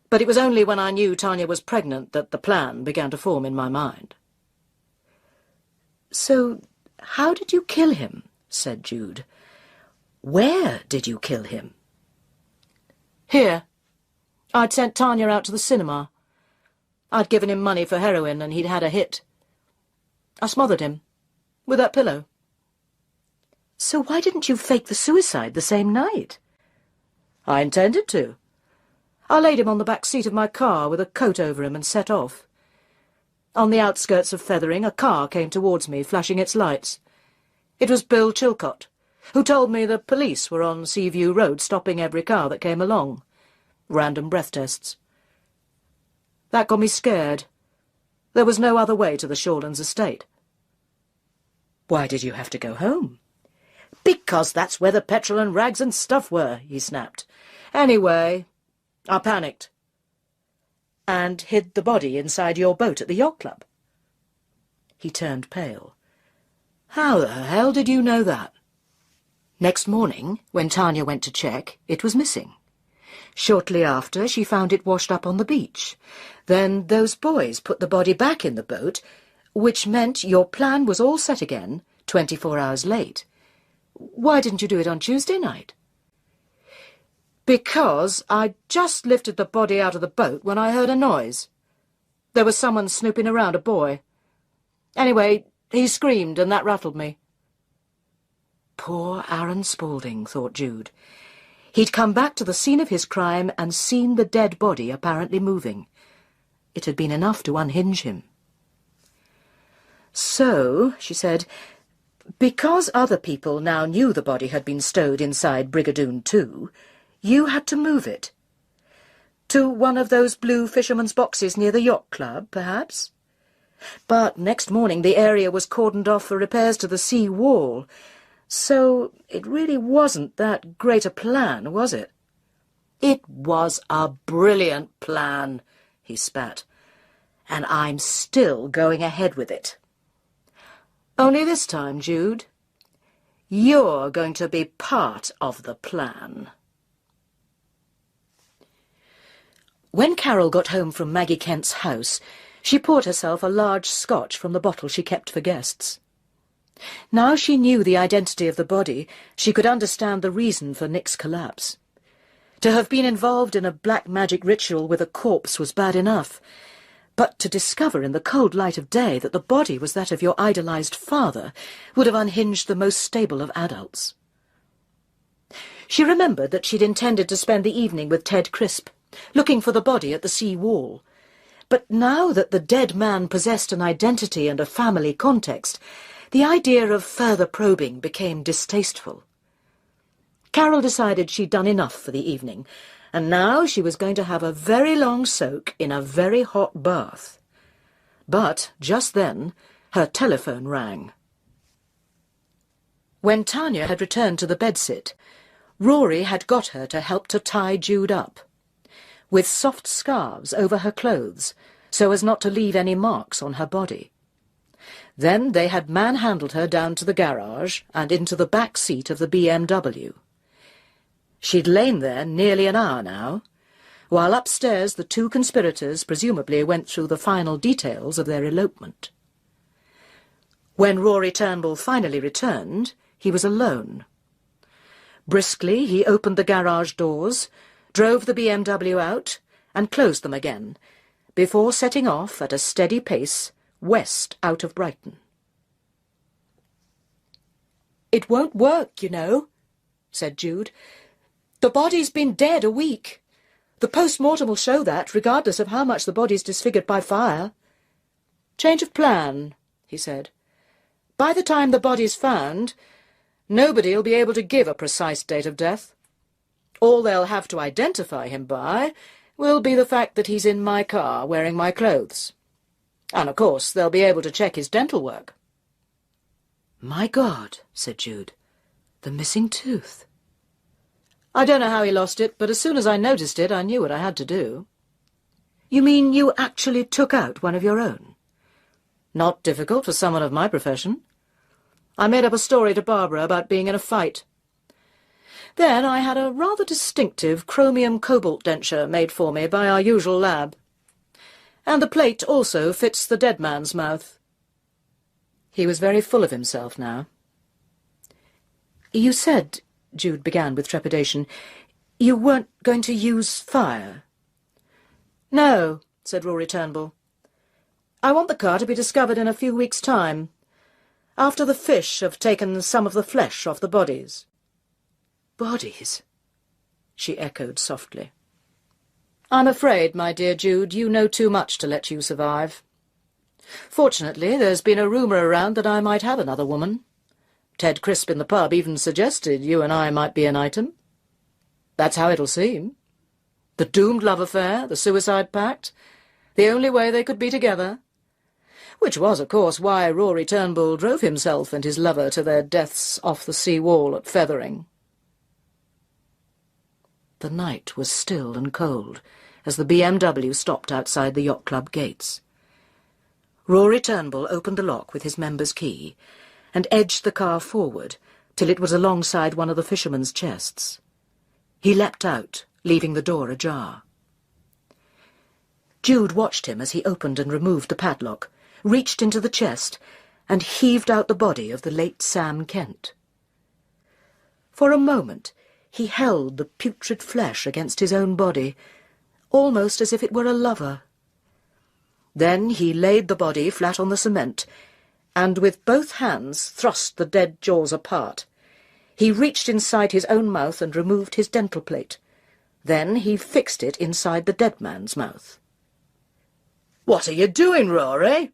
S1: But it was only when I knew Tanya was pregnant that the plan began to form in my mind. "So, how did you kill him?" said Jude. "Where did you kill him?" "Here. I'd sent Tanya out to the cinema. I'd given him money for heroin and he'd had a hit. I smothered him. With that pillow." "So why didn't you fake the suicide the same night?" "I intended to. I laid him on the back seat of my car with a coat over him and set off. On the outskirts of Feathering, a car came towards me, flashing its lights. It was Bill Chilcott, who told me the police were on Seaview Road stopping every car that came along. Random breath tests. That got me scared. There was no other way to the Shorlands estate." "Why did you have to go home?" "Because that's where the petrol and rags and stuff were," he snapped. "Anyway, I panicked." "And hid the body inside your boat at the yacht club?" He turned pale. "How the hell did you know that?" "Next morning, when Tanya went to check, it was missing. Shortly after, she found it washed up on the beach. Then those boys put the body back in the boat, which meant your plan was all set again, 24 hours late. Why didn't you do it on Tuesday night?" "Because I just lifted the body out of the boat when I heard a noise. There was someone snooping around a boy. Anyway, he screamed and that rattled me." Poor Aaron Spaulding, thought Jude. He'd come back to the scene of his crime and seen the dead body apparently moving. It had been enough to unhinge him. "So," she said, "because other people now knew the body had been stowed inside Brigadoon 2, you had to move it. To one of those blue fisherman's boxes near the yacht club, perhaps? But next morning the area was cordoned off for repairs to the sea wall, so it really wasn't that great a plan, was it?" "It was a brilliant plan," he spat, "and I'm still going ahead with it. Only this time, Jude, you're going to be part of the plan." When Carol got home from Maggie Kent's house, she poured herself a large scotch from the bottle she kept for guests. Now she knew the identity of the body, she could understand the reason for Nick's collapse. To have been involved in a black magic ritual with a corpse was bad enough, but to discover in the cold light of day that the body was that of your idolized father would have unhinged the most stable of adults. She remembered that she'd intended to spend the evening with Ted Crisp, looking for the body at the sea wall. But now that the dead man possessed an identity and a family context, the idea of further probing became distasteful. Carol decided she'd done enough for the evening, and now she was going to have a very long soak in a very hot bath. But just then her telephone rang. When Tanya had returned to the bedsit, Rory had got her to help to tie Jude up, with soft scarves over her clothes, so as not to leave any marks on her body. Then they had manhandled her down to the garage and into the back seat of the BMW. She'd lain there nearly an hour now, while upstairs the two conspirators presumably went through the final details of their elopement. When Rory Turnbull finally returned, he was alone. Briskly he opened the garage doors, drove the BMW out, and closed them again, before setting off at a steady pace west out of Brighton. "It won't work, you know," said Jude. "The body's been dead a week. The post-mortem will show that, regardless of how much the body's disfigured by fire." "Change of plan," he said. "By the time the body's found, nobody'll be able to give a precise date of death. All they'll have to identify him by will be the fact that he's in my car wearing my clothes. And, of course, they'll be able to check his dental work." "My God," said Jude, "the missing tooth." "I don't know how he lost it, but as soon as I noticed it, I knew what I had to do." "You mean you actually took out one of your own?" "Not difficult for someone of my profession. I made up a story to Barbara about being in a fight. Then I had a rather distinctive chromium-cobalt denture made for me by our usual lab. And the plate also fits the dead man's mouth. He was very full of himself now. "You said," Jude began with trepidation, "you weren't going to use fire." "No," said Rory Turnbull. "I want the car to be discovered in a few weeks' time, after the fish have taken some of the flesh off the bodies." "Bodies?" she echoed softly. "I'm afraid, my dear Jude, you know too much to let you survive. Fortunately, there's been a rumour around that I might have another woman. Ted Crisp in the pub even suggested you and I might be an item. That's how it'll seem. The doomed love affair, the suicide pact, the only way they could be together. Which was, of course, why Rory Turnbull drove himself and his lover to their deaths off the sea wall at Feathering." The night was still and cold as the BMW stopped outside the yacht club gates. Rory Turnbull opened the lock with his member's key and edged the car forward till it was alongside one of the fishermen's chests. He leapt out, leaving the door ajar. Jude watched him as he opened and removed the padlock, reached into the chest, and heaved out the body of the late Sam Kent. For a moment he held the putrid flesh against his own body, almost as if it were a lover. Then he laid the body flat on the cement, and with both hands thrust the dead jaws apart. He reached inside his own mouth and removed his dental plate. Then he fixed it inside the dead man's mouth. "What are you doing, Rory?"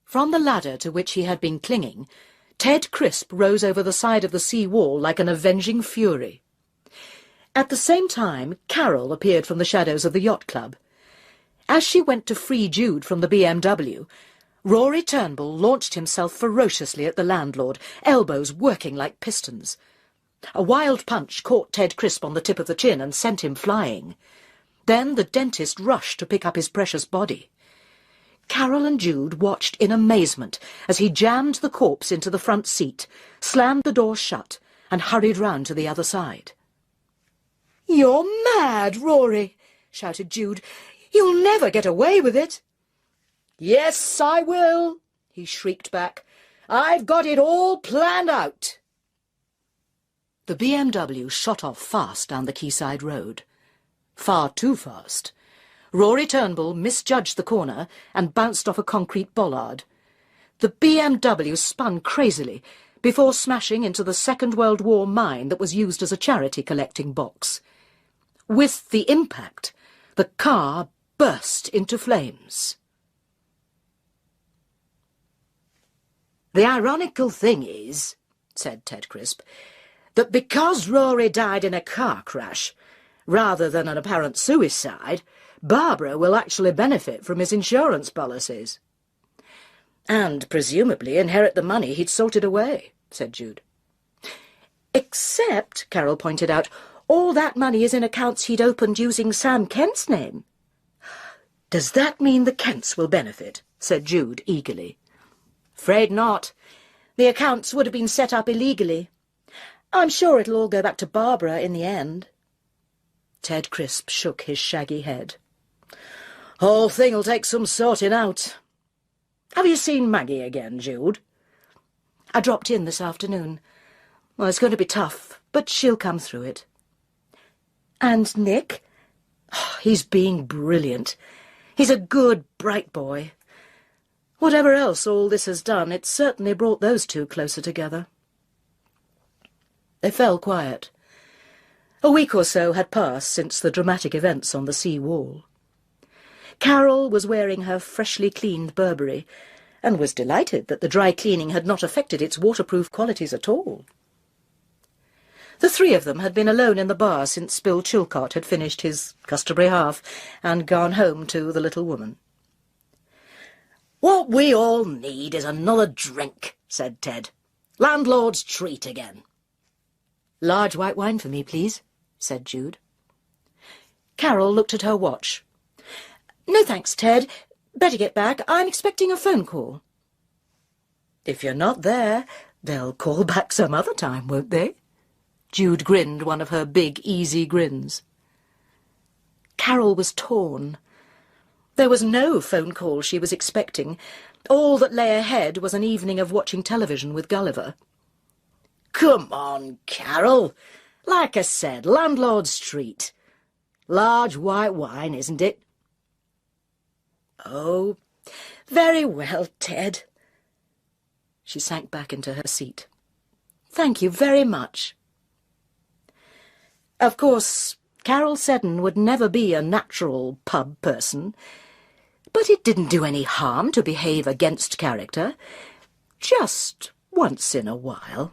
S1: From the ladder to which he had been clinging, Ted Crisp rose over the side of the sea wall like an avenging fury. At the same time, Carol appeared from the shadows of the yacht club. As she went to free Jude from the BMW, Rory Turnbull launched himself ferociously at the landlord, elbows working like pistons. A wild punch caught Ted Crisp on the tip of the chin and sent him flying. Then the dentist rushed to pick up his precious body. Carol and Jude watched in amazement as he jammed the corpse into the front seat, slammed the door shut, and hurried round to the other side. "You're mad, Rory!" shouted Jude. "You'll never get away with it." "Yes, I will," he shrieked back. "I've got it all planned out." The BMW shot off fast down the quayside road. Far too fast. Rory Turnbull misjudged the corner and bounced off a concrete bollard. The BMW spun crazily before smashing into the Second World War mine that was used as a charity collecting box. With the impact, the car burst into flames. "The ironical thing is," said Ted Crisp, "that because Rory died in a car crash, rather than an apparent suicide, Barbara will actually benefit from his insurance policies." "And presumably inherit the money he'd salted away," said Jude. "Except," Carol pointed out, "all that money is in accounts he'd opened using Sam Kent's name." "Does that mean the Kents will benefit?" said Jude eagerly. "Afraid not. The accounts would have been set up illegally. I'm sure it'll all go back to Barbara in the end." Ted Crisp shook his shaggy head. "Whole thing'll take some sorting out. Have you seen Maggie again, Jude?" "I dropped in this afternoon. Well, it's going to be tough, but she'll come through it." "And Nick?" Oh, he's being brilliant. He's a good, bright boy. Whatever else all this has done, it's certainly brought those two closer together." They fell quiet. A week or so had passed since the dramatic events on the sea wall. Carol was wearing her freshly cleaned Burberry, and was delighted that the dry cleaning had not affected its waterproof qualities at all. The three of them had been alone in the bar since Bill Chilcott had finished his customary half and gone home to the little woman. "What we all need is another drink," said Ted. "Landlord's treat again." "Large white wine for me, please," said Jude. Carol looked at her watch. "No thanks, Ted. Better get back. I'm expecting a phone call." "If you're not there, they'll call back some other time, won't they?" Jude grinned one of her big, easy grins. Carol was torn. There was no phone call she was expecting. All that lay ahead was an evening of watching television with Gulliver.
S4: Come on, Carol. Like I said, landlord's treat. Large white wine, isn't it?
S2: Oh, very well, Ted.
S1: She sank back into her seat. Thank you very much. Of course, Carol Seddon would never be a natural pub person, but it didn't do any harm to behave against character, just once in a while.